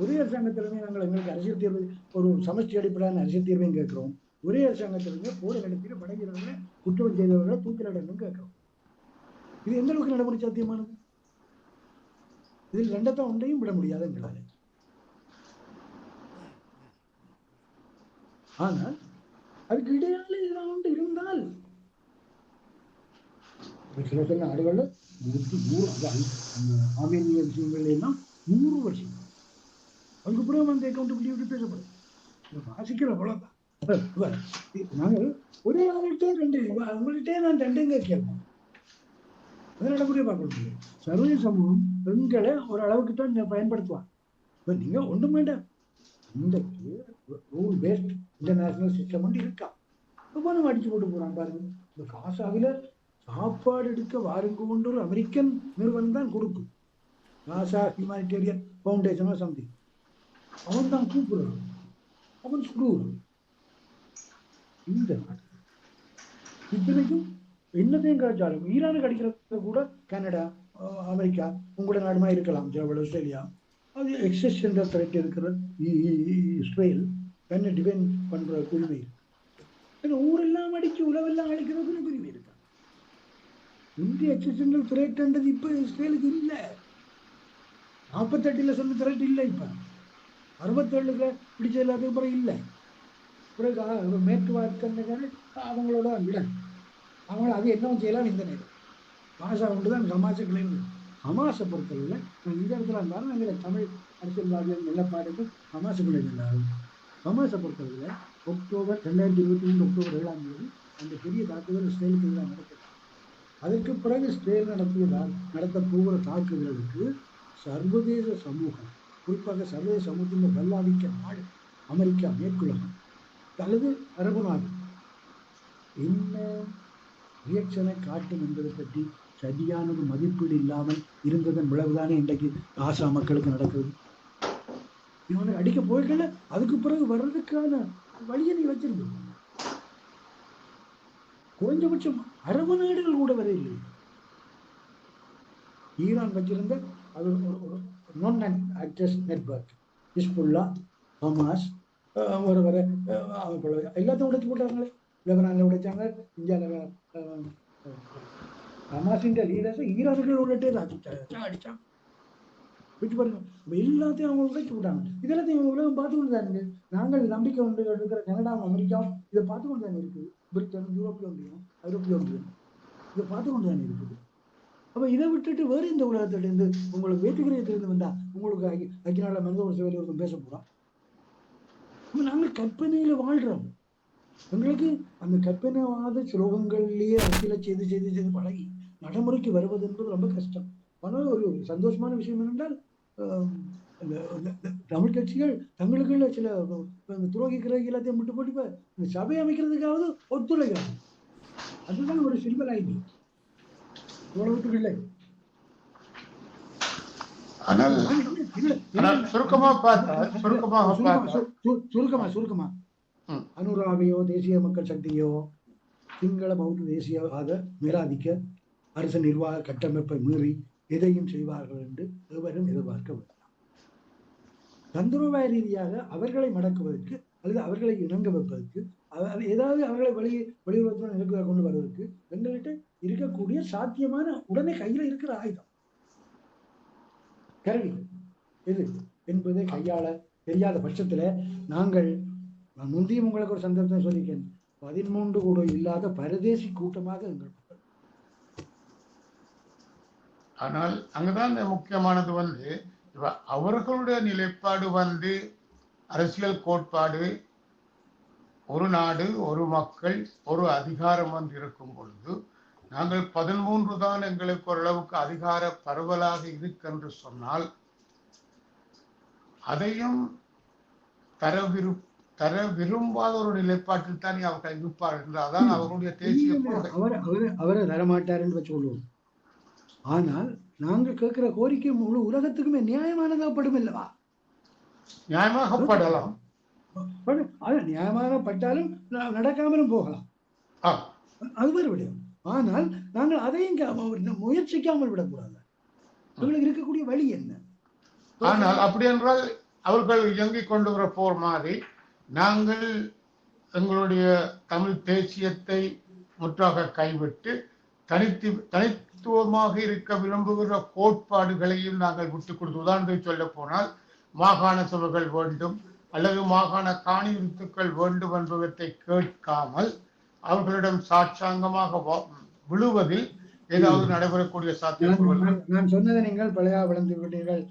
ஒரே அரசாங்கத்திடமே நாங்கள் எங்களுக்கு அரசியல் தீர்வு ஒரு சமஷ்டி அடிப்படையான அரசியல் தீர்வையும் கேட்கிறோம், ஒரே அரசாங்கத்திடமே போரை நடத்திய படை வீரர்களை குற்றம் செய்தவர்களை தூக்கிலிடணும் கேட்கிறோம். இது எந்த அளவுக்கு நடைமுறை சாத்தியமானது? இதில் ரெண்டத்தான் ஒன்றையும் விட முடியாது எங்களால். ஆனால் அதுக்கு இடையால இதெல்லாம் ஒன்று இருந்தால் சில சில நாடுகள்ல 100 ஆர்மேனிய விஷயங்கள் எல்லாம் 100 வருஷம் அதுக்கு பிறகு அந்த அக்கௌண்டபிலிட்டி பேசப்படும். வாசிக்கிற அவ்வளவுதான். நாங்கள் ஒரே ஆள்கிட்டே உங்கள்கிட்டே நான் ரெண்டுங்க கேட்போம். அதை நடைமுறையை பார்க்க முடியும். சர்வதேச சமூகம் பெண்களை ஒரு அளவுக்கு தான் பயன்படுத்துவாங்க. இப்போ நீங்க ஒன்றும் வேண்டாம், இந்த ரூல் பேஸ்ட் இன்டர்நேஷனல் சிஸ்டம் வந்து இருக்கா, இப்போ அடிச்சு போட்டு போறான் பாருங்க. இந்த காசாவில சாப்பாடு எடுக்க வாருங்க கொண்டு ஒரு அமெரிக்கன் நிறுவனம் தான் கொடுக்கும், காசா ஹியூமானிட்டேரியன் ஃபவுண்டேஷனோ சம்திங். அவன் தான் கூப்பிடுறான், அவன் சுடுவான். இந்த இத்தனைக்கும் என்னத்தையும் கிடைச்சாலும் ஈரானுக்கு அடிக்கிறது கூட கனடா, அமெரிக்கா, உங்களோட நாடுமா இருக்கலாம், ஆஸ்திரேலியா, அது எக்ஸிஸ்டன்ட் த்ரெட் இருக்கிற இஸ்ரேல் என்ன டிபெண்ட் பண்ற உரிமை. ஊரெல்லாம் அடிச்சு உலவெல்லாம் அழிக்கிறதுன்னு உரிமை இருக்கா? இந்திய எக்ஸிஸ்டன்ட் த்ரெட்ன்றது இப்ப இஸ்ரேலுக்கு இல்லை. 48 சொன்ன த்ரெட் இல்லை, இப்ப 67 பிடிச்ச எல்லாத்துக்கும் பிறகு இல்லை. பிறகு மேற்கு வார்த்தை அவங்களோட விட அவங்கள அது என்னவும் செய்யலாம். இந்த நேரம் பாஷா ஒன்று தான் ஹமாஸை கிளைந்து. ஹமாஸை பொறுத்தவரையில் நான் இந்த இடத்துல இருந்தாலும் எங்கள் தமிழ் அரசியல்வாதிகள் நிலப்பாடுக்கு ஹமாஸை கிளைந்தாலும் ஹமாஸை பொறுத்தவரையில் அக்டோபர் 2023 அக்டோபர் 7ஆம் தேதி அந்த பெரிய தாக்குதல் இஸ்ரேலுக்கு எதிராக நடக்குது. அதற்கு பிறகு இஸ்ரேல் நடத்த போகிற தாக்குதலுக்கு சர்வதேச சமூகம், குறிப்பாக சர்வதேச சமூகத்தின் வல்லாதிக்க நாடு அமெரிக்கா, மேற்குலகம் அல்லது அரபு நாடு என்ன ரியாக்ஷனை காட்டும் என்பதை பற்றி சரியான ஒரு மதிப்பீடு இல்லாமல் இருந்ததன் விளைவுதானே இன்றைக்கு ஆசா மக்களுக்கு நடக்குது. இவனை அடிக்க போய்கல அதுக்கு பிறகு வர்றதுக்கான வழியை நீ வச்சிருக்க. குறைஞ்சபட்சம் அரபு நாடுகள் கூட வரையில்லை. ஈரான் வச்சிருந்த அது ஒரு நான் ஆக்டர்ஸ் நெட்வொர்க், ஹிஸ்புல்லா, ஹமாஸ் வர எல்லாத்தையும் உடைச்சு போட்டாங்களே. லெபனான்ல உடைச்சாங்க, இந்தியாவில் ஹமாஸின் லீடர்ஸை ஈரானுக்குள்ள உள்ளே அடிச்சாங்க. வச்சு பாருங்க, எல்லாத்தையும் அவங்க உடைச்சு விட்டாங்க. இதெல்லாத்தையும் உலகம் பார்த்து கொண்டு தானுங்க. நாங்கள் நம்பிக்கை ஒன்று இருக்கிற கனடாவும் அமெரிக்காவும் இதை பார்த்து கொண்டு தானே இருக்குது. பிரிட்டன், ஐரோப்பிய ஒன்றியம் இதை பார்த்து கொண்டு தானே இருக்குது. அப்போ இதை விட்டுட்டு வேறு இந்த உலகத்திலிருந்து உங்களுக்கு வேற்றுக்கிரகத்திலிருந்து வந்தா உங்களுக்கு ஐக்கிய நாடுல மனித ஒரு சேவையில் ஒருத்தன் பேச போகிறோம். நாங்கள் கற்பனையில் வாழ்கிறோம். எங்களுக்கு அந்த கற்பனைவாத சுலோகங்கள்லேயே அரசியலை செய்து பழகி நடைமுறைக்கு வருவது என்பது ரொம்ப கஷ்டம். ஆனால் ஒரு சந்தோஷமான விஷயம் என்னென்றால் தமிழ் கட்சிகள் தங்களுக்குள்ள சில துரோகிக்கிற எல்லாத்தையும் விட்டு போட்டு இந்த சபை அமைக்கிறதுக்காவது ஒத்துழைக்கிறாங்க. அதுதான் ஒரு சில்வர் ஐடி. உலகத்துக்குள்ள சுருக்கமா அனுராவையோ தேசிய மக்கள் சக்தியோ சிங்கள பௌத்த தேசியவாத மேலாதிக்க அரசு நிர்வாக கட்டமைப்பை மீறி எதையும் செய்வார்கள் என்று எவரும் எதிர்பார்க்க வேண்டாம். தந்திரோபாய ரீதியாக அவர்களை மடக்குவதற்கு அல்லது அவர்களை இணங்க வைப்பதற்கு ஏதாவது அவர்களை வெளியுறவுத்துறை நிலைக்குள்ள கொண்டு வருவதற்கு எங்கள்கிட்ட இருக்கக்கூடிய சாத்தியமான உடனே கையில இருக்கிற ஆயுதம் கருவி எது என்பதை கையாள தெரியாத பட்சத்துல நாங்கள் முந்தையும் உங்களுக்கு ஒரு சந்தர்ப்பம் சொல்லியிருக்கேன் 13 கூட இல்லாத பரதேசி கூட்டமாக எங்கள் ஆனால் அங்கதான் முக்கியமானது அவர்களுடைய நிலைப்பாடு அரசியல் கோட்பாடு ஒரு நாடு ஒரு மக்கள் ஒரு அதிகாரம் இருக்கும் பொழுது நாங்கள் 13 தான் எங்களுக்கு ஓரளவுக்கு அதிகார பரவலாக இருக்கு சொன்னால் அதையும் தர விரும்பாத ஒரு நிலைப்பாட்டில் தான் அவர்கள் இருப்பார் என்றால்தான் அவர்களுடைய தேசிய அவரை தரமாட்டார் என்று சொல்லுவோம். ஆனால் நாங்கள் கேட்கிற கோரிக்கை முழு உலகத்துக்குமே நியாயமானதாகப்படும் அல்லவா? நியாயமாகப்படலாம், நியாயமாகப்பட்டாலும் நடக்காமலும் போகலாம், அது வேறு விடயம். ஆனால் நாங்கள் அதையும் முயற்சிக்காமல் விடக்கூடாது. அவர்களுக்கு இருக்கக்கூடிய வழி என்ன? ஆனால் அப்படி என்றால் அவர்கள் இயங்கிக் கொண்டு வர போர் மாதிரி நாங்கள் எங்களுடைய தமிழ் தேசியத்தை முற்றாக கைவிட்டு தனித்துவமாக இருக்க விரும்புகிற கோட்பாடுகளையும் நாங்கள் விட்டுக் கொடுத்து, உதாரணத்தை சொல்ல போனால் மாகாண சபைகள் வேண்டும் அல்லது மாகாண காணியுறுத்துக்கள் வேண்டும் என்பவற்றை கேட்காமல் அவர்களிடம் சாட்சாங்கமாக விழுவதில் ஏதாவது நடைபெறக்கூடிய சாத்தியம். நான் சொன்னதை நீங்கள் பழைய வளர்ந்து விட்டீர்கள்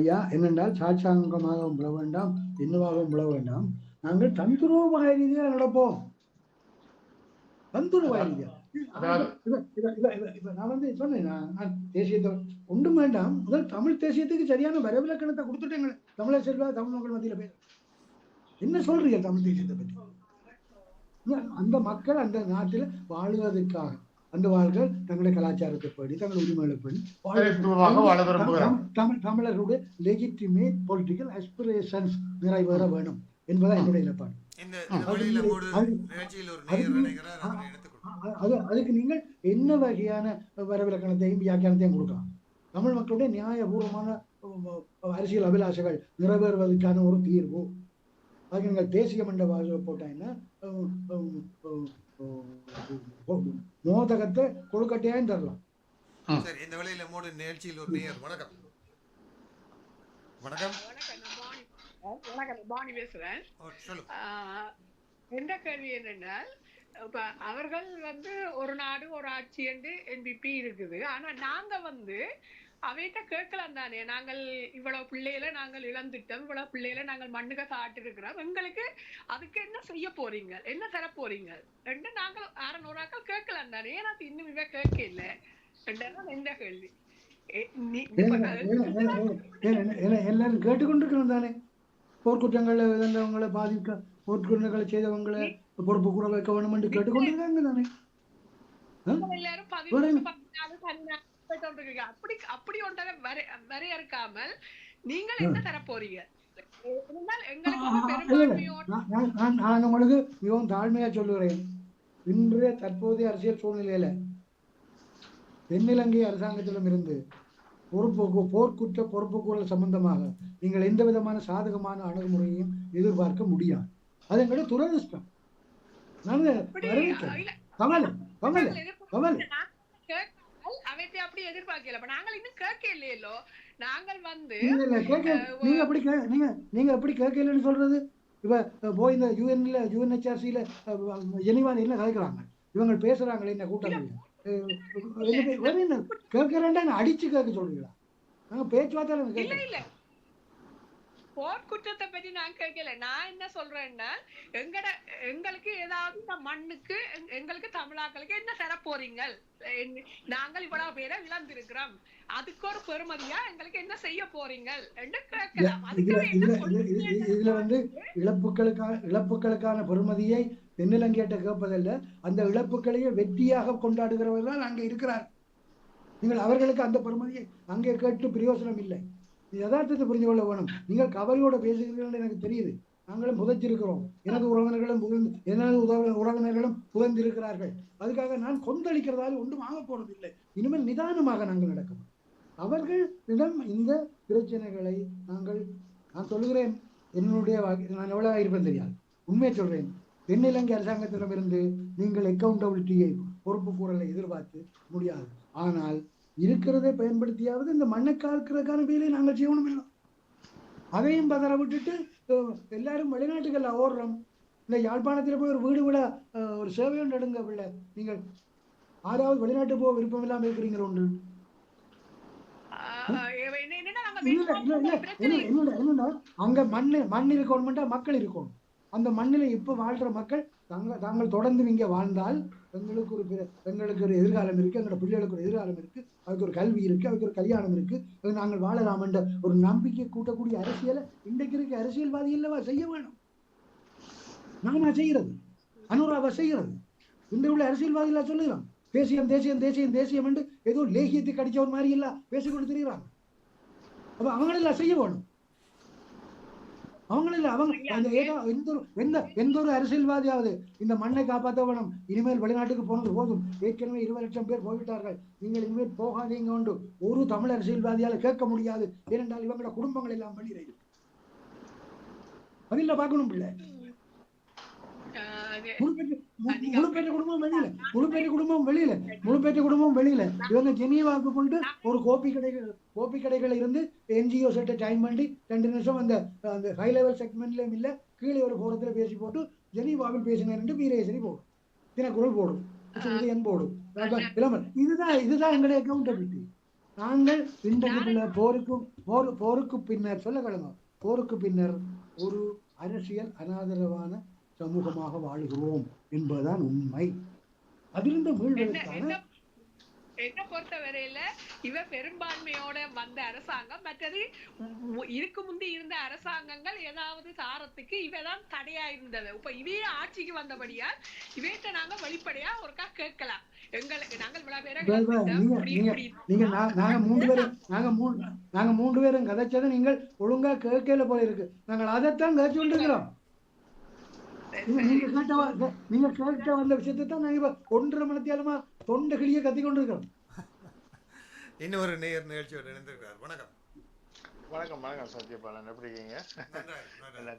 ஐயா. என்னென்றால் சாட்சாங்கமாகவும் விழ வேண்டாம், என்னவாகவும் விழ வேண்டாம். நாங்கள் தந்துரோபாய ரீதியாக நடப்போம். தந்துரோபாய ரீதியாக நான் சொன்னேன், நான் தேசியத்தை ஒன்றும் வேண்டாம். முதல் தமிழ் தேசியத்துக்கு சரியான வரவிலக்கணத்தை கொடுத்துட்டேங்க. தமிழர் செல்வா தமிழ் மக்கள் மத்தியில பேர் என்ன சொல்றீங்க தமிழ் தேசியத்தை பற்றி? அந்த மக்கள் அந்த நாட்டில் வாழ்வதற்காக அந்த வாழ்கள் தங்களுடைய கலாச்சாரத்தை படி தங்கள் உரிமைகளை படி தமிழர்களுடைய லெஜிட்டிமேட் பொலிட்டிக்கல் ஆஸ்பிரேஷன்ஸ் நிறைவேற வேணும் என்பதா என்னுடைய நிலைப்பாடு. அதுக்கு நீங்கள் என்ன வகையான வரவிலக்கணத்தையும் வியாக்கியானத்தையும் கொடுக்கலாம். தமிழ் மக்களுடைய நியாயபூர்வமான அரசியல் அபிலாஷைகள் நிறைவேறுவதற்கான ஒரு தீர்வு. அதுக்கு நீங்கள் தேசிய மண்ட போட்டாங்கன்னா மோதகத்தை கொழுக்கட்டையாயும் தரலாம். சரி, இந்த வேளையில மோடி நிகழ்ச்சியில் ஒரு நேயர். வணக்கம். வணக்கம். வணக்கம், பாணி பேசுறேன். எந்த கேள்வி என்னென்னால், இப்ப அவர்கள் ஒரு நாடு ஒரு ஆட்சி என்று என்பிபி இருக்குது. ஆனா நாங்க அவைகிட்ட கேட்கலாம் தானே. நாங்கள் இவ்வளவு பிள்ளைகளை நாங்கள் இழந்துட்டோம், இவ்வளவு பிள்ளைகளை நாங்கள் மண்ணுக சாட்டு இருக்கிறோம், எங்களுக்கு அதுக்கு என்ன செய்ய போறீங்க, என்ன தர போறீங்க என்று நாங்கள் 600 கேட்கலாம் தானே. ஏன்னா இன்னும் இவ கேட்க இல்லை என்றதான் எந்த கேள்வி. எல்லாரும் கேட்டுக்கொண்டிருக்கிறோம் தானே. போர்க்குற்றங்களை இழந்தவங்களை பாதிக்க போர்க்குற்றங்களை செய்தவங்களை பொறுப்பு கூற வைக்க வேணும் என்று கேட்டுக்கொண்டிருக்காங்க தானே. அப்படி ஒன்றை வரையறுக்காமல் நீங்கள் என்ன தர போறீங்க? நான் உங்களுக்கு மிகவும் தாழ்மையா சொல்லுகிறேன். இன்றைய தற்போதைய அரசியல் சூழ்நிலையில தென்னிலங்கை அரசாங்கத்திலும் இருந்து போர்க்குற்ற பொறுப்பு கூறல் சம்பந்தமாக நீங்கள் எந்த விதமான சாதகமான அணுகுமுறையையும் எதிர்பார்க்க முடியாது. அது எங்களுடைய துரதிருஷ்டம். அப்படி எதிர்பார்க்கல. நாங்கள் இன்னும் கேட்க இல்லையோ. நாங்கள் நீங்க எப்படி கேட்கலன்னு சொல்றது? இப்ப போய் இந்த யுஎன்ஹெச்ஆர்சியில ஜெனீவால என்ன கதைக்கிறாங்க இவங்க பேசுறாங்களே இந்த கூட்டம் கேட்கிறேன் அடிச்சு கேட்க சொல்றீங்களா? நாங்க பேச்சுவார்த்தை போர் குற்றத்தை பற்றி நான் கேட்கல. நான் என்ன சொல்றேன்னா, எங்களுக்கு ஏதாவது இந்த மண்ணுக்கு எங்களுக்கு தமிழாக்களுக்கு என்ன தர போறீங்க? நாங்கள் இவ்வளவு பேரை இழந்திருக்கிறோம், அதுக்கு ஒரு பெருமதியா எங்களுக்கு என்ன செய்ய போறீங்க என்று கேட்கலாம். இதுல இழப்புகளுக்கான பெருமதியை தென்னிலங்கையிட்ட கேட்பதல்ல, அந்த இழப்புகளையே வெற்றியாக கொண்டாடுகிறவர்கள் அங்கே இருக்கிறார். நீங்கள் அவர்களுக்கு அந்த பெருமதியை அங்கே கேட்டு பிரயோசனம் இல்லை. யதார்த்தத்தை புரிந்து கொள்ள வேணும். நீங்கள் கவலையோட பேசுகிறீர்கள் எனக்கு தெரியுது. நாங்களும் புதைச்சிருக்கிறோம். எனது உறவினர்களும் புதைந்திருக்கிறார்கள். அதுக்காக நான் கொந்தளிக்கிறதால ஒன்றும் வாங்க போறதில்லை. இனிமேல் நிதானமாக நாங்கள் நடக்கணும். அவர்களிடம் இந்த பிரச்சனைகளை நாங்கள் நான் சொல்லுகிறேன், என்னுடைய நான் எவ்வளவு இருப்பேன் தெரியாது, உண்மையை சொல்றேன். தென்னிலங்கை அரசாங்கத்திடமிருந்து நீங்கள் அக்கௌண்டபிலிட்டியை, பொறுப்பு கூறலை எதிர்பார்த்து முடியாது. ஆனால் இருக்கிறதை பயன்படுத்தியாவது இந்த மண்ணை காக்கிறதுக்கான வேலையை நாங்கள் செய்யணும் இல்லை. அதையும் பதற விட்டுட்டு எல்லாரும் வெளிநாட்டுகள் ஓடுறோம். இந்த யாழ்ப்பாணத்தில் போய் ஒரு வீடு விட ஒரு சேவை ஒன்று எடுங்க பிள்ளை. நீங்கள் யாராவது வெளிநாட்டு போக விருப்பம் இல்லாமல் இருக்கிறீங்க ஒன்று. என்னன்னா அங்க மண் இருக்கணும்ட்டா மக்கள் இருக்கணும். அந்த மண்ணில் இப்ப வாழ்ற மக்கள் தாங்கள் தொடர்ந்து இங்க வாழ்ந்தால் எங்களுக்கு ஒரு எதிர்காலம் இருக்கு, எங்களோட பிள்ளைகளுக்கு ஒரு எதிர்காலம் இருக்கு, அதுக்கு ஒரு கல்வி இருக்கு, அதுக்கு ஒரு கல்யாணம் இருக்கு, நாங்கள் வாழலாம் என்ற ஒரு நம்பிக்கை கூட்டக்கூடிய அரசியலை இன்றைக்கு இருக்க அரசியல்வாதி இல்லவா செய்ய வேணும். நானா செய்யறது, அனுராவா செய்யறது. இந்த உள்ள அரசியல்வாதிகளா சொல்லுகிறான் தேசியம் தேசியம் தேசியம் தேசியம் என்று ஏதோ லேகியத்தை கடிச்சவன் மாதிரி எல்லாம் பேசிக்கொண்டு தெரியுறாங்க. அப்ப அவங்களெல்லாம் செய்ய வேணும். எந்த ஒரு அரசியல்வாதியாவது இந்த மண்ணை காப்பாற்ற வேணும். இனிமேல் வெளிநாட்டுக்கு போனது போதும், ஏற்கனவே 20 லட்சம் பேர் போய்விட்டார்கள், நீங்கள் இனிமேல் போகாதீங்க கொண்டு ஒரு தமிழ் அரசியல்வாதியால கேட்க முடியாது. ஏனென்றால் இவங்களோட குடும்பங்கள் எல்லாம் வெளியில இருக்கு. அதில் பார்க்கணும் பிள்ளை. முழுப்பேற்ற குடும்பம் வெளியில இவங்க ஜெனீவாவுக்கு கொண்டு ஒரு கோப்பி கடைகள் இருந்து என்ஜிஓ செட்டை டைம் பண்ணி 2 நிமிஷம் அந்த ஹை லெவல் செக்மெண்ட்லயும் இல்ல கீழே ஒரு போரத்துல பேசி போட்டு ஜெனீவாவில் பேசினேன் வீரேசரி போடும், தினக்குரல் போடும், போடும். இதுதான் எங்களுடைய அக்கௌண்டபிலிட்டி. நாங்கள் இன்றைக்கு போருக்கு பின்னர் சொல்ல கிழங்க, போருக்கு பின்னர் ஒரு அரசியல் அனாதரவான சமூகமாக வாழுகிறோம் என்பதுதான் உண்மை. அதிலிருந்து மீள்வதற்கான என்ன பொறுத்த வரையில இவ பெரும்பான்மையோட வந்த அரசாங்கம், மற்றது இருக்கு முந்தி இருந்த அரசாங்கங்கள் ஏதாவது சாரத்துக்கு இவதான் தடையா இருந்தது. இப்ப இவே ஆட்சிக்கு வந்தபடியால் இவேட்ட நாங்க வெளிப்படையா ஒருக்கா கேட்கலாம். எங்களுக்கு நாங்கள் நாங்க 3 பேரும் கதைச்சதை நீங்கள் ஒழுங்கா கேட்கல போல இருக்கு. நாங்கள் அதைத்தான் கதைச்சு கொண்டிருக்கிறோம். நீங்க கேட்ட வந்த விஷயத்தை தான் நாங்க 1.5 மணித்தியாலமா தொண்டை கிளிய கத்தி கொண்டிருக்கிறோம். இன்னொரு நேயர் நிகழ்ச்சியோட இணைந்திருக்கிறார். வணக்கம். வணக்கம் சத்யபாலன், எப்படி இருக்கீங்க?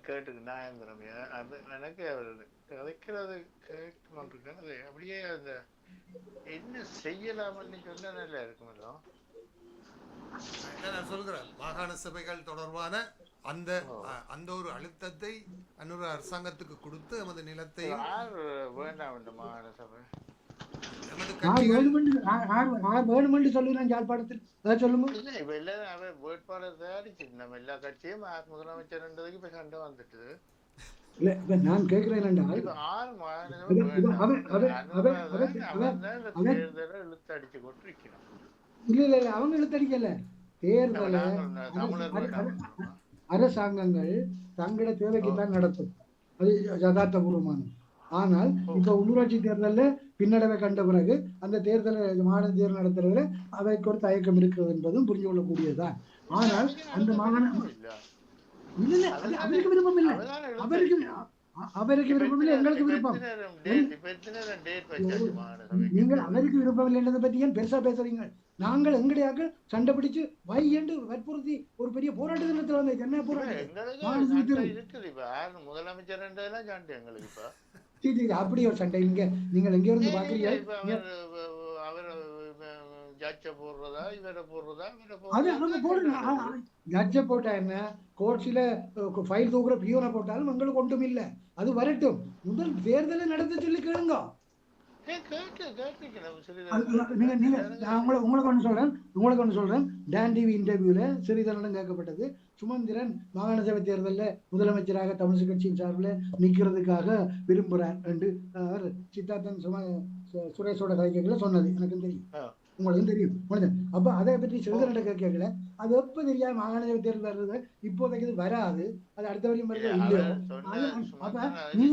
கேட்டுக்கு நாயந்திரம் அது எனக்கு கதைக்கிறது கேட்டுக்கொண்டிருக்கேன். அது அப்படியே அந்த என்ன செய்யலாம்னு சொன்னா நல்லா இருக்குமല്ലോ. நான் சொல்கிறேன், மாகாண சபைகள் தொடர்பான அந்த ஒரு அழுத்தத்தை அன்னொரு அரசாங்கத்துக்கு கொடுத்து நமது நிலத்தை வேண்டாம் இந்த மாகாண சபை வேட்பாளர் தயாரிச்சு நம்ம எல்லா கட்சியும் முதலமைச்சர் இப்ப சண்டை வந்துட்டு நான் கேட்கிறேன் இழுத்தடிச்சு கொண்டிருக்கிறோம். இல்ல அவங்க இழுத்தடிக்கல. தேர்தலை அரசாங்கங்கள் தங்களோட தேவைக்கு தான் நடத்தும், அது யதார்த்தபூர்வமானது. ஆனால் இப்ப உள்ளூராட்சி தேர்தலில் பின்னடைவை கண்ட பிறகு அந்த தேர்தலை மாகாண தேர்தல் நடத்துறதுல அவைக்கு ஒரு தயக்கம் இருக்கிறது என்பதும் புரிஞ்சு கொள்ளக்கூடியதுதான். ஆனால் அந்த மாகாணம் இல்ல அவருக்கு விருப்பம் இல்லை, அவருக்கு விருப்பம் இல்லை, எங்களுக்கு விருப்பம். நீங்கள் அவருக்கு விருப்பம் இல்லை என்றதை பற்றி ஏன் பெருசா பேசுறீங்க? நாங்கள் எங்கடையாக சண்டை பிடிச்சு என்று வற்புறுத்தி ஒரு பெரிய போராட்ட தினத்துல வந்து என்ன அப்படி ஒரு சண்டை இங்க நீங்கள் எங்க இருந்து பாக்குறீங்க? ஜட்ஜ போட்டா என்ன, கோர்ட்ஸ்ல ஃபைல் தூக்குற பியூனை போட்டாலும் எங்களுக்கு ஒன்றும் இல்லை. அது வரட்டும், முதல் தேர்தலை நடத்த சொல்லி கேளுங்க. உங்களுக்கு ஒன்று சொல்றேன். டான் டிவி இன்டர்வியூல சிறிதனிடம் கேட்கப்பட்டது, சுமந்திரன் மாகாண சபை தேர்தலில் முதலமைச்சராக தமிழ் கட்சியின் சார்பில் நிற்கிறதுக்காக விரும்புறார் என்று சித்தார்த்தன் சுரேஷோட கதைகளை சொன்னது எனக்கு தெரியும், உங்களுக்கும் தெரியும். அப்ப அதை பற்றி சிறிதனிடம் கேட்கல. அது எப்ப தெரியாது மாகாண சபை தேர்தல் வர்றது, இப்போதைக்கு இது வராது, அது அடுத்த வரையும் வருது இல்லையோ. அப்ப நீ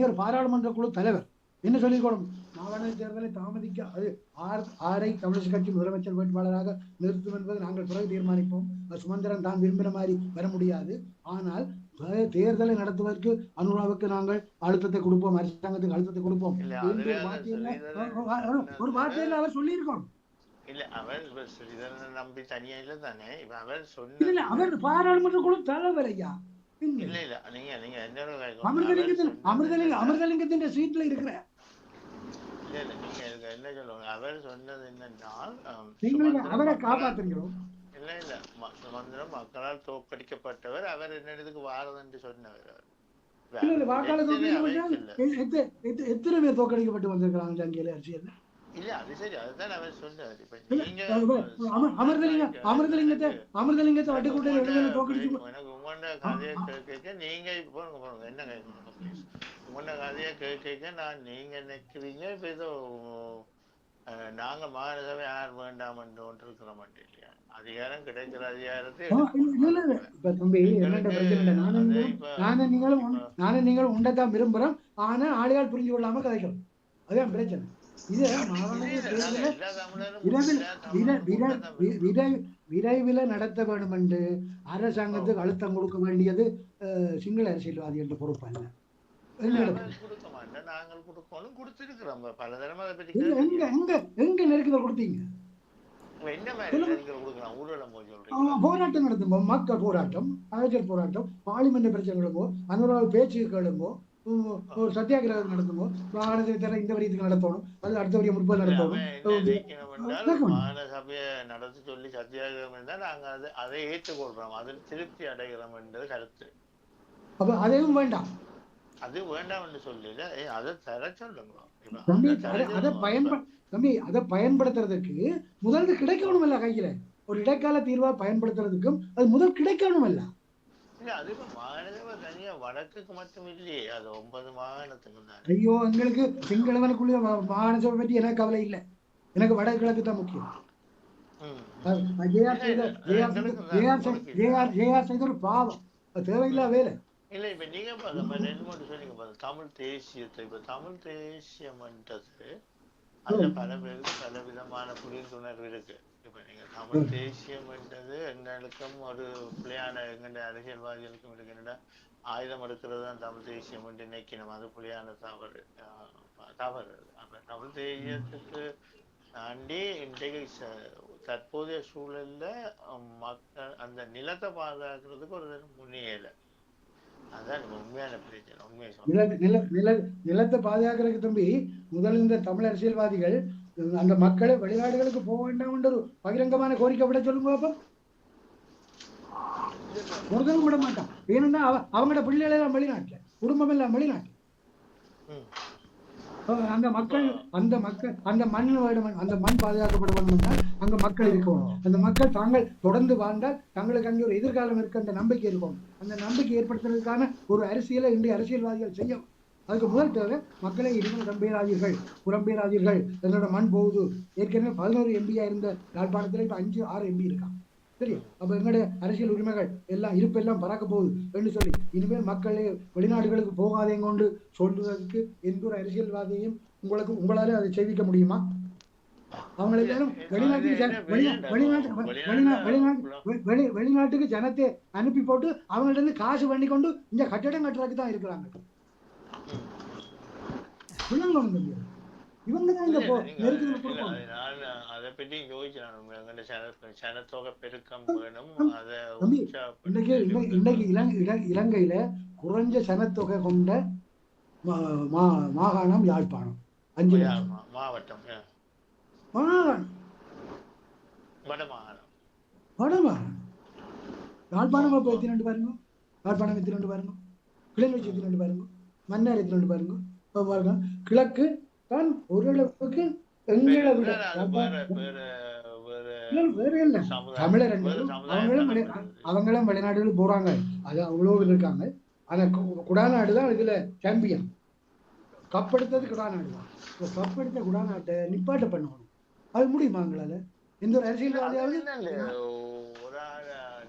ஒரு பாராளுமன்ற குழு தலைவர் என்ன சொல்லிக்கணும்? மாகாண தேர்தலை தாமதிக்க அது ஆரை தமிழக கட்சி முதலமைச்சர் வேட்பாளராக நிறுத்தும் என்பதை நாங்கள் பிறகு தீர்மானிப்போம். சுமந்திரன் தான் விரும்பின மாதிரி வர முடியாது. ஆனால் தேர்தலை நடத்துவதற்கு அனுராவுக்கு நாங்கள் அழுத்தத்தை கொடுப்போம், அரசாங்கத்துக்கு அழுத்தத்தை கொடுப்போம். ஒரு வார்த்தையில் அவர் சொல்லியிருக்கோம். இல்ல அவர் இப்ப ஸ்ரீதரனை நம்பி தனியா இல்ல தானே. இப்ப அவர் இல்ல சொன்னது இல்ல அவர் பாராளுமன்ற குழு தலைவர் ஐயா. இல்ல இல்ல நீங்க நீங்க என்னோட அமிர்தலிங்கத்தின் சீட்ல இருக்கிற இல்ல இல்ல நீங்க என்ன சொல்லுவாங்க, அவர் சொன்னது என்னன்னா நீங்களுக்கு அவரை காப்பாத்துறீங்களோ? இல்ல இல்ல சுமந்திரம் மக்களால் தோற்கடிக்கப்பட்டவர், அவர் என்னதுக்கு வாரது என்று சொன்னவர். இல்ல இல்ல வாக்காளர் எத்தனை பேர் தோற்கடிக்கப்பட்டு வந்திருக்கிறாங்க இலங்கையில அரசியல்? இல்ல அது சரி, அதுதான் அவர் சொன்னார். இப்ப நீங்க அமிர்தலிங்கத்தை வட்டுக்கூட்டை தோற்கடிச்சு எனக்கு உங்களோட கதையை கேட்க நீங்க இப்போ என்ன ப்ளீஸ் உங்களோட கதையை கேட்க நான் நீங்க நினைக்கிறீங்க இப்ப ஏதோ நாங்க மாநகரசபை யார் வேண்டாம் என்று ஒன்று இருக்கிற மாட்டேன் இல்லையா? அதிகாரம் கிடைக்கிற அதிகாரத்தை நானும் நீங்களும் உண்டத்தான் விரும்புறோம். ஆனா ஆளுகள் புரிஞ்சு கொள்ளாம கதைக்கிறோம். அதுதான் பிரச்சனை. விரைவில் நடத்த வேண்டும் என்று அரசாங்கத்துக்கு அழுத்தம் கொடுக்க வேண்டியது சிங்கள அரசியல்வாதி என்ற பொறுப்பு அல்ல. எங்க நெருக்கத்தை கொடுத்தீங்க? போராட்டம் நடத்தும் மக்கள் போராட்டம், அரசியல் போராட்டம், பார்லிமெண்ட் பிரச்சனைகளுமோ, அந்த பேச்சுக்களுமோ, ஒரு சத்தியாகிரகம் நடத்துமோ, வாகனத்தை தர இந்த வரியத்துக்கு நடத்தணும், அது அடுத்த வரியை முற்பது நடத்தணும். சபையை நடத்தி சொல்லி சத்தியாகிரகம் இருந்தால் நாங்க அதை ஏற்றுக்கொள்றோம், அதில் திருப்தி அடைகிறோம் என்றது கருத்து. அப்ப அதையும் வேண்டாம், அது வேண்டாம் என்று சொல்லல, அதை தர சொல்லுங்க. அதை பயன்படுத்துறதுக்கு முதல் கிடைக்கணும் இல்ல, கையில ஒரு இடைக்கால தீர்வா பயன்படுத்துறதுக்கும் அது முதல் கிடைக்கணும் இல்ல. அது மாநில தனியா வடக்குக்கு மட்டும் இல்லையே, அது 9 மாகாணத்துக்கு தான். ஐயோ, எங்களுக்கு சிங்களவனுக்குள்ள மாகாண சபை பற்றி எனக்கு கவலை இல்லை, எனக்கு வடக்கு கிழக்கு தான் முக்கியம். செய்த ஒரு பாவம், தேவையில்லா வேலை. இல்ல இப்ப நீங்க சொன்னீங்க தமிழ் தேசியத்தை, இப்ப தமிழ் தேசியம்ன்றது அதுல பல பேருக்கு பல விதமான புரிந்துணர்வு இருக்கு. இப்ப நீங்க தமிழ் தேசியம்ன்றது எங்களுக்கும் ஒரு பிள்ளையான எங்க அரசியல்வாதிகளுக்கும் இருக்கு. ஆயுதம் எடுக்கிறது தான் தமிழ் தேசியம் என்று நினைக்கணும், அது பிள்ளையான தவறு. அப்ப தமிழ் தேசியத்துக்கு தாண்டி இன்றைக்கு தற்போதைய சூழல்ல மக்கள் அந்த நிலத்தை பாதுகாக்கிறதுக்கு ஒரு முன்னியல. அதான் உண்மையான பிரச்சனை. உண்மையை நிலத்தை பாதுகாக்கிறதுக்கு தம்பி, முதல் இந்த தமிழ் அரசியல்வாதிகள் அந்த மக்களை வெளிநாடுகளுக்கு போக வேண்டாம் என்ற ஒரு பகிரங்கமான கோரிக்கை விட சொல்லுங்க. அப்ப ஒருத்தரும் விட மாட்டான். ஏன்னா அவங்களோட பிள்ளைகள் எல்லாம் வெளிநாட்டுல, குடும்பம் எல்லாம் வெளிநாட்டு. அந்த மண் பாதுகாக்கப்பட வேண்டும் என்றால் அங்க மக்கள் இருக்கணும். அந்த மக்கள் தாங்கள் தொடர்ந்து வாழ்ந்தால் தங்களுக்கு அங்கே ஒரு எதிர்காலம் இருக்க அந்த நம்பிக்கை இருக்கும். அந்த நம்பிக்கை ஏற்படுத்துறதுக்கான ஒரு அரசியலை இன்றைய அரசியல்வாதிகள் செய்யும். அதுக்கு முதல் தேவை மக்களை இனிமேல் புறம்பேராதீர்கள், என்னோட மண் போகுது. ஏற்கனவே 11 எம்பியா இருந்த யாழ்ப்பாணத்துல இப்ப 5-6 எம்பி இருக்கான். சரி, அப்ப எங்களுடைய அரசியல் உரிமைகள் எல்லாம் இருப்பெல்லாம் பறக்க போகுது என்று சொல்லி இனிமேல் மக்களே வெளிநாடுகளுக்கு போகாதேங்க கொண்டு சொல்றதுக்கு எந்த ஒரு அரசியல்வாதியையும் உங்களால அதை செய்விக்க முடியுமா? அவங்க எல்லாரும் வெளிநாட்டுக்கு ஜனத்தை அனுப்பி போட்டு அவங்கள்ட்ட இருந்து காசு பண்ணி கொண்டு இந்த கட்டடம் கட்டுறதுக்கு தான் இருக்கிறாங்க. இவங்க தான் இந்த அதை பற்றி ஜனத்தொகை பெருக்கம் வேணும். இன்னைக்கு இலங்கையில குறைஞ்ச சனத்தொகை கொண்ட மாகாணம் யாழ்ப்பாணம். 5 மாவட்டம் வடமாகாணம். யாழ்ப்பாணம் அப்ப 2 பாருங்க, யாழ்ப்பாணம் 2 பாருங்க, கிளிநொச்சி 2 பாருங்க, மன்னார் 2 பாருங்க. கிழக்கு தான் ஓரளவுக்கு எங்களை விட வேற இல்ல. தமிழர் அவங்களும் வெளிநாடுகள் போறாங்க, அது அவ்வளோ இருக்காங்க. ஆனா குடாநாடுதான் இதுல சாம்பியன். கப்படுத்தது குடாநாடு தான். கப்படுத்த குடாநாட்டை நிப்பாட்ட பண்ணணும். அது முடியுமா எங்களால? எந்த ஒரு அரசியல்வாதியாவது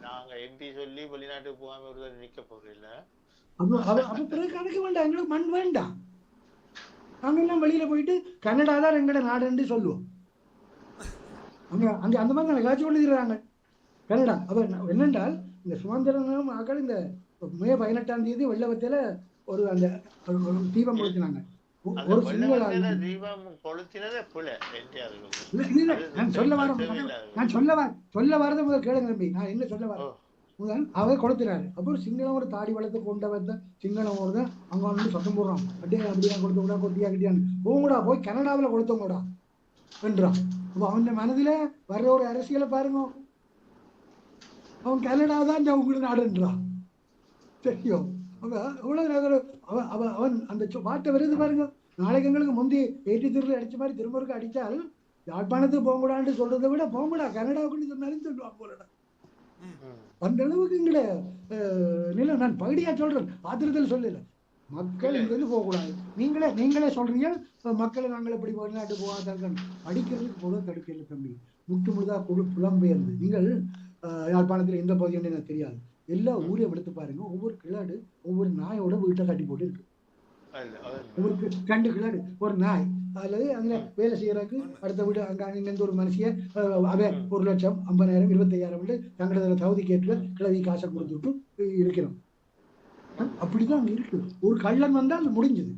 நாங்க எம்பி சொல்லி வெளிநாட்டுக்கு போகாம நிக்க போறதில்ல. அப்ப பிறகு கணக்கு வேண்டாம், எங்களுக்கு மண் வேண்டாம். நாங்க எல்லாம் வெளியில போயிட்டு கனடா தான் எங்கட நாடுன்னு சொல்லுவோம். அங்க அந்த மாதிரி காட்சி கொண்டு தர்றாங்க கனடா. அப்ப என்னென்றால் இந்த சுதந்திரம் மக்கள் இந்த மே 18ஆம் தேதி வெள்ளவத்தையில ஒரு அந்த தீபம் கொடுத்தினாங்க. அந்த ஒரு வெள்ளை சிங்கள வண்ண தீபம் கொளுத்தினதே பிள்ளை என்டிஆர் நான் சொல்ல வரதை முதல் கேளுங்க தம்பி. நான் என்ன சொல்ல வரேன் முதல் அவர் கொடுத்துறாரு. அப்புறம் சிங்களம் ஒரு தாடி வளர்த்து கொண்ட வந்த சிங்களம் ஒரு அங்க வந்து சத்தம் போடுறான். அப்படியா கொடுத்த விடா கொட்டியா கிட்டியான்னு போங்கடா போய் கனடாவில் கொடுத்தோங்கடா என்றான். அப்போ அவன் மனதில வர்ற ஒரு அரசியலை பாருங்க. அவன் கனடா தான் அவங்களோட நாடுன்றான். தெரியும் அவன் அந்த பாட்டை வருது பாருங்க. நாளைக்கு எங்களுக்கு முந்தி 83 அடிச்ச மாதிரி திரும்ப அடிச்சால் யாழ்ப்பாணத்துக்கு போகக்கூடான்னு சொல்றதை விட போகக்கூடா கனடாவுக்குன்னு சொன்னாலும் சொல்லுவான் போலடா. அந்த அளவுக்கு எங்கட நிலை நான் பகுதியா சொல்றேன், ஆத்திரத்தில் சொல்லல. மக்கள் இங்கிருந்து போகக்கூடாது. நீங்களே சொல்றீங்க மக்களை நாங்கள் எப்படி வெளிநாட்டு போகாத அடிக்கிறதுக்கு போல தடுக்கல தம்பி. முழுதா புலம்பெயர்ந்து நீங்கள் யாழ்ப்பாணத்துல எந்த பகுதி எனக்கு தெரியாது, எல்லா ஊரையும் எடுத்து பாருங்க. ஒவ்வொரு கிளாடு ஒவ்வொரு நாயோட வீட்டை கட்டி போட்டு இருக்கு. ஒவ்வொரு 2 கிளாடு ஒரு நாய் அல்லது அங்கே வேலை செய்யறதுக்கு அடுத்த வீடு அங்க இங்கிருந்து ஒரு மனுஷிய அவன் 1,50,000 25,000 தங்களோட தகுதி கேட்டு கிளவி காசை கொடுத்துட்டு இருக்கிறோம். அப்படிதான் அங்க இருக்கு. ஒரு கள்ளன் வந்தால் முடிஞ்சது.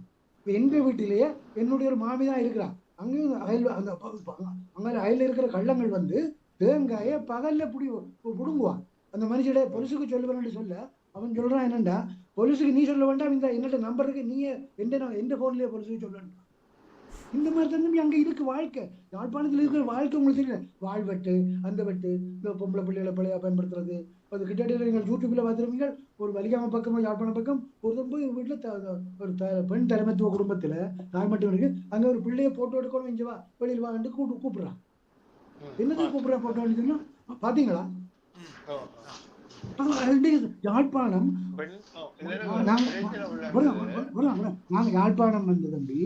எங்க வீட்டிலேயே என்னுடைய ஒரு மாமி தான் இருக்கிறான். அங்கேயும் அங்க அயல்ல இருக்கிற கள்ளங்கள் வந்து தேங்காய பகல்ல புடுங்குவான். அந்த மனுஷட பொலிசுக்கு சொல்லுவேன்னு சொல்ல அவன் சொல்றான் என்னண்டா, பொலிசுக்கு நீ சொல்ல வேண்டாம், இந்த என்னோட நம்பர் இருக்கு, நீ எந்த போன்லயே பொலிசுக்கு சொல்ல. இந்த மாதிரி தான் அங்க இருக்கு வாழ்க்கை. யாழ்ப்பாணத்துல இருக்கிற வாழ்க்கை உங்களுக்கு தெரியல. வாழ்வெட்டு அந்த வெட்டு இந்த பொம்பளை பிள்ளைகளை பிள்ளையா பயன்படுத்துறது அது கிட்டத்தட்ட நீங்கள் யூடியூப்ல பார்த்துருப்பீங்க. ஒரு வலிகாம பக்கமோ யாழ்ப்பாணம் பக்கம் ஒரு வீட்டுல ஒரு பெண் தலைமைத்துவ குடும்பத்துல தாய் மட்டும் இருக்கு. அங்க ஒரு பிள்ளைய போட்டோ எடுக்கணும், இங்க வா வெளியில் வாண்டு கூப்பிடுறான். என்னது கூப்பிடுற போட்டோ எடுக்கணும்னா பாத்தீங்களா யாழ்ப்பாணம். நாங்க யாழ்ப்பாணம் வந்து தம்பி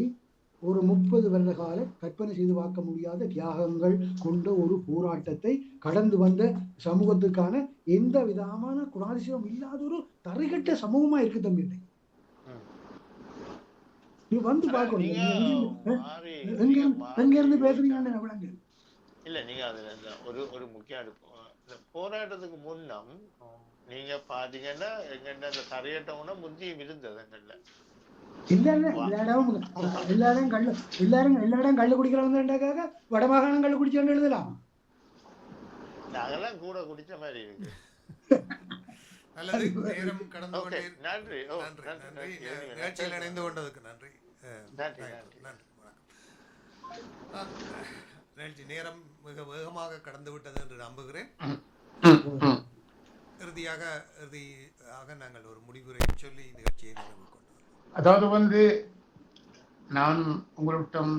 ஒரு 30 வருட கால கற்பனை செய்து பார்க்க முடியாத தியாகங்கள் கொண்ட ஒரு போராட்டத்தை கடந்து வந்த சமூகத்துக்கான எந்த விதமான குணாதிசயம் இல்லாத ஒரு தரைகட்ட சமூகமா இருக்கு தம்பி. நீ வந்து பார்க்கணும். எங்க இருந்து பேசுறீங்க விளங்கு இல்ல. நீங்க அதுல ஒரு முக்கிய போராட்டத்துக்கு முன்னம் நீங்க பாத்தீங்கன்னா எங்க அந்த தரையட்டம்னா முந்தியும் இருந்தது எங்கள்ல. எல்லாரும் கள்ளு குடிக்கிறவங்க வடமாகாணம் கள்ளு குடிச்சு எழுதலாம். நாங்கெல்லாம் கூட குடிச்ச மாதிரி இருக்கு. நன்றி. நிகழ்ச்சியில் இணைந்து கொண்டதுக்கு நன்றி. நிகழ்ச்சி நேரம் மிக வேகமாக கடந்து விட்டது என்று நம்புகிறேன். இறுதியாக நாங்கள் ஒரு முடிவுரை சொல்லி நிகழ்ச்சியை நிறைவு கொண்டோம். அதாவது வந்து நான் உங்களிடம்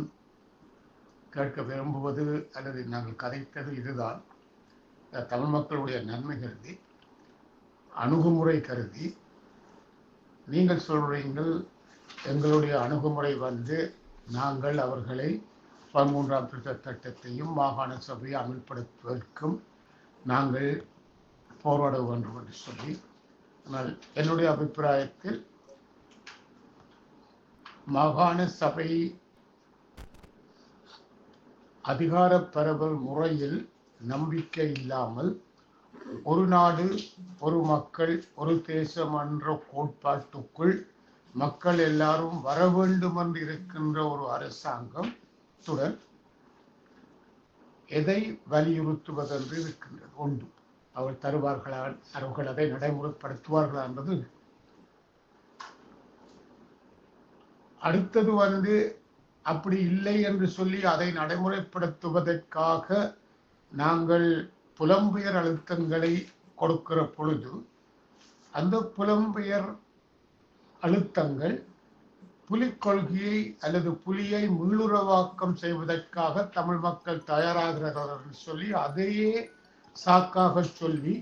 கேட்க விரும்புவது அல்லது நாங்கள் கதைத்தது இதுதான். தமிழ் மக்களுடைய நன்மை கருதி, அணுகுமுறை கருதி நீங்கள் சொல்றீங்கள் எங்களுடைய அணுகுமுறை வந்து நாங்கள் அவர்களை 13ஆம் திருத்த சட்டத்தையும் மாகாண சபையை அமல்படுத்துவதற்கும் நாங்கள் போராட வேண்டும் என்று சொல்லி. ஆனால் என்னுடைய அபிப்பிராயத்தில் மாகாண சபை அதிகார பரவல் முறையில் நம்பிக்கை இல்லாமல் ஒரு நாடு ஒரு மக்கள் ஒரு தேசம் என்ற கோட்பாட்டுக்குள் மக்கள் எல்லாரும் வர வேண்டும் என்று இருக்கின்ற ஒரு அரசாங்கத்துடன் எதை வலியுறுத்துவதென்று இருக்கின்றது உண்டு. அவர் தருவார்களா, அவர்கள் அதை நடைமுறைப்படுத்துவார்களா என்பது. அடுத்தது வந்து அப்படி இல்லை என்று சொல்லி அதை நடைமுறைப்படுத்துவதற்காக நாங்கள் புலம்பெயர் அழுத்தங்களை கொடுக்கிற பொழுது அந்த புலம்பெயர் அழுத்தங்கள் புலிக்கொள்கையை அல்லது புலியை மீளுருவாக்கம் செய்வதற்காக தமிழ் மக்கள் தயாராகிறார்கள் என்று சொல்லி அதையே சாக்காக சொல்லி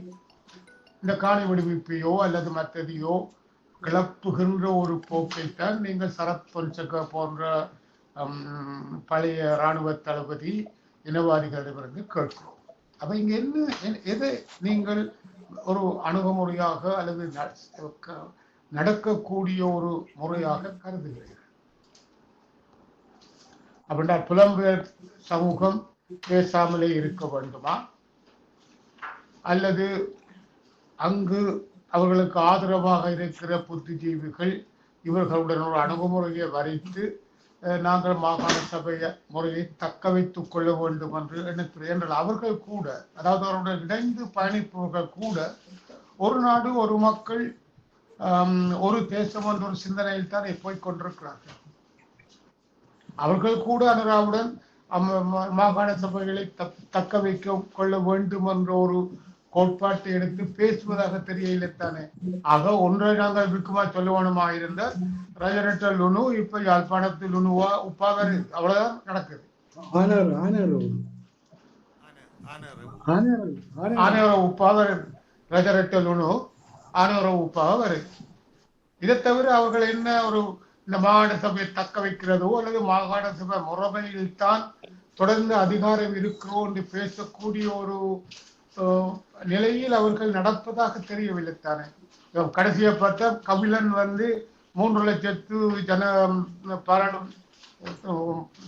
இந்த காணி விடுவிப்பையோ அல்லது மற்றதையோ கிளப்புகின்ற ஒரு போக்கைத்தான் நீங்கள் சரத் பொன்சேகா போன்ற பழைய இராணுவ தளபதி இனவாதிகளிடமிருந்து கேட்கிறோம். அப்ப இங்க எதை நீங்கள் ஒரு அணுகுமுறையாக அல்லது நடக்கக்கூடிய ஒரு முறையாக கருதுகிறீர்கள்? அப்படின்னா புலம்பெயர் சமூகம் பேசாமலே இருக்க வேண்டுமா, அல்லது அங்கு அவர்களுக்கு ஆதரவாக இருக்கிற புத்திஜீவிகள் இவர்களுடன் ஒரு அணுகுமுறையை வரைத்து நாங்கள் மாகாண சபை முறையை தக்க வைத்துக் கொள்ள வேண்டும் என்று எண்ணுகிறேன். என்றால் அவர்கள் கூட, அதாவது அவருடன் இணைந்து பயணிப்பவர்கள் கூட ஒரு நாடு ஒரு மக்கள் ஒரு தேசம் என்ற ஒரு சிந்தனையில் தான் போய் கொண்டிருக்கிறார்கள். அவர்கள் கூட அனுராவுடன் மாகாண சபைகளை தக்க வைக்க கொள்ள வேண்டும் என்ற ஒரு கோட்பாட்டை எடுத்து பேசுவதாக தெரியவில்லை தானே. ஆக ஒன்றை நாங்கள் விருக்கமா சொல்லுவானுமா இருந்த ரஜரட்ட லுனு இப்ப யாழ்ப்பாணத்தில் லுனுவா உப்பாக அவ்வளவுதான் நடக்குது. ஆனவர உப்பாக ரஜரட்ட லுனு ஆனவர உப்பாக வருது. இதை தவிர அவர்கள் என்ன ஒரு இந்த மாகாண சபையை தக்க வைக்கிறதோ அல்லது மாகாண சபை முறைமையில் தான் தொடர்ந்து அதிகாரம் இருக்கிறோம் என்று பேசக்கூடிய ஒரு நிலையில் அவர்கள் நடப்பதாக தெரியவில்லை தானே. கடைசியை பார்த்தா கபிலன் 3 லட்சத்து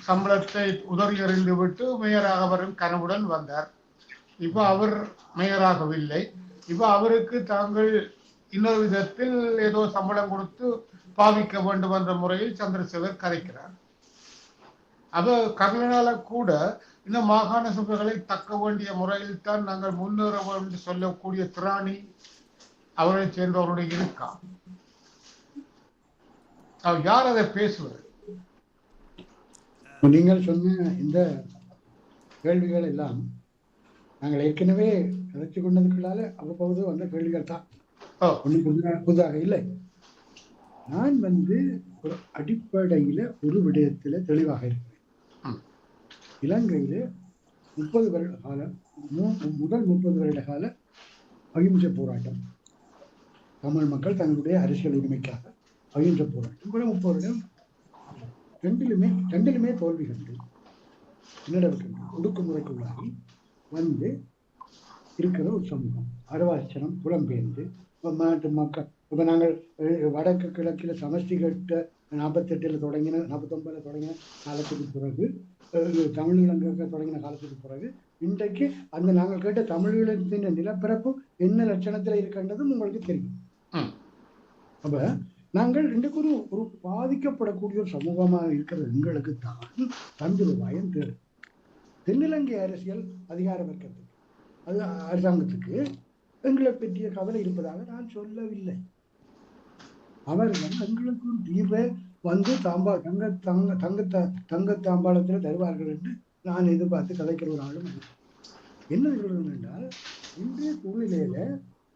சம்பளத்தை உதறி எறிந்து விட்டு மேயராக வரும் கனவுடன் வந்தார். இப்ப அவர் மேயராகவில்லை. இப்ப அவருக்கு தாங்கள் இன்னொரு விதத்தில் ஏதோ சம்பளம் கொடுத்து பாவிக்க வேண்டும் என்ற முறையில் சந்திரசேகர் கதைக்கிறார். அப்ப கபிலனால கூட இந்த மாகாண சபைகளை தக்க வேண்டிய முறையில் தான் நாங்கள் முன்னேற வேண்டும் என்று சொல்லக்கூடிய திராணி அவரை சேர்ந்தவருடைய இருக்கா? யார் அதை பேசுவது? நீங்கள் சொன்ன இந்த கேள்விகள் எல்லாம் நாங்கள் ஏற்கனவே கதைச்சு கொண்டதுக்குள்ளால அவ்வப்போது வந்த கேள்விகள் தான், ஒன்றும் புதாக இல்லை. நான் ஒரு அடிப்படையில ஒரு விடயத்துல தெளிவாக இருக்கிறேன். இலங்கையில 30 வருட காலம், முதல் 30 வருட கால அகிம்சை போராட்டம், தமிழ் மக்கள் தங்களுடைய அரசியல் உரிமைக்காக அகிம்சை போராட்டம் 30 வருடம் ரெண்டிலுமே தோல்வி கண்டு நிலவுகின்ற ஒடுக்குமுறைக்குள்ளாகி இருக்கிற ஒரு சமூகம். அரவாசனம் புலம்பெயர்ந்து நாட்டு மக்கள் இப்ப நாங்கள் வடக்கு கிழக்கில சமஷ்டி கட்ட 48 தொடங்கின 49 தொடங்கின காலத்துக்கு பிறகு, தமிழீழங்க தொடங்கின காலத்துக்கு பிறகு இன்றைக்கு அந்த நாங்கள் கேட்ட தமிழீழத்தின் நிலப்பரப்பு என்ன லட்சணத்துல இருக்கின்றதும் உங்களுக்கு தெரியும். அப்ப நாங்கள் இன்றைக்கு ஒரு பாதிக்கப்படக்கூடிய ஒரு சமூகமாக இருக்கிற எங்களுக்கு தான் தந்துருவாயம் தேவை. தென்னிலங்கை அரசியல் அதிகார வர்க்கத்துக்கு, அது அரசாங்கத்துக்கு எங்களை பற்றிய கவலை இருப்பதாக நான் சொல்லவில்லை. அவர்கள் எங்களுக்கு ஒரு தீர்வை தங்க தாம்பாளத்தில் தருவார்கள் என்று நான் எதிர்பார்த்து கதைக்கிற ஒரு ஆளும் என்ன சொல்றேன் என்றால், இன்றைய சூழ்நிலையில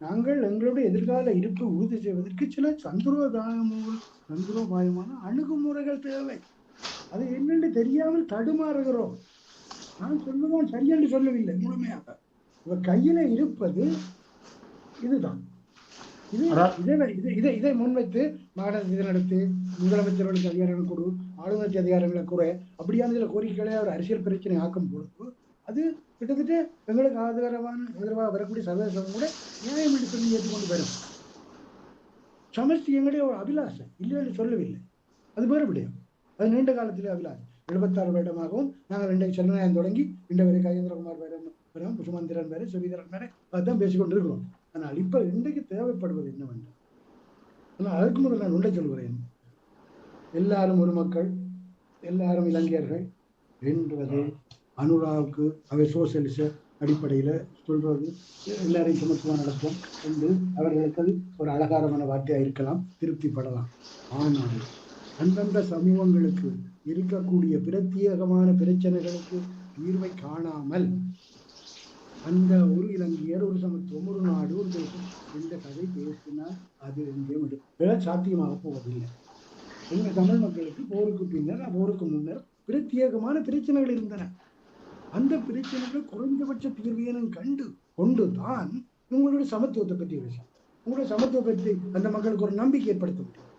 நாங்கள் எங்களுடைய எதிர்கால இருப்பை உறுதி செய்வதற்கு சில தந்திரோபாயமான அணுகுமுறைகள் தேவை. அது என்னென்று தெரியாமல் தடுமாறுகிறோம். நான் சொல்லுதான் சரியென்று சொல்லவில்லை முழுமையாக. இவ கையில இருப்பது இதுதான். இதை முன்வைத்து மாகாணத்தை நடத்தி முதலமைச்சர்களுக்கு அதிகாரங்கள் கொடு, ஆளுநருக்கு அதிகாரங்களை குறை, அப்படியான சில கோரிக்கைகளை அவர் அரசியல் பிரச்சனை ஆக்கும் பொழுது அது கிட்டத்தட்ட எங்களுக்கு ஆதரவாக வரக்கூடிய சர்வதேசம் கூட நியாயம் என்று சொல்லி ஏற்றுக்கொண்டு வரும். சமஷ்டி எங்களுடைய ஒரு அபிலாஷை இல்லைன்னு சொல்லவில்லை, அது வேறு விடயம். அது நீண்ட காலத்திலே அபிலாஷை. 76 வருடமாகவும் நாங்கள் இன்றைக்கு செல்வநாயகம் தொடங்கி இன்றைய வரை கஜேந்திரகுமார் வரும், சுமந்திரன் வேறு, சுவீதரன் வேறு, அதுதான் பேசிக்கொண்டு இருக்கிறோம். ஆனால் இப்ப இன்றைக்கு தேவைப்படுவது என்னவென்றால், ஆனால் அதுக்கு முதல் நான் ஒன்றை சொல்கிறேன், எல்லாரும் ஒரு மக்கள், எல்லாரும் இலங்கையர்கள் என்பது அனுராவுக்கு அவை சோசியலிச அடிப்படையில சொல்றது எல்லாரையும் சுமத்துவா நடக்கும் என்று அவர்களுக்கு ஒரு அலங்காரமான வார்த்தையாக இருக்கலாம், திருப்திப்படலாம். ஆனால் அந்தந்த சமூகங்களுக்கு இருக்கக்கூடிய பிரத்யேகமான பிரச்சனைகளுக்கு தீர்வை காணாமல் அந்த ஒரு இலங்கையர், ஒரு சமத்துவம், ஒரு நாடு, ஒரு தேசம் என்ற கதை பேசினால் அது எங்கேயும் சாத்தியமாக போவதில்லை. எங்கள் தமிழ் மக்களுக்கு போருக்கு பின்னர், போருக்கு முன்னர் பிரத்யேகமான பிரச்சனைகள் இருந்தன. அந்த பிரச்சனைகள் குறைந்தபட்ச தீர்வியனும் கொண்டுதான் உங்களுடைய சமத்துவத்தை பற்றி பேசலாம். உங்களுடைய சமத்துவத்தை பற்றி அந்த மக்களுக்கு ஒரு நம்பிக்கை ஏற்படுத்த முடியும்.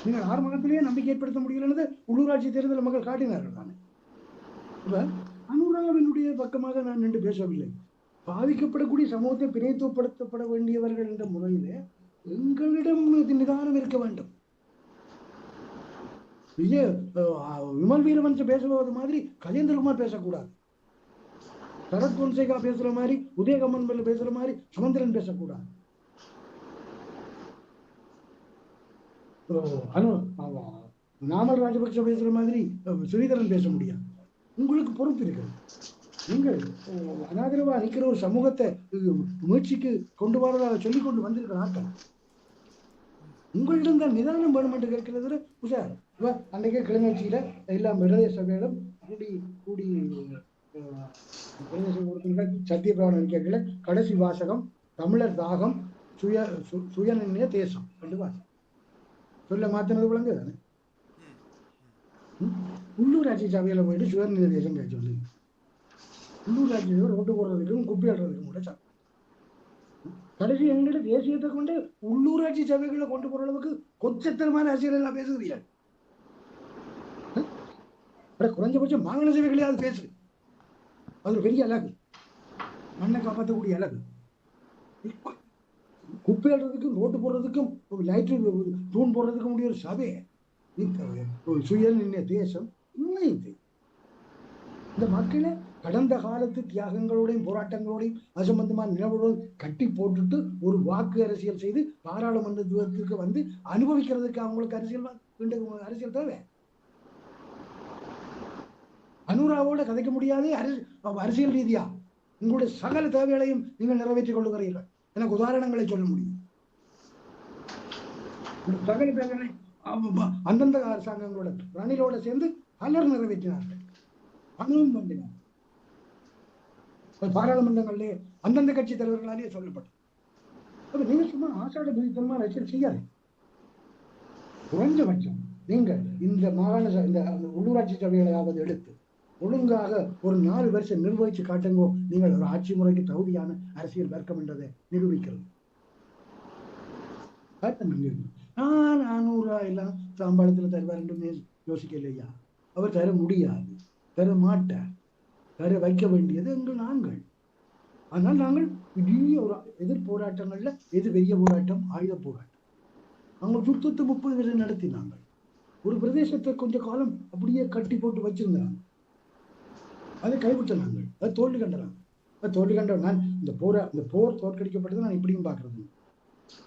நீங்கள் 6 மாதத்திலேயே நம்பிக்கை ஏற்படுத்த முடியலன்னு உள்ளூராட்சி தேர்தல் மக்கள் காட்டினார்கள் தானே. இப்ப அனுராவினுடைய பக்கமாக நான் நின்று பேசவில்லை. பாதிக்கப்படக்கூடிய சமூகத்தை பிணைத்துவப்படுத்தப்பட வேண்டியவர்கள் என்ற முறையிலே எங்களிடம் நிதானம் இருக்க வேண்டும். விமல் வீரவன்ச பேசுவது மாதிரி கஜேந்திரகுமார் பேசக்கூடாது. சரத் பொன்சேகா பேசுற மாதிரி, உதயகமன் பேசுற மாதிரி சுமந்திரன் பேசக்கூடாது. நாமல் ராஜபக்ச பேசுற மாதிரி ஸ்ரீதரன் பேச முடியாது. உங்களுக்கு பொறுப்பு இருக்கிறது. நீங்கள் அனாதரவா நிற்கிற ஒரு சமூகத்தை முயற்சிக்கு கொண்டு வரதாக சொல்லிக் கொண்டு வந்திருக்கிற ஆட்கள் உங்களிடம் தான் நிதானம் வேணும் என்று கேட்கிறது. உஷார் அன்றைக்கே கிளிநொச்சியில எல்லா பிரதேச சபையிலும் கூடி சத்தியபிரமாணம் கேட்கல. கடைசி வாசகம் தமிழர் தாகம் சுயநிர்ணய தேசம் ரெண்டு வாசகம் சொல்ல மாத்தினது விளங்கு தானே. உள்ளூராட்சி சபையில போயிட்டு சுயநிர்ணய தேசம் கேட்க சொல்லி உள்ளூராட்சி ரோட்டு போடுறதுக்கும் குப்பை அல்றதுக்கும் கூட சாப்பிடும். கடைசி எங்களோட தேசியத்தை கொண்டு உள்ளூராட்சி சபைகளை கொண்டு போற அளவுக்கு கொச்சத்தனமான அரசியல் எல்லாம் பேசுகிறீங்க. குறைஞ்சபட்சம் மாகாண சபைகளையாவது பேசு. அது பெரிய அழகு, மண்ணை காப்பாற்றக்கூடிய அழகு. குப்பை அல்றதுக்கும் ரோட்டு போடுறதுக்கும் லைட்டு தூண் போடுறதுக்கும் முடிய ஒரு சபை சுயநிர்ணய தேசம் உண்மையுது. இந்த மக்களை கடந்த காலத்து தியாகங்களோடையும் போராட்டங்களோடையும் அசம்பந்தமான நிலவுடன் கட்டி போட்டுட்டு ஒரு வாக்கு அரசியல் செய்து பாராளுமன்றத்துக்கு வந்து அனுபவிக்கிறதுக்கு அவங்களுக்கு அரசியல் தேவை. அனுராவோட கதைக்க முடியாது அரசியல் ரீதியா உங்களுடைய சகல தேவைகளையும் நீங்கள் நிறைவேற்றிக் கொள்ளுகிறீர்கள். எனக்கு உதாரணங்களை சொல்ல முடியும். சகல தேவைகளை அந்தந்த அரசாங்கங்களோட ரணிலோட சேர்ந்து பலர் நிறைவேற்றினார்கள், பணமும் பண்ணினார். பாராளுமன்றங்களிலே அந்தந்த கட்சி தலைவர்களாலேயே சொல்லப்பட்டது. நீங்க சும்மா ஆசாட பிரித்தனமா அரசியல் செய்யாது. குறைஞ்சபட்சம் நீங்கள் இந்த மாகாண இந்த உள்ளூராட்சி சபைகளையாவது எடுத்து ஒழுங்காக ஒரு 4 வருஷம் நிர்வகிச்சு காட்டுங்கோ. நீங்கள் ஒரு ஆட்சி முறைக்கு தகுதியான அரசியல் வர்க்கம் என்றதை நிரூபிக்கிறது. 400 எல்லாம் சம்பளத்தில் தருவார் என்று யோசிக்க இல்லையா? அவர் தர முடியாது, தர மாட்டார். தர வைக்க வேண்டியது நாங்கள். ஆனால் நாங்கள் பெரிய ஒரு எதிர் போராட்டங்கள்ல எது பெரிய போராட்டம்? ஆயுத போராட்டம். அவங்க சுத்தத்தை 30 வருஷம் நடத்தினாங்க. ஒரு பிரதேசத்தை கொஞ்ச காலம் அப்படியே கட்டி போட்டு வச்சிருந்தாங்க. அதை கைவிட்ட நாங்கள். அது தோல்வி கண்டாங்க. அது தோல்வி கண்ட நான் இந்த போர் தோற்கடிக்கப்பட்டது நான் இப்படியும் பார்க்கறது.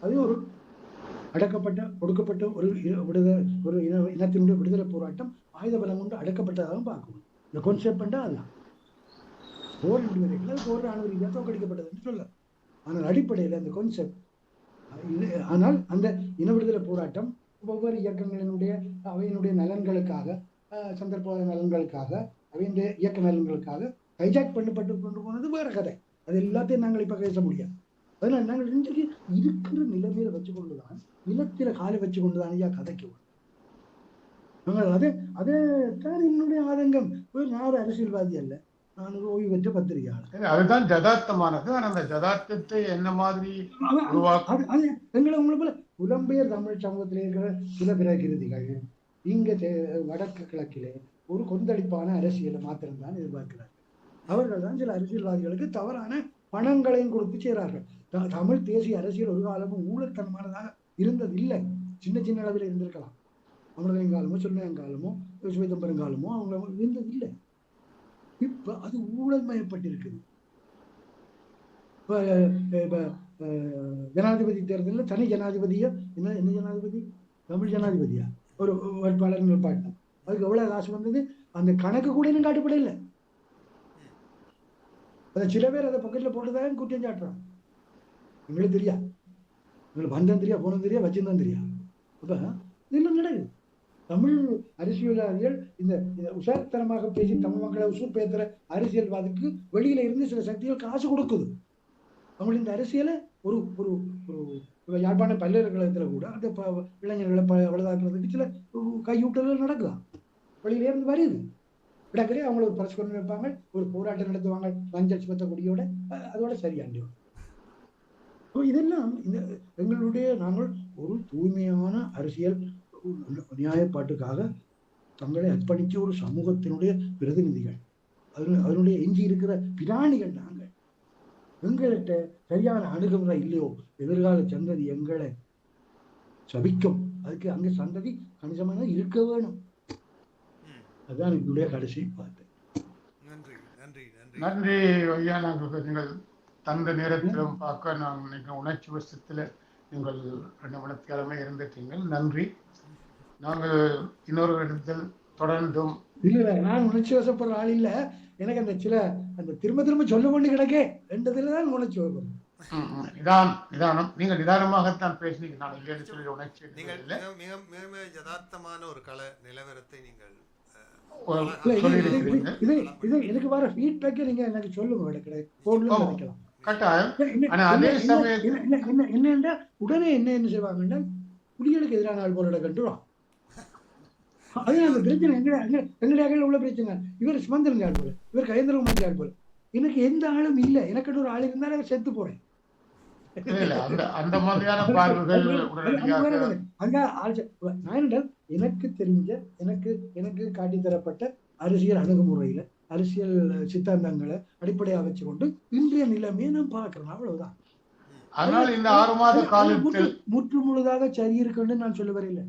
அது ஒரு அடக்கப்பட்ட ஒடுக்கப்பட்ட ஒரு இனத்தினுடைய விடுதலை போராட்டம் ஆயுத பலம் கொண்டு அடக்கப்பட்டதாகவும் பார்க்கணும். இந்த கான்செப்ட் அதுதான். போர் போர் ராணுவ ரீதியாக தோற்கடிக்கப்பட்டது என்று சொல்ல. ஆனால் அடிப்படையில் அந்த கான்செப்ட். ஆனால் அந்த இன விடுதலை போராட்டம் ஒவ்வொரு இயக்கங்களினுடைய அவையினுடைய நலன்களுக்காக, சந்தர்ப்ப நலன்களுக்காக, அவையினுடைய இயக்க நலன்களுக்காக ஹைஜாக் பண்ணப்பட்டு கொண்டு போனது வேற கதை. அது எல்லாத்தையும் நாங்கள் இப்ப பேச முடியாது. அதனால நாங்கள் இன்றைக்கு இருக்கிற நிலைமையில வச்சு கொண்டுதான், நிலத்தில காலை வச்சு கொண்டுதான் ஐயா கதைக்கு நாங்கள் அதே தான் என்னுடைய ஆதங்கம். நான் ஒரு அரசியல்வாதி அல்ல, நான் ஒரு ஓய்வு பெற்ற பத்திரிகையாளர். அதுதான் ஜதார்த்தமானது. அந்த ஜதார்த்தத்தை என்ன மாதிரி எங்களை உங்களை போல புலம்பெயர் தமிழ் சமூகத்தில் இருக்கிற சில பிரகிருதிகள் இங்க வடக்கு கிழக்கிலே ஒரு கொந்தளிப்பான அரசியலை மாத்திரம்தான் எதிர்பார்க்கிறார்கள். அவர்கள் தான் சில அரசியல்வாதிகளுக்கு தவறான பணங்களையும் கொடுத்து செய்கிறார்கள். தமிழ் தேசிய அரசியல் ஒரு காலமும் ஊழல்தனமானதாக இருந்தது இல்லை. சின்ன சின்ன அளவில் இருந்திருக்கலாம். அமிர்தங்காலமோ சொன்னங்காலமோ சிவதம்பரங்காலமோ அவங்க இருந்தது இல்லை. இப்ப அது ஊழல் மயப்பட்டிருக்குது. ஜனாதிபதி தேர்தலில் தனி ஜனாதிபதியா என்ன ஜனாதிபதி? தமிழ் ஜனாதிபதியா ஒரு வேட்பாளர் நிற்பாட்டினோம். அதுக்கு எவ்வளவு காசு வந்தது அந்த கணக்கு கூட இன்னும் காட்டுப்பட இல்லை. அதை சில பேர் அதை பக்கத்துல போட்டுதான் குற்றம் சாட்டுறான். எங்களுக்கு தெரியா, எங்களுக்கு வந்தம் தெரியா, போனது தெரியா, வச்சிருந்தான் தெரியா. அப்ப இதெல்லாம் நடக்குது. தமிழ் அரசியல்வாதிகள் இந்த உசார்த்தனமாக பேசி தமிழ் மக்களை உசூர் பேசுற அரசியல்வாதிக்கு வெளியில இருந்து சில சக்திகள் காசு கொடுக்குது. அவங்க இந்த அரசியலை ஒரு ஒரு யாழ்ப்பாண பல்கலைக்கழகத்துல கூட அந்த இளைஞர்களை வலுதாக்குறதுக்கு சில கையூட்டல்கள் நடக்குதான். வெளியில இருந்து வருது. இடங்களே அவங்களுக்கு பிரஸ் கொண்டு வைப்பாங்க, ஒரு போராட்டம் நடத்துவாங்க மஞ்சள் சிவத்த கொடியோட, அதோட சரியாண்டி. இதெல்லாம் இந்த எங்களுடைய நாங்கள் ஒரு தூய்மையான அரசியல் நியாயப்பாட்டுக்காக தங்களை அர்ப்பணிச்ச ஒரு சமூகத்தினுடைய பிரதிநிதிகள், அதனுடைய எஞ்சி இருக்கிற பிராணிகள் நாங்கள். எங்கள்கிட்ட சரியான அணுகுமுறை இல்லையோ எதிர்கால சந்ததி எங்களை சபிக்கும். அதுக்கு அங்க சந்ததி கணிசமாக இருக்க வேணும். அதுதான் என்னுடைய கடைசி பார்த்து. நன்றி ஐயா. நாங்கள் நீங்கள் தந்த நேரத்திலும் பார்க்க நாங்கள் உணர்ச்சி வசத்துல நீங்கள் 2 மணித்தியாலமே இருந்துட்டீங்க. நன்றி. நாங்கள் இன்னொரு இடத்தில் தொடர்ந்தும் இல்ல நான் உணர்ச்சி வசப்படுற ஆள் இல்ல. எனக்கு அந்த திரும்ப திரும்ப சொல்ல கொண்டு கிடக்கே ரெண்டுதுலதான் உணர்ச்சி வரும். நிதானம். நீங்கள் நிதானமாகத்தான் பேசினீங்க. நான் இல்லைன்னு சொல்லி உணர்ச்சி நீங்கள் மிக மிக மிக யதார்த்தமான ஒரு கள நிலவரத்தை நீங்கள் சொல்லியிருக்கிறீங்க. இது எனக்கு வர ஃபீட்பேக்கை நீங்க எனக்கு சொல்லுங்க. நினைக்கலாம் கட்டாயம். ஆனா அதே சமயத்தில் என்னன்னா உடனே என்ன செய்வாங்கன்னா புலிகளுக்கு எதிரான ஆள் போல கட்டுவான். அது அந்த பிரச்சனை எங்களுடைய உள்ள பிரச்சனை. இவர் சுமந்திரன் ஆள் போல, இவர் கயந்திரகுமாரி ஆள் போல. எனக்கு எந்த ஆளும் இல்லை. எனக்கு ஒரு ஆள் இருந்தாலும் செத்து போறேன். அந்த மாதிரியான பார்வைகள் எனக்கு தெரிஞ்ச எனக்கு காட்டித்தரப்பட்ட அரசியல் அணுகுமுறையில அரசியல் சித்தாந்தங்களை அடிப்படையாக வச்சு கொண்டு இன்றைய நிலைமையை நான் பார்க்கிறேன். அவ்வளவுதான். ஆனால் இந்த 6 மாத காலத்தில் முற்று முழுதாக சரி இருக்குன்னு நான் சொல்ல வரையில.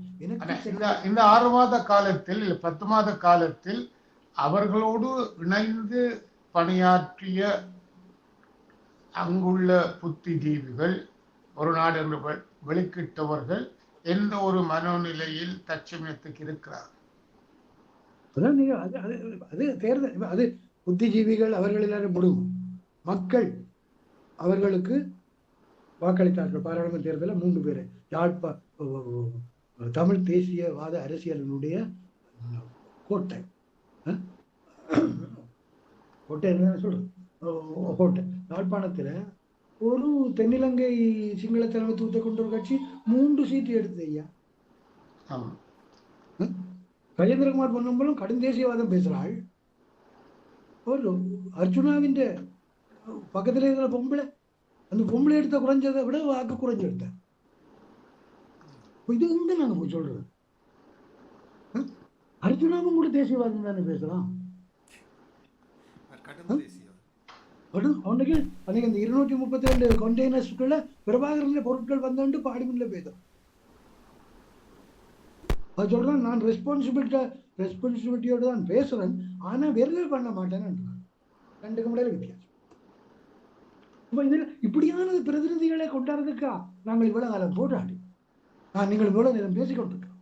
இந்த 6 மாத காலத்தில் 10 மாத காலத்தில் அவர்களோடு இணைந்து பணியாற்றிய அங்குள்ள புத்திஜீவிகள், ஒரு நாடு என்று வெளிக்கிட்டவர்கள் எந்த ஒரு மனோநிலையில் தற்சமயத்துக்கு இருக்கிறார்? அது தேர்தல், அது புத்திஜீவிகள் அவர்கள் எல்லாரும் முடியும். மக்கள் அவர்களுக்கு வாக்களித்தார்கள். பாராளுமன்ற தேர்தலில் 3 பேர். தமிழ் தேசியவாத அரசியலினுடைய கோட்டை என்ன சொல்றது, கோட்டை யாழ்ப்பாணத்தில் ஒரு தென்னிலங்கை சிங்கள தலைமைத்துவத்தை கொண்ட ஒரு கட்சி 3 சீட்டு எடுத்து ஐயா. கஜேந்திரகுமார் பொன்னம்பலம் கடும் தேசியவாதம் பேசுறாள். அர்ஜுனாவின் பக்கத்துல இருக்கிற பொம்பளை, அந்த பொம்பளை எடுத்த குறைஞ்சதை விட வாக்கு குறைஞ்சு எடுத்தேன். இது எங்க நாங்க போய் சொல்றது? அர்ஜுனாவும் கூட தேசியவாதம் தானே பேசலாம். அவனுக்கு அன்னைக்கு இந்த 237 கண்டெய்னர்ஸ்க்குள்ள பிரபாகரன் பொருட்கள் வந்தோண்டு பார்லிமெண்ட்ல பேசுறோம். அது சொல்றான், நான் ரெஸ்பான்சிபிலிட்டியோட தான் பேசுறேன், ஆனா வெறுതെ பண்ண மாட்டேன்னு. 2க்கு முடியல வித்தியாசம். இப்படியான பிரதிநிதிகளை கொண்டாடுறதுக்கா நாங்கள் இவ்வளவு காலம் போராடி நீங்கள் இவ்வளவு நேரம் பேசிக்கொண்டிருக்கோம்.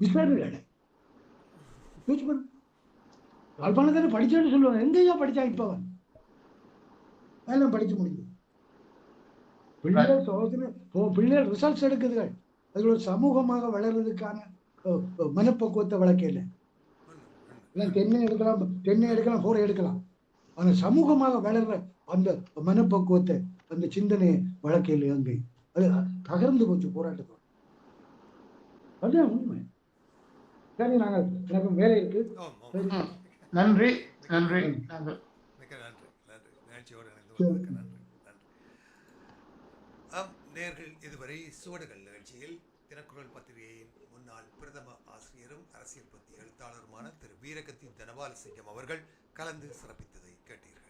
விசாரணை யாழ்ப்பாணத்தான படிச்சோன்னு சொல்லுவாங்க. எங்கேயா படிச்சா இப்பவன் எல்லாம் படிச்சு முடியுது. பிள்ளைகள் ரிசல்ட்ஸ் எடுக்குதுகள். அதுல ஒரு சமூகமாக வளர்றதுக்கான மனப்பக்குவத்தை வளர்க்கல. தென்னை எடுக்கலாம் போரை எடுக்கலாம். ஆனா சமூகமாக வளர்ற அந்த மனப்பக்குவத்தை, அந்த சிந்தனையை வளர்க்கல. அங்கே அது தகர்ந்து போச்சு போராட்டத்தோடு. அதுதான் உண்மை. சரி, நாங்கள் எனக்கு வேலை இருக்கு. நன்றி. நன்றி. நேயர்கள், இதுவரை சுவடுகள் நிகழ்ச்சியில் தினக்குரல் பத்திரிகையின் முன்னாள் பிரதம ஆசிரியரும் அரசியல் பத்தி எழுத்தாளருமான திரு வீரகத்தி தனபால் சிங்கம் அவர்கள் கலந்து சிறப்பித்ததை கேட்டீர்கள்.